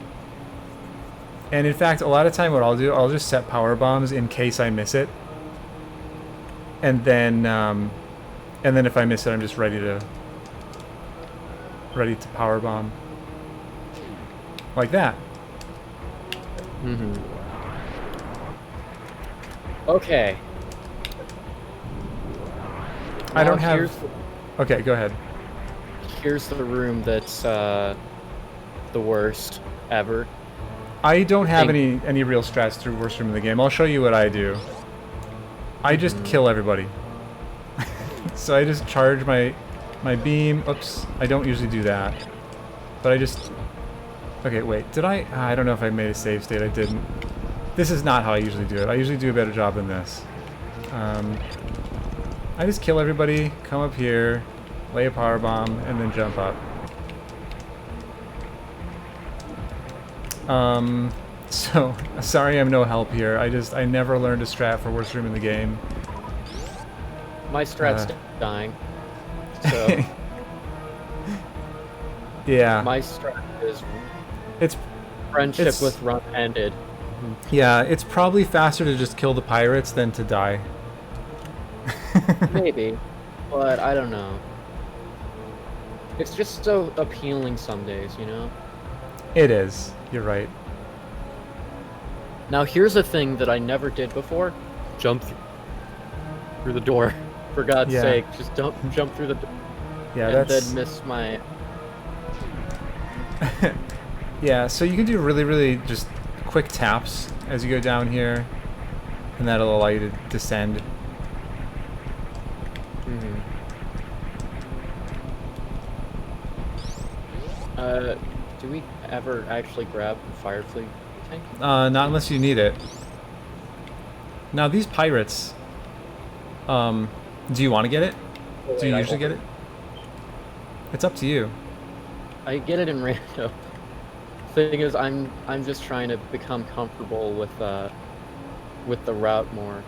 And in fact, a lot of time what I'll do, I'll just set power bombs in case I miss it. And then if I miss it, I'm just ready to power bomb. Like that. Mm-hmm. Okay. I don't have... Okay, go ahead. Here's the room that's the worst ever. I don't have any real strats through worst room in the game. I'll show you what I do. I just kill everybody. So I just charge my beam. Oops, I don't usually do that. But I just... Okay, wait, did I... I don't know if I made a save state. I didn't. This is not how I usually do it. I usually do a better job than this. I just kill everybody, come up here, lay a power bomb, and then jump up. So, sorry I'm no help here. I never learned a strat for worst room in the game. My strat's dying. So... yeah. My strat is... It's... Friendship with run ended. Yeah, it's probably faster to just kill the pirates than to die. Maybe, but I don't know. It's just so appealing some days, you know? It is. You're right. Now here's a thing that I never did before. jump through the door. For God's Yeah. sake, just don't jump through the door. Yeah, and that's... then miss my... Yeah, so you can do really, really just quick taps as you go down here, and that'll allow you to descend. Mm-hmm. Do we ever actually grab the fire fleet tank? Not unless you need it. Now these pirates, do you want to get it? Do you usually get it? It's up to you. I get it in random. Thing is, I'm just trying to become comfortable with the route more.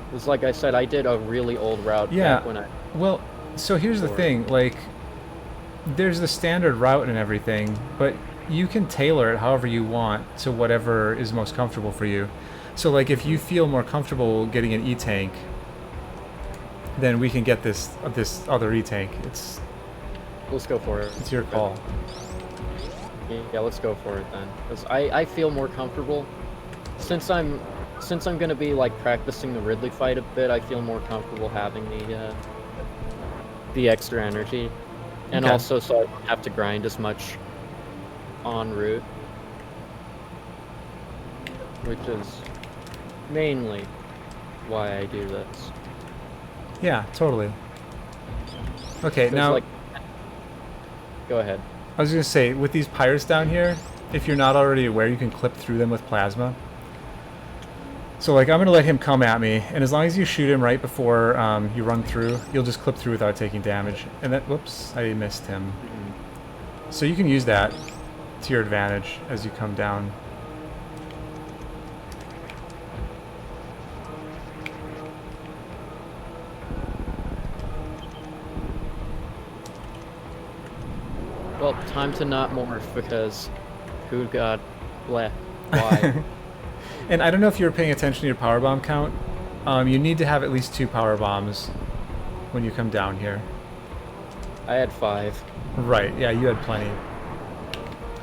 Because like I said, I did a really old route back when I... Well, so here's the thing, like, there's the standard route and everything, but you can tailor it however you want to whatever is most comfortable for you. So like if you feel more comfortable getting an E-tank, then we can get this other E-tank. Let's go for it. It's your call. Yeah, let's go for it then. Because I feel more comfortable. Since I'm gonna be like practicing the Ridley fight a bit, I feel more comfortable having the extra energy. And Okay. also so I don't have to grind as much en route. Which is mainly why I do this. Yeah, totally. Okay, now... Like, go ahead. I was going to say, with these pirates down here, if you're not already aware, you can clip through them with plasma. So, like, I'm going to let him come at me, and as long as you shoot him right before you run through, you'll just clip through without taking damage. And that, whoops, I missed him. So you can use that to your advantage as you come down. Well, time to not morph because who got left? Why? And I don't know if you were paying attention to your power bomb count. You need to have at least 2 power bombs when you come down here. I had 5. Right, yeah, you had plenty.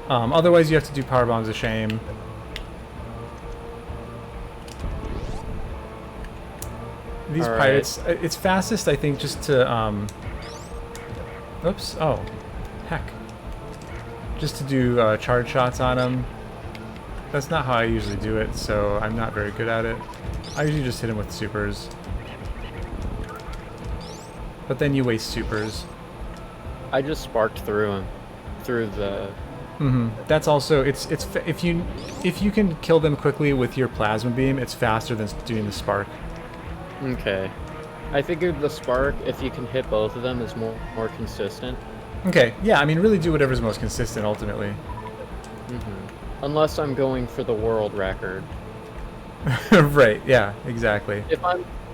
Otherwise you have to do power bombs a shame. These pirates, it's fastest I think just to, oops, oh, heck. Just to do charge shots on them. That's not how I usually do it, so I'm not very good at it. I usually just hit him with supers. But then you waste supers. I just sparked through him, through the... That's also, if you can kill them quickly with your plasma beam, it's faster than doing the spark. Okay. I figured the spark, if you can hit both of them, is more consistent. Okay, yeah, I mean, really do whatever's most consistent, ultimately. Unless I'm going for the world record. Right, yeah, exactly.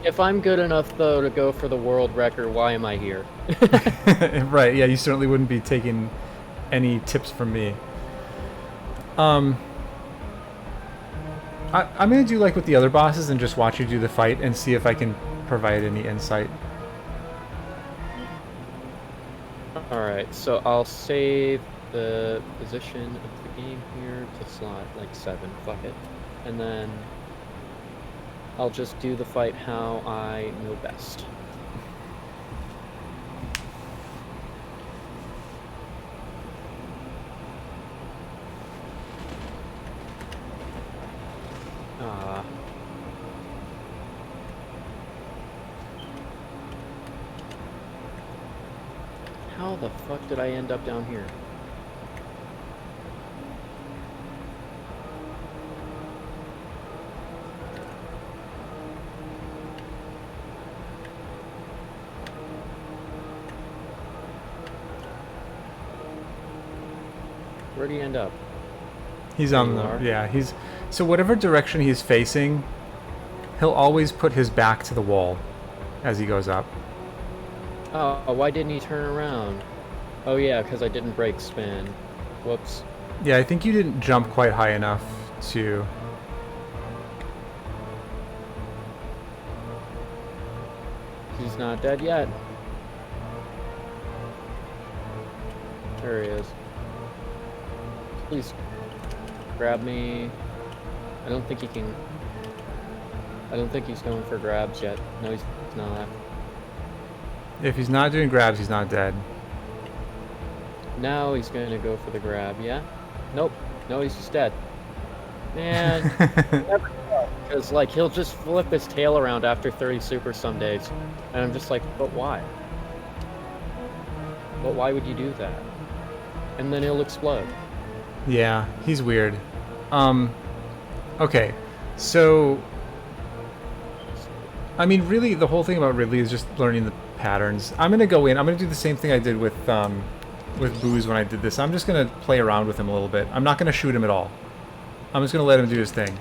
If I'm good enough, though, to go for the world record, why am I here? Right, yeah, you certainly wouldn't be taking any tips from me. I'm going to do like with the other bosses and just watch you do the fight and see if I can provide any insight. Alright, so I'll save the position of the game here to slot like 7, fuck it. And then I'll just do the fight how I know best. How the fuck did I end up down here? Where'd he end up? He's on the... Yeah, he's... So whatever direction he's facing, he'll always put his back to the wall as he goes up. Oh, why didn't he turn around? Oh yeah, because I didn't break spin. Whoops. Yeah, I think you didn't jump quite high enough to... He's not dead yet. There he is. Please grab me. I don't think he can... I don't think he's going for grabs yet. No, he's not. If he's not doing grabs, he's not dead. Now he's going to go for the grab, yeah? Nope. No, he's just dead. Man, never know. Because, like, he'll just flip his tail around after 30 super some days. And I'm just like, but why? But why would you do that? And then he'll explode. Yeah, he's weird. Okay, so... I mean, really, the whole thing about Ridley is just learning the patterns. I'm going to go in. I'm going to do the same thing I did with Booze when I did this. I'm just going to play around with him a little bit. I'm not going to shoot him at all. I'm just going to let him do his thing.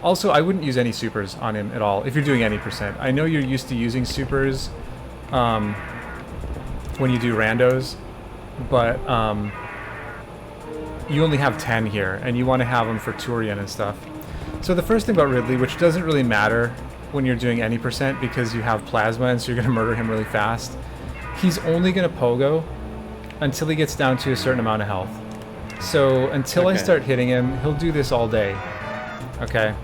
Also, I wouldn't use any supers on him at all if you're doing any percent. I know you're used to using supers when you do randos, but you only have 10 here, and you want to have them for Turian and stuff. So the first thing about Ridley, which doesn't really matter when you're doing any percent because you have plasma and so you're going to murder him really fast, he's only going to pogo until he gets down to a certain amount of health. So until I start hitting him, he'll do this all day. Okay?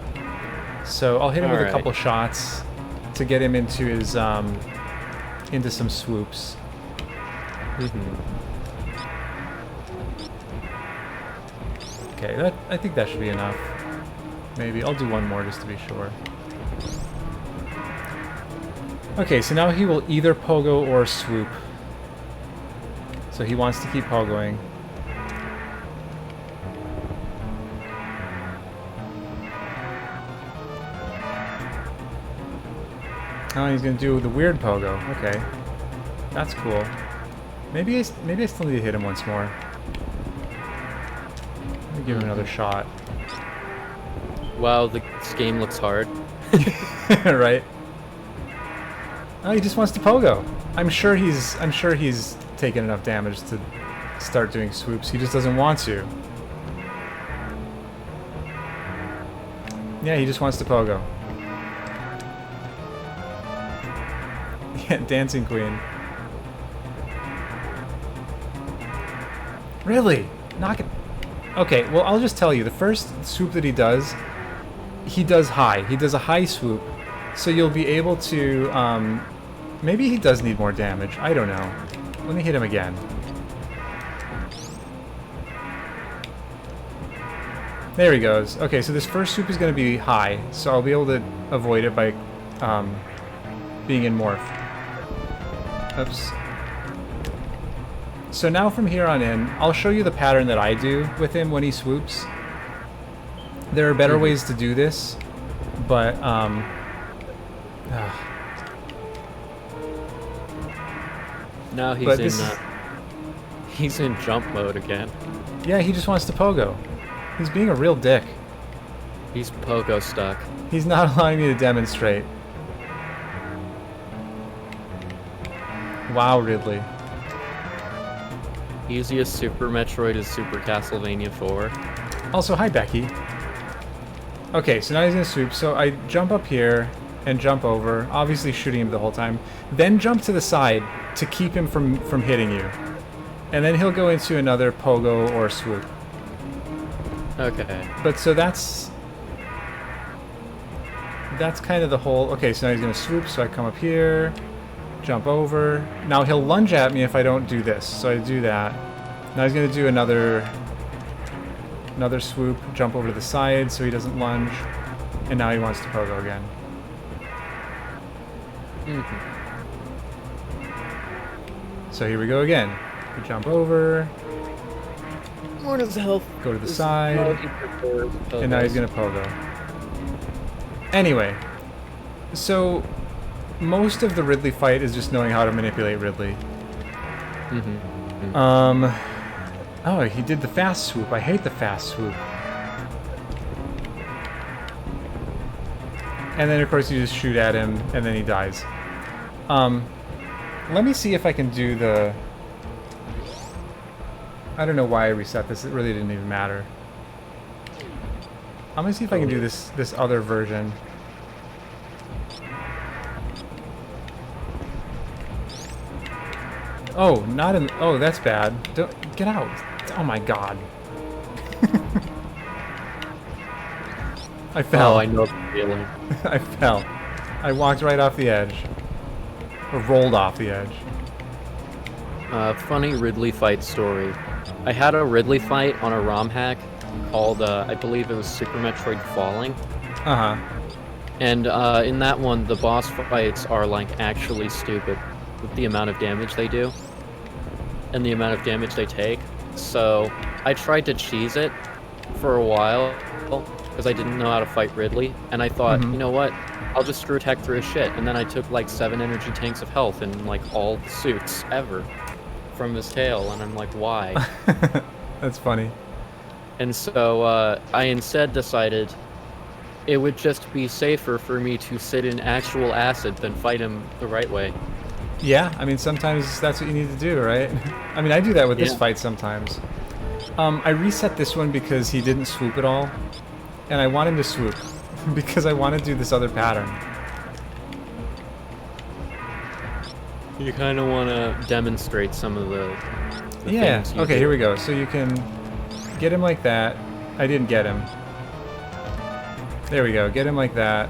So I'll hit him with a couple shots to get him into his into some swoops. Okay, I think that should be enough. Maybe I'll do one more just to be sure. Okay, so now he will either pogo or swoop. So he wants to keep pogoing. Oh, he's gonna do the weird pogo. Okay, that's cool. Maybe I still need to hit him once more. Let me give him another shot. Wow, this game looks hard. Right? Oh, he just wants to pogo. I'm sure he's taken enough damage to start doing swoops. He just doesn't want to. Yeah, he just wants to pogo. Yeah, Dancing Queen. Really? Knock it. Okay, well, I'll just tell you. The first swoop that he does high. He does a high swoop. So you'll be able to, maybe he does need more damage. I don't know. Let me hit him again. There he goes. Okay, so this first swoop is going to be high. So I'll be able to avoid it by being in morph. Oops. So now from here on in, I'll show you the pattern that I do with him when he swoops. There are better ways to do this, but now he's in jump mode again. Yeah, he just wants to pogo. He's being a real dick. He's pogo stuck. He's not allowing me to demonstrate. Wow, Ridley. Easiest Super Metroid is Super Castlevania 4. Also, hi, Becky. Okay, so now he's gonna swoop. So I jump up here and jump over, obviously shooting him the whole time. Then jump to the side to keep him from hitting you. And then he'll go into another pogo or swoop. Okay. But so that's kind of the whole... Okay, so now he's gonna swoop, so I come up here, jump over. Now he'll lunge at me if I don't do this, so I do that. Now he's gonna do another swoop, jump over to the side so he doesn't lunge, and now he wants to pogo again. So here we go again. We jump over. What is health? Go to the side. And now he's gonna pogo. Anyway, so most of the Ridley fight is just knowing how to manipulate Ridley. Oh, he did the fast swoop. I hate the fast swoop. And then of course you just shoot at him and then he dies. Let me see if I can do the... I don't know why I reset this. It really didn't even matter. I'm gonna see if I can do this other version. Oh, not in... Oh, that's bad. Don't... Get out. Oh my god. I fell. Oh, I know the feeling. I fell. I walked right off the edge. Or rolled off the edge. Funny Ridley fight story. I had a Ridley fight on a ROM hack called, I believe it was Super Metroid Falling. Uh-huh. And in that one, the boss fights are like actually stupid with the amount of damage they do and the amount of damage they take. So I tried to cheese it for a while because I didn't know how to fight Ridley, and I thought, you know what, I'll just screw attack through his shit. And then I took like 7 energy tanks of health and like all the suits ever from his tail, and I'm like, why? That's funny. And so I instead decided it would just be safer for me to sit in actual acid than fight him the right way. Yeah, I mean, sometimes that's what you need to do, right? I mean, I do that with this fight sometimes. I reset this one because he didn't swoop at all, and I want him to swoop because I want to do this other pattern. You kind of want to demonstrate some of the things you okay, do. here we go. So you can get him like that. I didn't get him. There we go. Get him like that.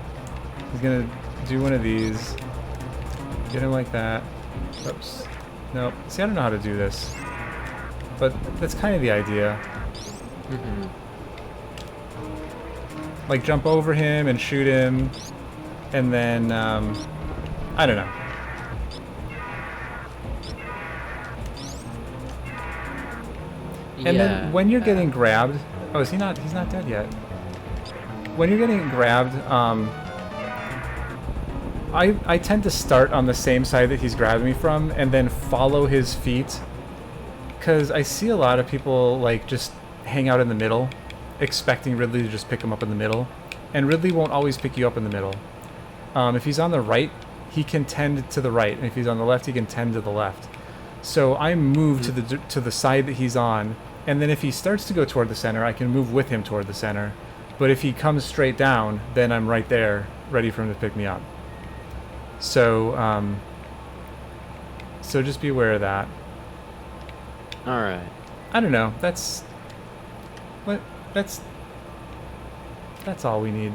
He's gonna do one of these. Get him like that. Oops. Nope. See, I don't know how to do this. But that's kind of the idea. Like, jump over him and shoot him. And then, I don't know. And then when you're getting grabbed... Oh, is he not... He's not dead yet. When you're getting grabbed, I tend to start on the same side that he's grabbing me from and then follow his feet. Because I see a lot of people, like, just hang out in the middle, expecting Ridley to just pick him up in the middle. And Ridley won't always pick you up in the middle. If he's on the right, he can tend to the right. And if he's on the left, he can tend to the left. So I move to the side that he's on. And then if he starts to go toward the center, I can move with him toward the center. But if he comes straight down, then I'm right there, ready for him to pick me up. So, so just be aware of that. All right. I don't know. That's all we need.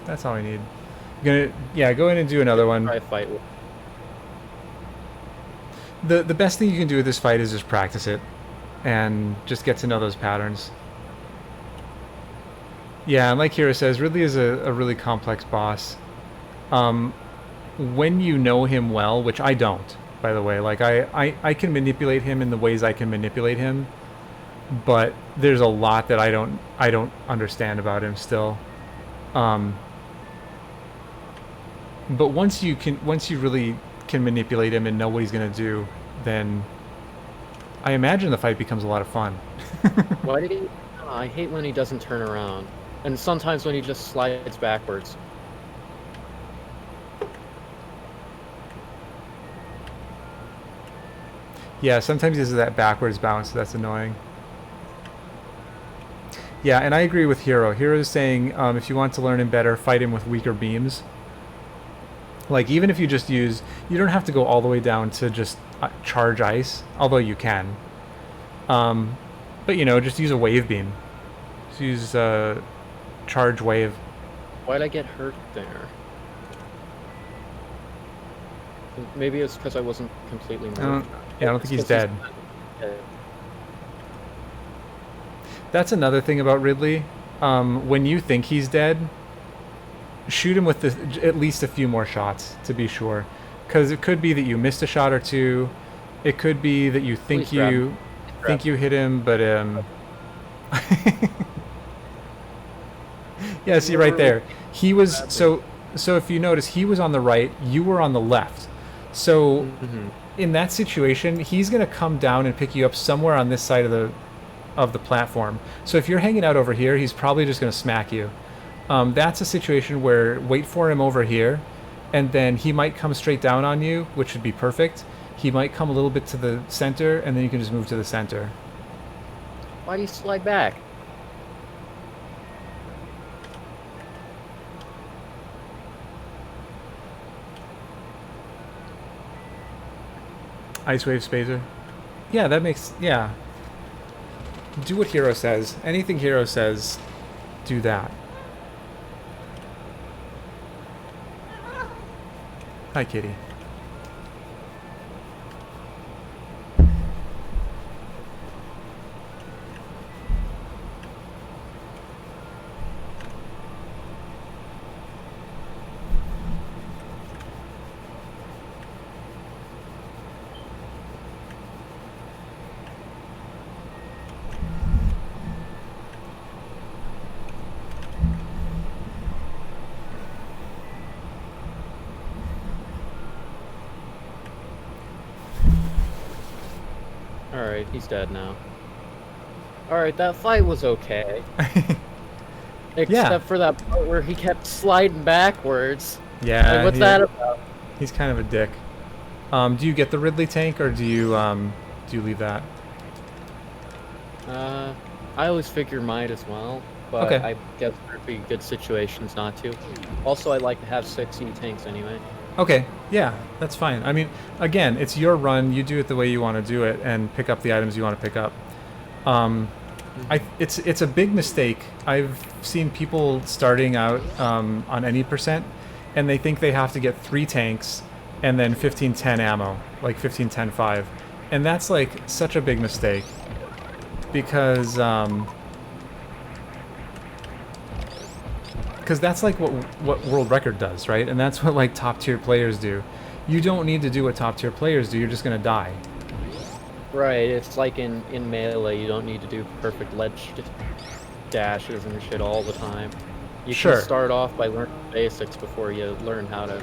That's all we need. Go in and do another one. Try fight. The best thing you can do with this fight is just practice it, and just get to know those patterns. Yeah, and like Hiro says, Ridley is a really complex boss. When you know him well, which I don't, by the way, like I can manipulate him in the ways I can manipulate him, but there's a lot that I don't understand about him still. But once you really can manipulate him and know what he's gonna do, then I imagine the fight becomes a lot of fun. I hate when he doesn't turn around, and sometimes when he just slides backwards. Yeah, sometimes he does that backwards bounce, so that's annoying. Yeah, and I agree with Hiro. Hiro's saying if you want to learn him better, fight him with weaker beams. Like, even if you just use... You don't have to go all the way down to just charge ice, although you can. But, you know, just use a wave beam. Just use charge wave. Why'd I get hurt there? Maybe it's because I wasn't completely moved. I don't think he's dead. That's another thing about Ridley. When you think he's dead, shoot him with at least a few more shots to be sure. Because it could be that you missed a shot or two. It could be that you think you hit him, but yeah, see right there. He was so if you notice, he was on the right, you were on the left. So in that situation, he's going to come down and pick you up somewhere on this side of the platform. So if you're hanging out over here, he's probably just going to smack you. That's a situation where wait for him over here, and then he might come straight down on you, which would be perfect. He might come a little bit to the center, and then you can just move to the center. Why do you slide back? Ice Wave Spacer. Yeah, that makes... Yeah. Do what Hiro says. Anything Hiro says, do that. Hi, Kitty. Alright, he's dead now. Alright, that fight was okay. Except for that part where he kept sliding backwards. Yeah. Like, what's that about? He's kind of a dick. Do you get the Ridley tank, or do you leave that? I always figure might as well, but Okay. I guess there'd be good situations not to. Also, I like to have 6 E-tanks anyway. Okay, yeah, that's fine. I mean, again, it's your run. You do it the way you want to do it, and pick up the items you want to pick up. It's a big mistake. I've seen people starting out on any percent, and they think they have to get 3 tanks and then 15-10 ammo, like 15-10-5, and that's like such a big mistake because that's like what world record does, right? And that's what like top tier players do. You don't need to do what top tier players do. You're just gonna die. Right, it's like in Melee, you don't need to do perfect ledge dashes and shit all the time. You can start off by learning basics before you learn how to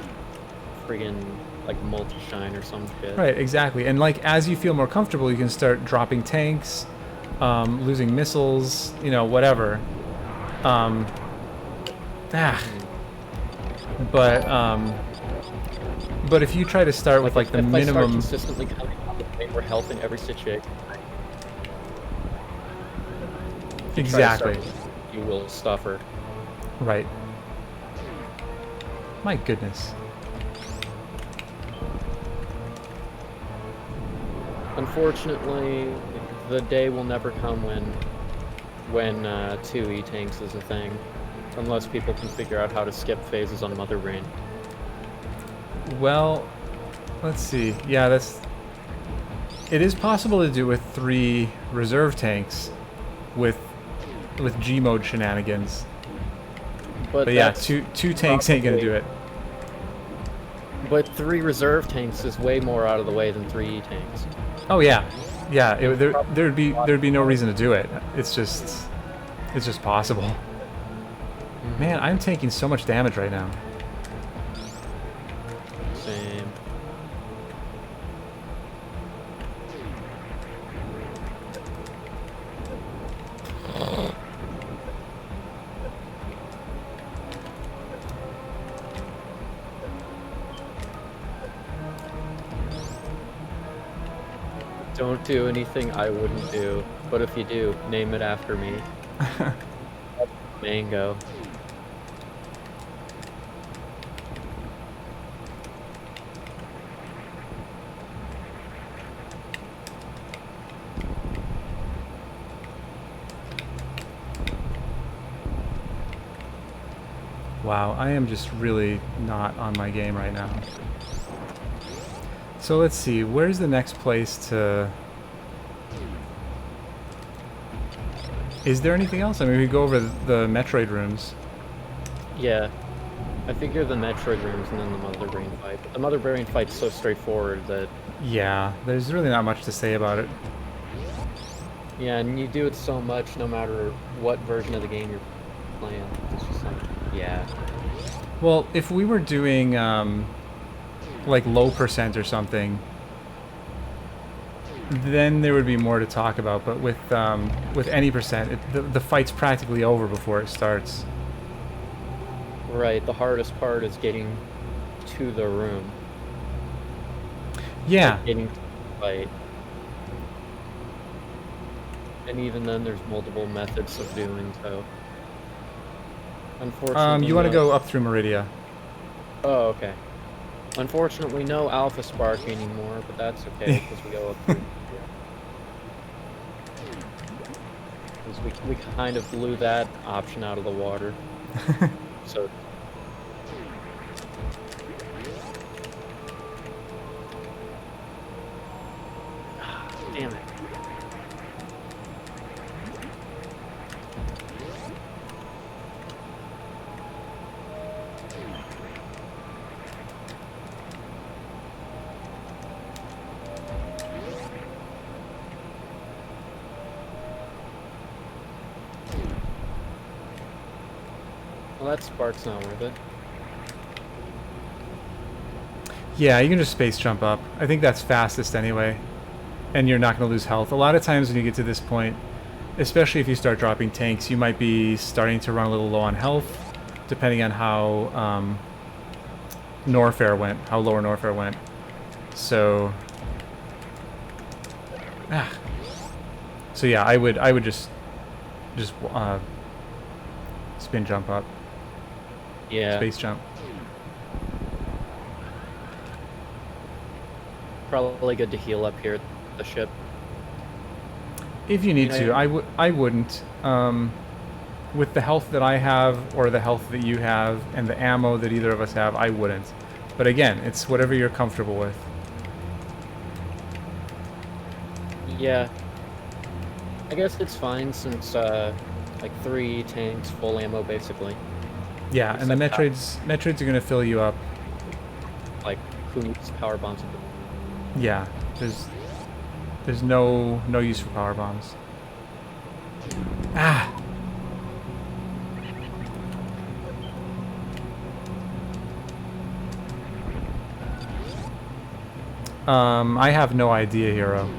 friggin' like multi-shine or some shit. Right, exactly. And like as you feel more comfortable, you can start dropping tanks, losing missiles, you know, whatever. But if you try to start with like the minimum, I start consistently coming up with more health in every situation. Exactly. You will suffer. Right. My goodness. Unfortunately, the day will never come when 2 E-tanks is a thing, unless people can figure out how to skip phases on Mother Brain. Well, let's see. Yeah, it is possible to do with 3 reserve tanks with G mode shenanigans. But yeah, two tanks ain't gonna do it. But 3 reserve tanks is way more out of the way than 3 E-tanks. Oh yeah, yeah. There'd be no reason to do it. It's just possible. Man, I'm taking so much damage right now. Same. Don't do anything I wouldn't do, but if you do, name it after me. Mango. Wow, I am just really not on my game right now. So let's see, where's the next place to... Is there anything else? I mean, we go over the Metroid rooms. Yeah. I figure the Metroid rooms and then the Mother Brain fight. But the Mother Brain fight's so straightforward that... Yeah, there's really not much to say about it. Yeah, and you do it so much no matter what version of the game you're playing. It's just like, yeah. Well, if we were doing, like, low percent or something, then there would be more to talk about. But with any percent, the fight's practically over before it starts. Right, the hardest part is getting to the room. Yeah. Like getting to the fight. And even then, there's multiple methods of doing so. Unfortunately, you want to go up through Meridia. Oh, okay. Unfortunately, no Alpha Spark anymore, but that's okay because we go up through. Because we kind of blew that option out of the water. So. Damn it. Well, that spark's not worth it. Yeah, you can just space jump up. I think that's fastest anyway. And you're not going to lose health. A lot of times when you get to this point, especially if you start dropping tanks, you might be starting to run a little low on health, depending on how Norfair went, how lower Norfair went. So, so yeah, I would just spin jump up. Yeah. Space jump. Probably good to heal up here at the ship. If you need to, I wouldn't. With the health that I have, or the health that you have, and the ammo that either of us have, I wouldn't. But again, it's whatever you're comfortable with. Yeah. I guess it's fine since, like 3 tanks, full ammo basically. Yeah, and the Metroids are going to fill you up. Like, who needs power bombs? Yeah, there's no use for power bombs. I have no idea, Hero.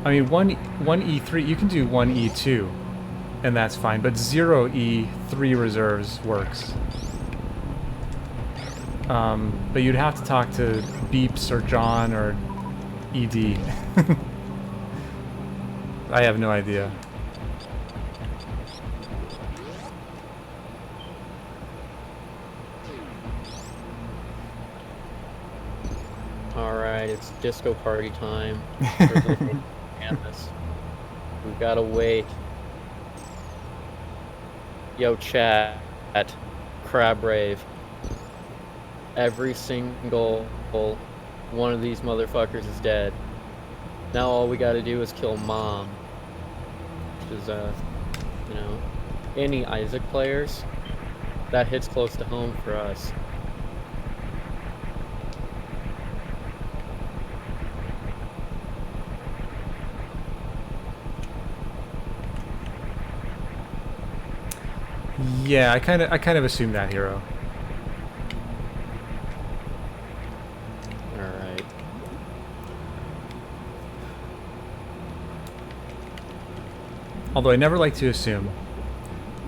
I mean, one E3, you can do 1 E2, and that's fine, but 0 E3 reserves works. But you'd have to talk to Beeps or John or ED. I have no idea. Alright, it's disco party time. Canvas. We gotta wait. Yo, chat. Crab Rave. Every single one of these motherfuckers is dead. Now all we gotta do is kill Mom. Which is, you know, any Isaac players, that hits close to home for us. Yeah, I kind of assumed that, Hero. Alright. Although I never like to assume.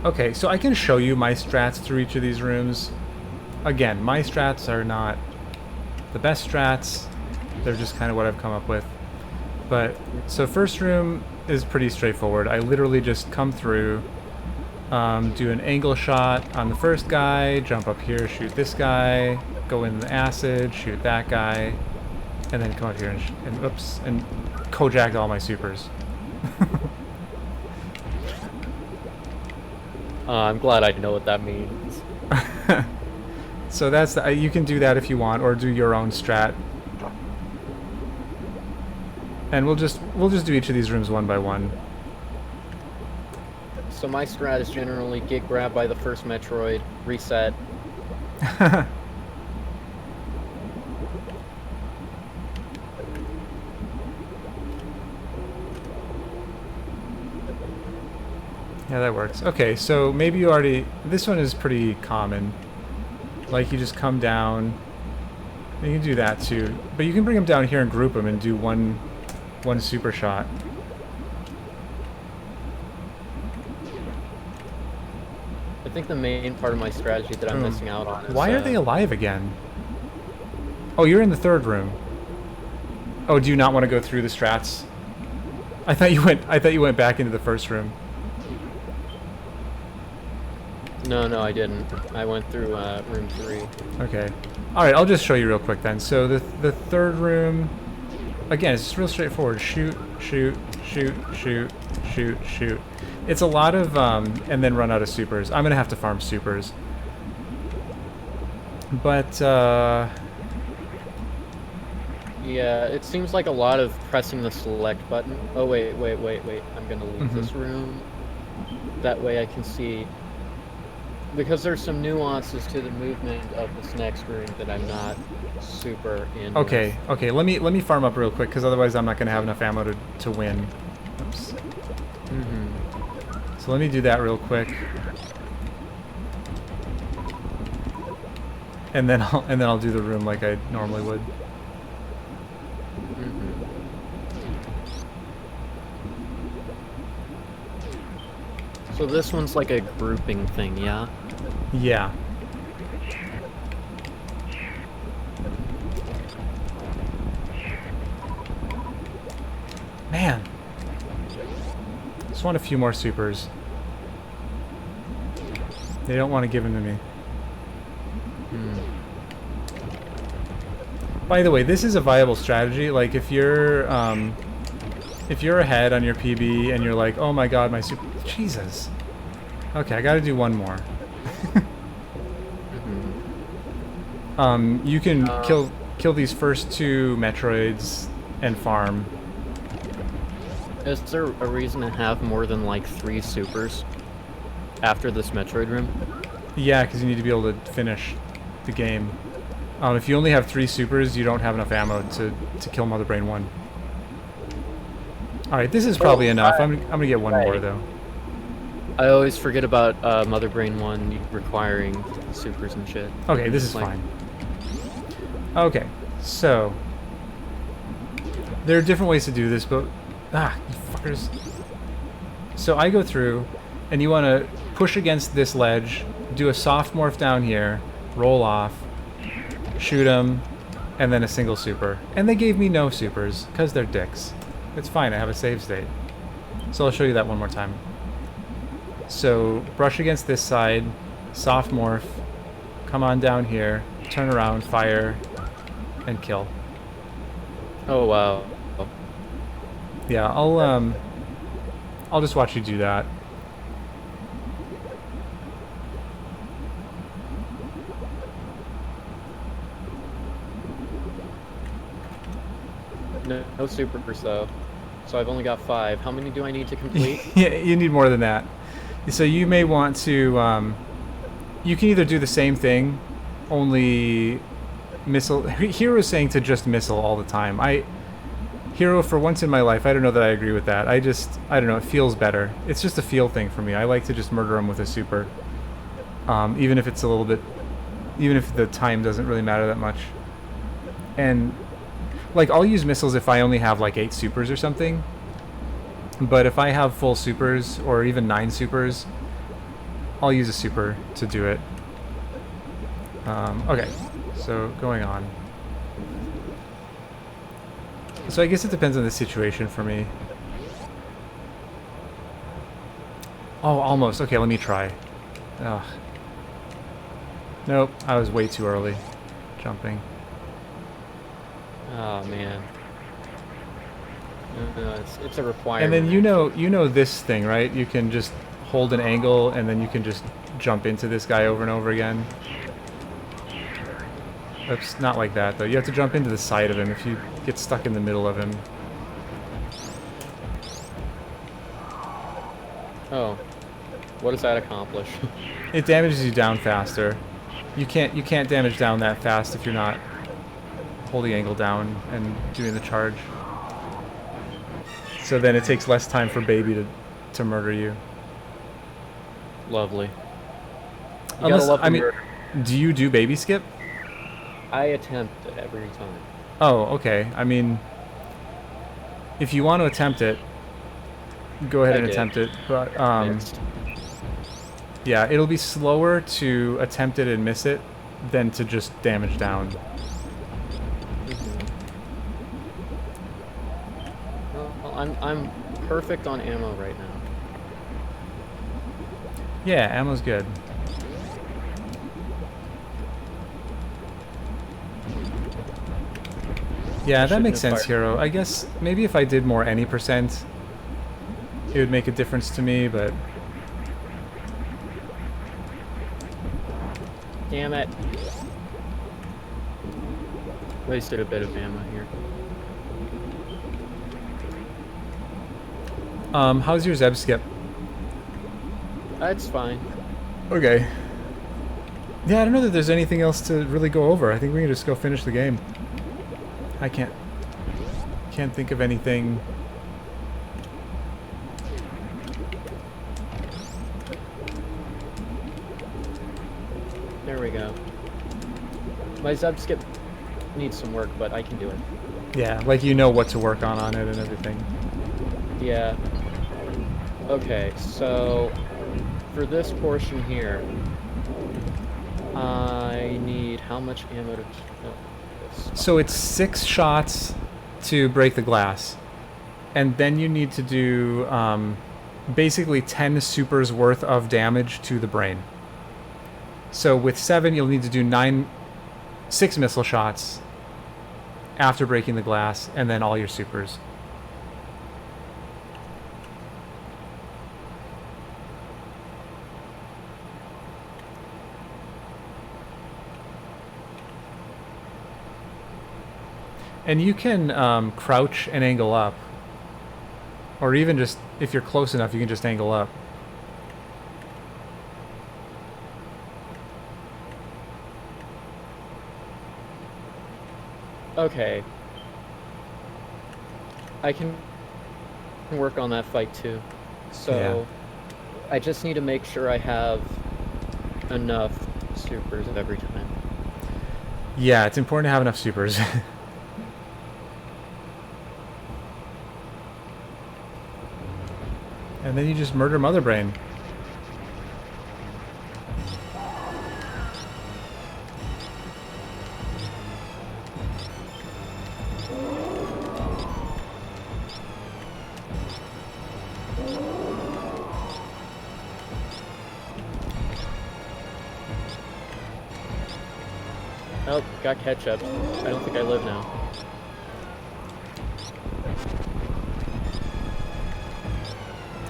Okay, so I can show you my strats through each of these rooms. Again, my strats are not the best strats. They're just kind of what I've come up with. But, so first room is pretty straightforward. I literally just come through, do an angle shot on the first guy, jump up here, shoot this guy, go in the acid, shoot that guy, and then come up here and oops, and Kojak all my supers. I'm glad I know what that means. So that's you can do that if you want, or do your own strat. And we'll just do each of these rooms one by one. So my strat is generally get grabbed by the first Metroid, reset. Yeah, that works. Okay, so maybe you already... This one is pretty common. Like, you just come down. You can do that too. But you can bring them down here and group them and do one super shot. I think the main part of my strategy that I'm missing out on is... Why are they alive again? Oh, you're in the third room. Oh, do you not want to go through the strats? I thought you went back into the first room. No, I didn't. I went through room 3. Okay. Alright, I'll just show you real quick then. So the third room, again, it's just real straightforward. Shoot, shoot, shoot, shoot, shoot, shoot. It's a lot of, and then run out of supers. I'm going to have to farm supers. But, Yeah, it seems like a lot of pressing the select button. Oh, wait. I'm gonna leave this room. That way I can see... Because there's some nuances to the movement of this next room that I'm not super in Okay, with. okay, let me farm up real quick, because otherwise I'm not going to have enough ammo to win. Oops. So let me do that real quick. And then I'll do the room like I normally would. So this one's like a grouping thing, yeah? Yeah. Man. Just want a few more supers. They don't want to give them to me. By the way, this is a viable strategy. Like, if you're ahead on your PB and you're like, oh my god, my super... Jesus. Okay, I gotta do one more. You can kill these first 2 Metroids and farm. Is there a reason to have more than like 3 supers after this Metroid room? Yeah, because you need to be able to finish the game. If you only have 3 supers, you don't have enough ammo to kill Mother Brain 1. Alright, this is probably enough. I'm gonna get one more, though. I always forget about Mother Brain 1 requiring supers and shit. Okay, this is fine. Okay, so... there are different ways to do this, but... Ah, you fuckers. So I go through, and you want to push against this ledge, do a soft morph down here, roll off, shoot them, and then a single super. And they gave me no supers, because they're dicks. It's fine, I have a save state. So I'll show you that one more time. So, brush against this side, soft morph, come on down here, turn around, fire, and kill. Oh, wow. Yeah, I'll just watch you do that. No supers though. So I've only got 5. How many do I need to complete? Yeah, you need more than that. So you may want to, you can either do the same thing, only missile. Hero is saying to just missile all the time. Hero, for once in my life, I don't know that I agree with that. I don't know, it feels better. It's just a feel thing for me. I like to just murder them with a super. Even if it's a little bit, even if the time doesn't really matter that much. And, like, I'll use missiles if I only have, like, 8 supers or something. But if I have full supers, or even 9 supers, I'll use a super to do it. Okay, so going on. So I guess it depends on the situation for me. Oh, almost. Okay, let me try. Ugh. Nope, I was way too early jumping. Oh man. It's a requirement. And then you know this thing, right? You can just hold an angle and then you can just jump into this guy over and over again. Oops, not like that though. You have to jump into the side of him if you get stuck in the middle of him. Oh. What does that accomplish? It damages you down faster. You can't damage down that fast if you're not holding angle down and doing the charge. So then it takes less time for baby to murder you. Lovely. Unless, I mean, do you do baby skip? I attempt it every time. Oh, okay. I mean, if you want to attempt it, go ahead and attempt it. But yeah, it'll be slower to attempt it and miss it than to just damage down. Well, I'm perfect on ammo right now. Yeah, ammo's good. Yeah, that makes sense, Hero. I guess maybe if I did more any percent, it would make a difference to me, but... Damn it. Wasted a bit of ammo here. How's your Zeb skip? That's fine. Okay. Yeah, I don't know that there's anything else to really go over. I think we can just go finish the game. I can't think of anything. There we go. My Zeb skip needs some work, but I can do it. Yeah, like you know what to work on it and everything. Yeah. Okay, so for this portion here, I need how much ammo to kill this? So it's 6 shots to break the glass. And then you need to do basically 10 supers worth of damage to the brain. So with 7, you'll need to do 6 missile shots after breaking the glass, and then all your supers. And you can crouch and angle up. Or even just, if you're close enough, you can just angle up. Okay. I can work on that fight too. So, I just need to make sure I have enough supers every time. Yeah, it's important to have enough supers. And then you just murder Mother Brain. Oh, got ketchup. I don't think I live now.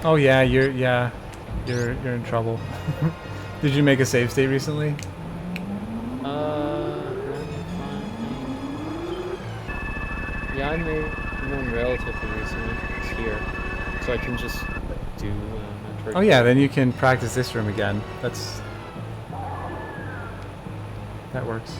Oh yeah, you're in trouble. Did you make a save state recently? Yeah, I made one relatively recently. It's here, so I can just do. Oh yeah, then you can practice this room again. That works.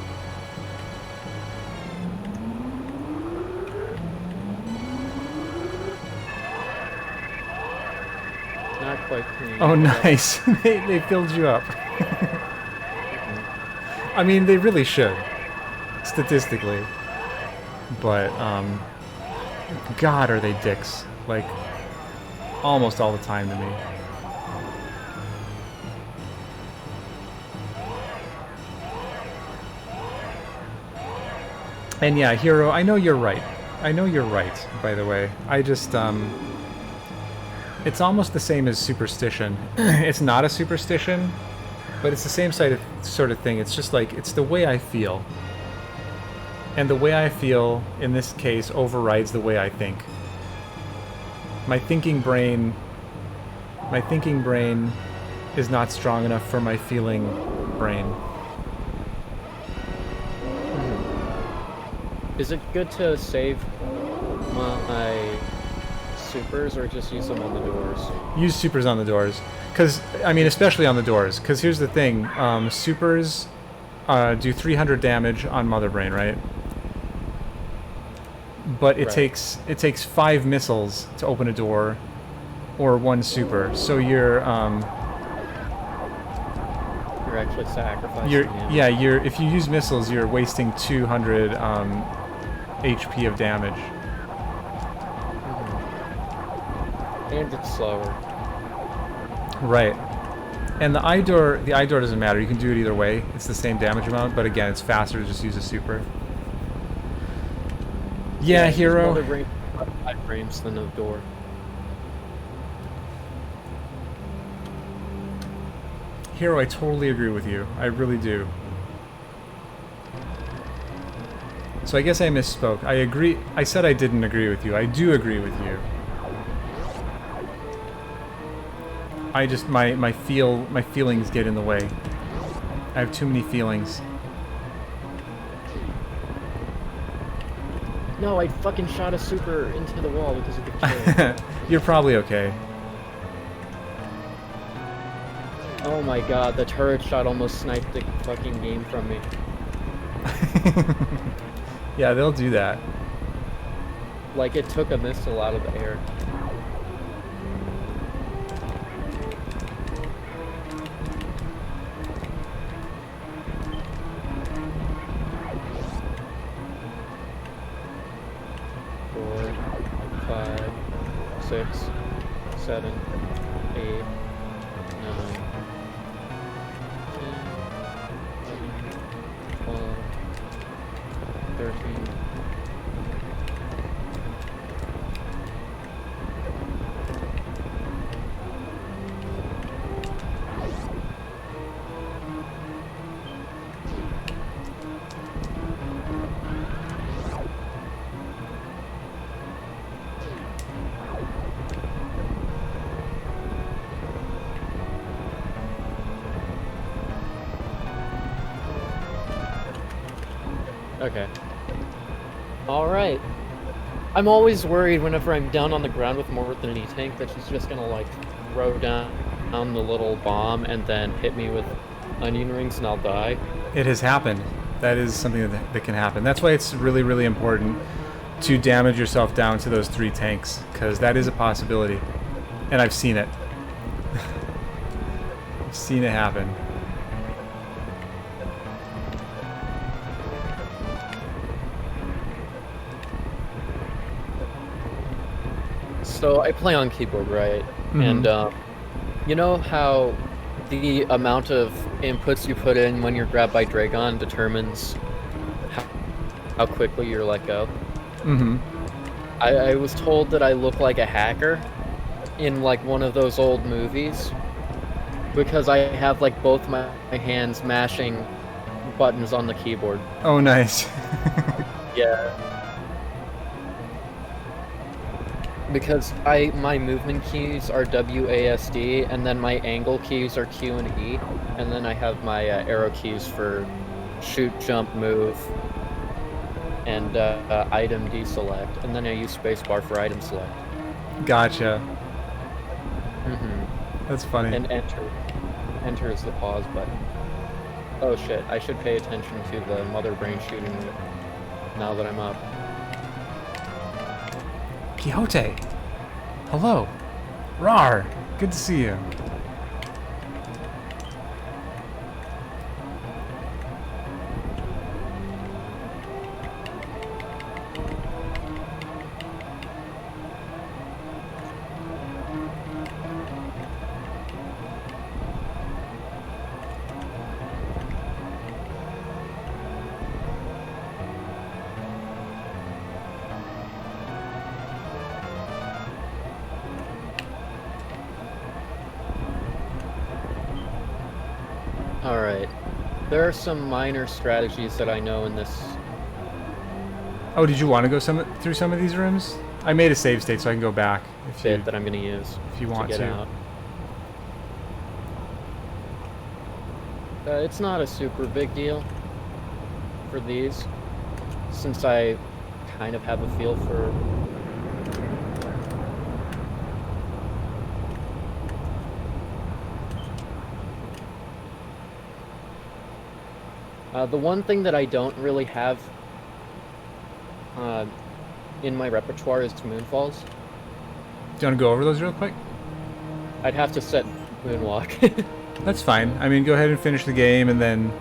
Not quite clean. Oh, nice. they filled you up. I mean, they really should, statistically. But, God, are they dicks. Like, almost all the time to me. And yeah, Hero, I know you're right. I know you're right, by the way. I just, it's almost the same as superstition. It's not a superstition, but it's the same sort of thing. It's just like, it's the way I feel. And the way I feel, in this case, overrides the way I think. My thinking brain is not strong enough for my feeling brain. Is it good to save my supers or just use them on the doors? Use supers on the doors. Because, I mean, especially on the doors. Because here's the thing. Supers do 300 damage on Mother Brain, right? But it takes 5 missiles to open a door, or 1 super. So you're actually sacrificing. If you use missiles, you're wasting 200 HP of damage. And it's slower. Right. And the eye door doesn't matter. You can do it either way. It's the same damage amount, but again, it's faster to just use a super. Yeah, Hero. Mother Brain 5 frames than a door. Hero, I totally agree with you. I really do. So I guess I misspoke. I agree. I said I didn't agree with you. I do agree with you. I just my feelings get in the way. I have too many feelings. No, I fucking shot a super into the wall because of the kill. You're probably okay. Oh my god, the turret shot almost sniped the fucking game from me. Yeah, they'll do that. Like, it took a missile out of the air. Four, 5, 6, 7, 8, 9, 10, 11, 12, 13. Okay. Alright. I'm always worried whenever I'm down on the ground with more than an E-tank that she's just gonna, like, throw down the little bomb and then hit me with onion rings and I'll die. It has happened. That is something that can happen. That's why it's really, really important to damage yourself down to those 3 tanks, because that is a possibility. And I've seen it. I've seen it happen. So I play on keyboard, right? And you know how the amount of inputs you put in when you're grabbed by Dragon determines how quickly you're let go? I was told that I look like a hacker in like one of those old movies because I have like both my hands mashing buttons on the keyboard. Oh, nice. Yeah. Because my movement keys are WASD, and then my angle keys are Q and E, and then I have my arrow keys for shoot, jump, move, and item deselect, and then I use spacebar for item select. Gotcha. That's funny. And enter. Enter is the pause button. Oh shit, I should pay attention to the mother brain shooting me now that I'm up. Quixote! Hello! Rar! Good to see you. Alright. There are some minor strategies that I know in this. Oh, did you want to go through some of these rooms? I made a save state so I can go back if bit you, that I'm going to use if you want to get out. It's not a super big deal for these, since I kind of have a feel for the one thing that I don't really have in my repertoire is moonfalls. Do you want to go over those real quick? I'd have to set moonwalk. That's fine. I mean, go ahead and finish the game, and then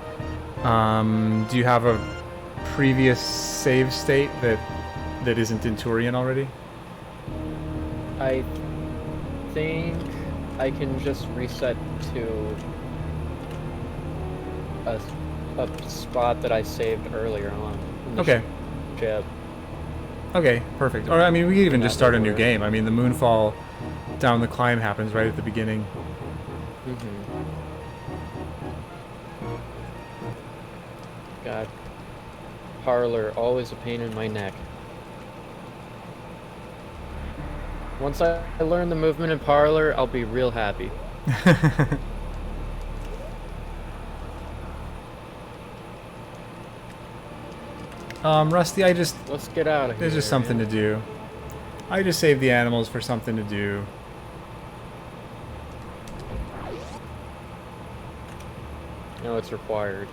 do you have a previous save state that isn't in Turian already? I think I can just reset to a spot that I saved earlier on. Okay. Jab. Okay, perfect. Or, I mean, we could even just start a new game. I mean, the moonfall down the climb happens right at the beginning. God. Parlor, always a pain in my neck. Once I learn the movement in Parlor, I'll be real happy. Rusty, Let's get out of here. there's just something to do. I just saved the animals for something to do. No, it's required.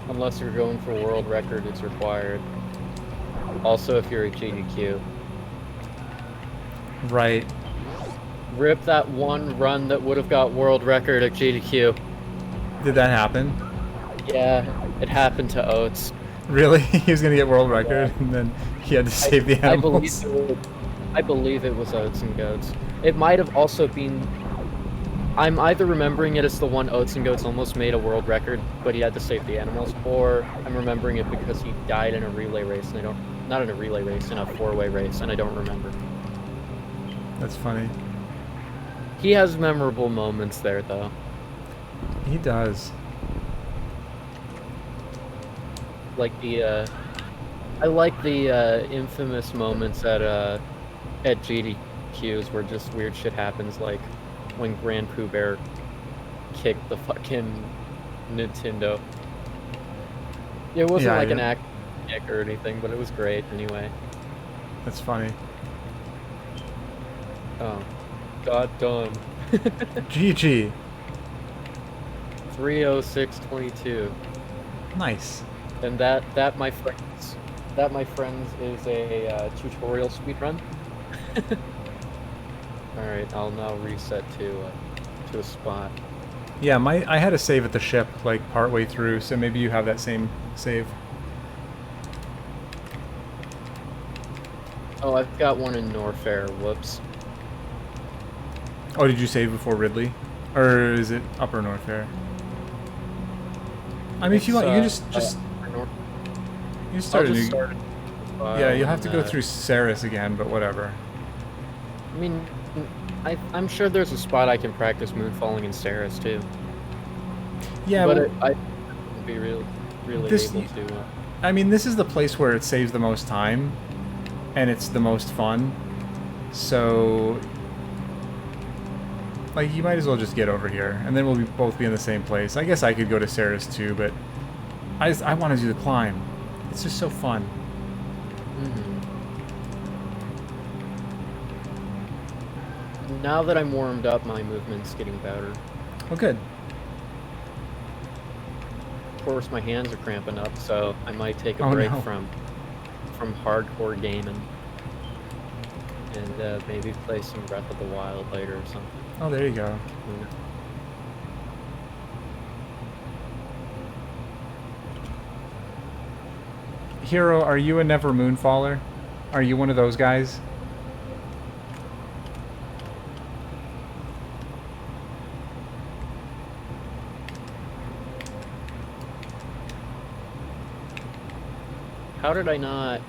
Unless you're going for world record, it's required. Also, if you're a GDQ. Right. Rip that one run that would have got world record at GDQ. Did that happen? Yeah, it happened to Oates. Really? He was gonna get world record, and then he had to save the animals. I believe it was Oates and Goats. It might have also been. I'm either remembering it as the one Oates and Goats almost made a world record, but he had to save the animals, or I'm remembering it because he died in a relay race, and I don't. Not in a relay race, in a 4-way race, and I don't remember. That's funny. He has memorable moments there, though. He does. Like I like the infamous moments at GDQs where just weird shit happens, like when Grand Pooh Bear kicked the fucking Nintendo. It wasn't like an act kick or anything, but it was great anyway. That's funny. Oh, God done. GG. 3:06:22. Nice. And that my friends is a tutorial speedrun. All right, I'll now reset to a spot. Yeah, I had a save at the ship like partway through, so maybe you have that same save. Oh, I've got one in Norfair. Whoops. Oh, did you save before Ridley, or is it Upper Norfair? I mean, if you want, you can just you start a new. Yeah, you'll have to go through Saris again, but whatever. I mean, I'm sure there's a spot I can practice moonfalling in Saris too. Yeah, but I wouldn't be really able to. I mean, this is the place where it saves the most time, and it's the most fun. So, like, you might as well just get over here, and then we'll both be in the same place. I guess I could go to Saris too, but I want to do the climb. It's just so fun. Now that I'm warmed up, my movement's getting better. Oh, good. Of course, my hands are cramping up, so I might take a break from hardcore gaming and maybe play some Breath of the Wild later or something. Oh, there you go. Yeah. Hero, are you a Never Moonfaller? Are you one of those guys? How did I not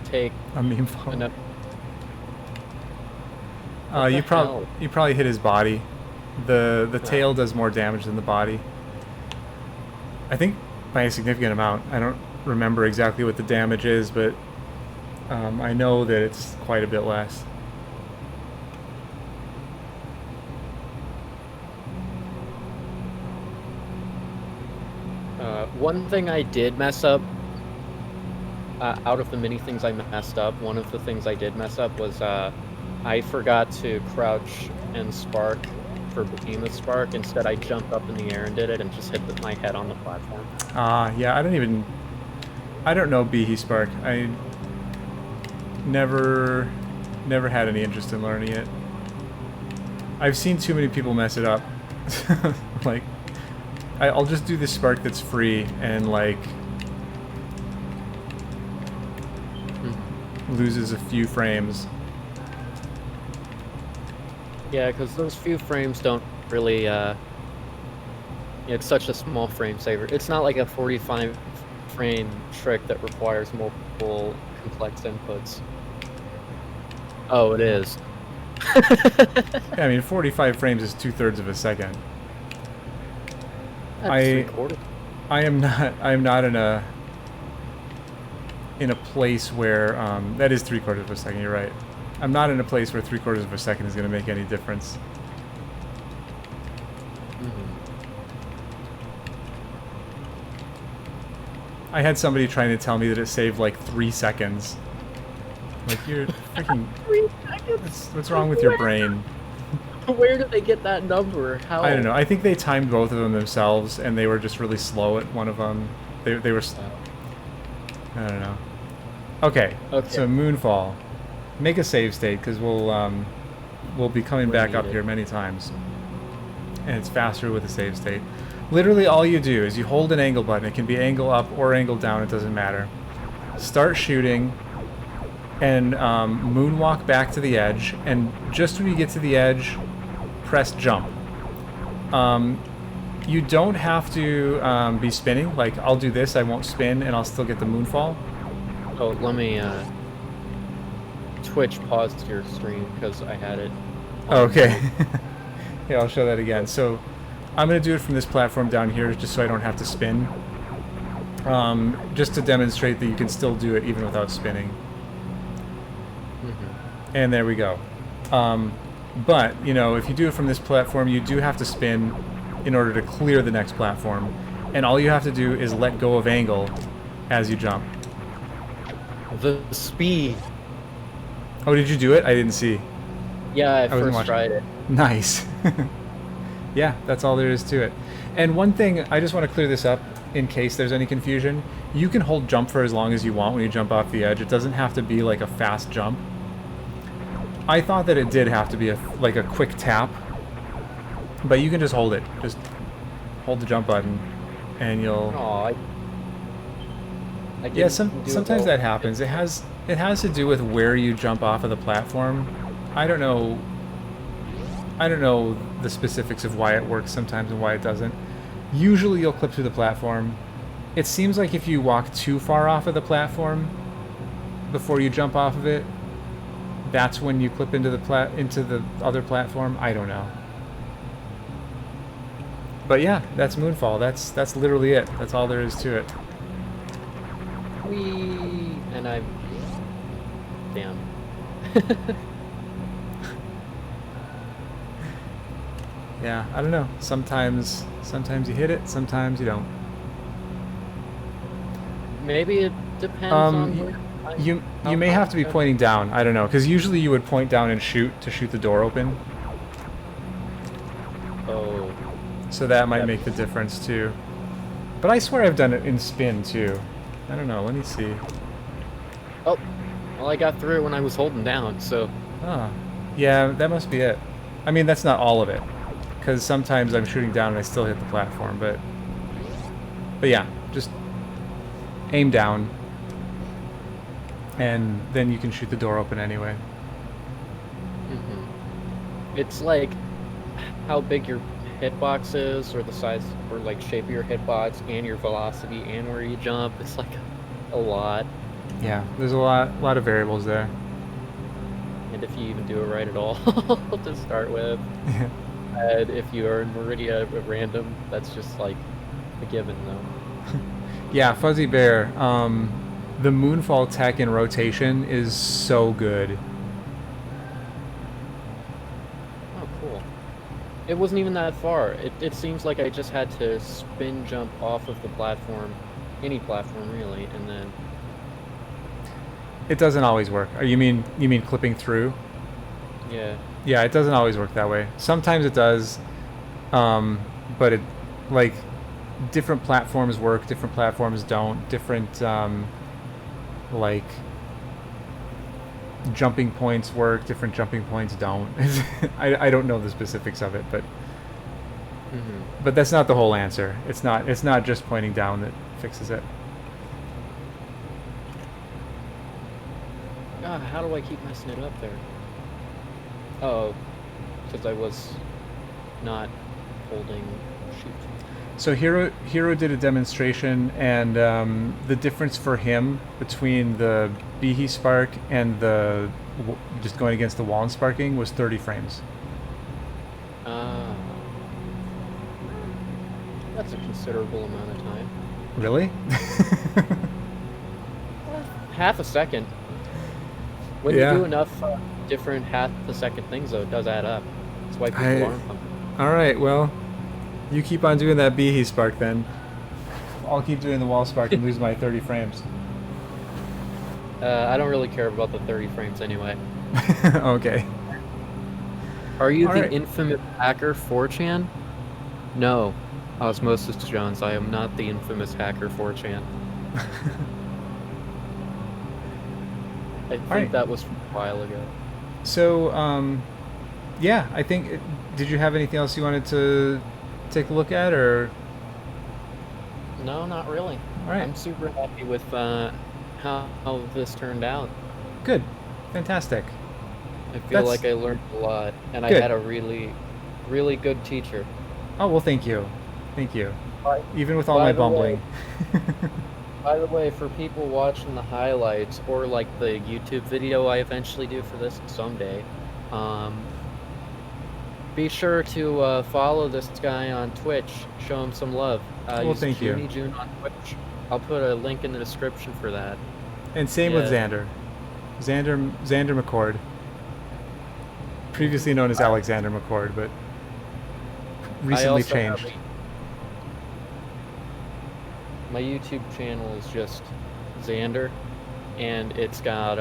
take a meme follower? enough? You probably hit his body. The tail does more damage than the body. I think by a significant amount. I don't remember exactly what the damage is, but I know that it's quite a bit less. One thing I did mess up, out of the many things I messed up, one of the things I did mess up was I forgot to crouch and spark for Behemoth Spark. Instead, I jumped up in the air and did it and just hit my head on the platform. Yeah, I don't know Behe Spark. I never had any interest in learning it. I've seen too many people mess it up. Like, I'll just do this spark that's free and, like, loses a few frames. Yeah, because those few frames don't really, it's such a small frame saver. It's not like a 45 frame trick that requires multiple complex inputs. Oh, it is. Yeah, I mean, 45 frames is 2/3 of a second. That's 3/4. I am not in a place where that is 3/4 of a second. You're right. I'm not in a place where 3/4 of a second is going to make any difference. I had somebody trying to tell me that it saved like 3 seconds, Like, you're freaking... 3 seconds. What's wrong with your brain? Where did they get that number? How? I don't know. I think they timed both of them themselves, and they were just really slow at one of them. They were... I don't know. Okay. So Moonfall. Make a save state, because we'll be coming back up here many times. And it's faster with a save state. Literally all you do is you hold an angle button. It can be angle up or angle down, it doesn't matter. Start shooting, and moonwalk back to the edge, and just when you get to the edge, press jump. You don't have to be spinning. Like, I'll do this, I won't spin, and I'll still get the moonfall. Oh, let me Twitch paused your stream because I had it. Okay. Yeah, I'll show that again. So I'm going to do it from this platform down here just so I don't have to spin. Just to demonstrate that you can still do it even without spinning. Mm-hmm. And there we go. But, you know, if you do it from this platform, you do have to spin in order to clear the next platform. And all you have to do is let go of angle as you jump. The speed. Oh, did you do it? I didn't see. Yeah, I first tried it. Nice. Yeah, that's all there is to it. And one thing, I just want to clear this up in case there's any confusion. You can hold jump for as long as you want when you jump off the edge. It doesn't have to be like a fast jump. I thought that it did have to be like a quick tap. But you can just hold it. Just hold the jump button and you'll... Aw, yeah, sometimes that happens. It has to do with where you jump off of the platform. I don't know the specifics of why it works sometimes and why it doesn't. Usually you'll clip through the platform. It seems like if you walk too far off of the platform before you jump off of it, that's when you clip into the other platform. I don't know. But yeah, that's Moonfall. That's literally it. That's all there is to it. Whee! And I... Damn. Yeah, I don't know. Sometimes you hit it, sometimes you don't. Maybe it depends on... You may have to be pointing down. I don't know, because usually you would point down and shoot to shoot the door open. Oh. So that might make the difference too. But I swear I've done it in spin too. I don't know. Let me see. Oh. Well, I got through it when I was holding down, so... Ah. Yeah, that must be it. I mean, that's not all of it. Because sometimes I'm shooting down and I still hit the platform, but yeah, just aim down, and then you can shoot the door open anyway. Mm-hmm. It's like how big your hitbox is, or the size, or like shape of your hitbox, and your velocity, and where you jump. It's like a lot. Yeah, there's a lot of variables there. And if you even do it right at all to start with. And if you are in Meridia at random, that's just like a given, though. Yeah, Fuzzy Bear. The Moonfall tech in rotation is so good. Oh, cool. It wasn't even that far. It seems like I just had to spin jump off of the platform, any platform really, and then... It doesn't always work. You mean clipping through? Yeah. Yeah, it doesn't always work that way. Sometimes it does, but it, like, different platforms work, different platforms don't. Different, like, jumping points work, different jumping points don't. I don't know the specifics of it, but but that's not the whole answer. It's not just pointing down that fixes it. God, how do I keep messing it up there? Oh, because I was not holding shoot. So Hero did a demonstration, and the difference for him between the Behe spark and the just going against the wall and sparking was 30 frames. That's a considerable amount of time. Really? Half a second. When you do enough different half-a-second things, though, it does add up. That's why people aren't pumping. All right, well, you keep on doing that Behe spark then. I'll keep doing the wall spark and lose my 30 frames. I don't really care about the 30 frames anyway. Okay. Are you All the right. infamous hacker 4chan? No, Osmosis Jones, I am not the infamous hacker 4chan. I All right. think that was from a while ago. So, yeah, I think. Did you have anything else you wanted to take a look at, or? No, not really. All right. I'm super happy with how this turned out. Good. Fantastic. I feel That's like I learned a lot, and I good. had a really, really good teacher. Oh well, thank you. Thank you. By, Even with all my by the way, bumbling. by the way, for people watching the highlights or like the YouTube video I eventually do for this someday, um, be sure to follow this guy on Twitch. Show him some love. Well, He's thank you. Junie June on Twitch. I'll put a link in the description for that. And same with Yeah. Xander. XanderMccord, previously known as Alexander McCord, but I recently also have changed. my YouTube channel is just Xander, and it's got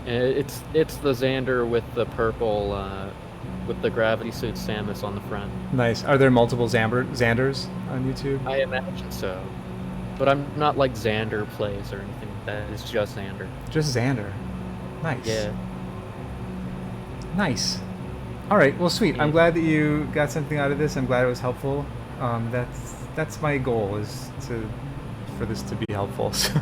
it's the Xander with the purple with the gravity suit Samus on the front. Nice. Are there multiple Xanders on YouTube? I imagine so, but I'm not like Xander plays or anything like that. It's just Xander. Just Xander. Nice. Yeah. Nice. All right. Well, sweet. I'm And glad that you got something out of this. I'm glad it was helpful. That's my goal is for this to be helpful. So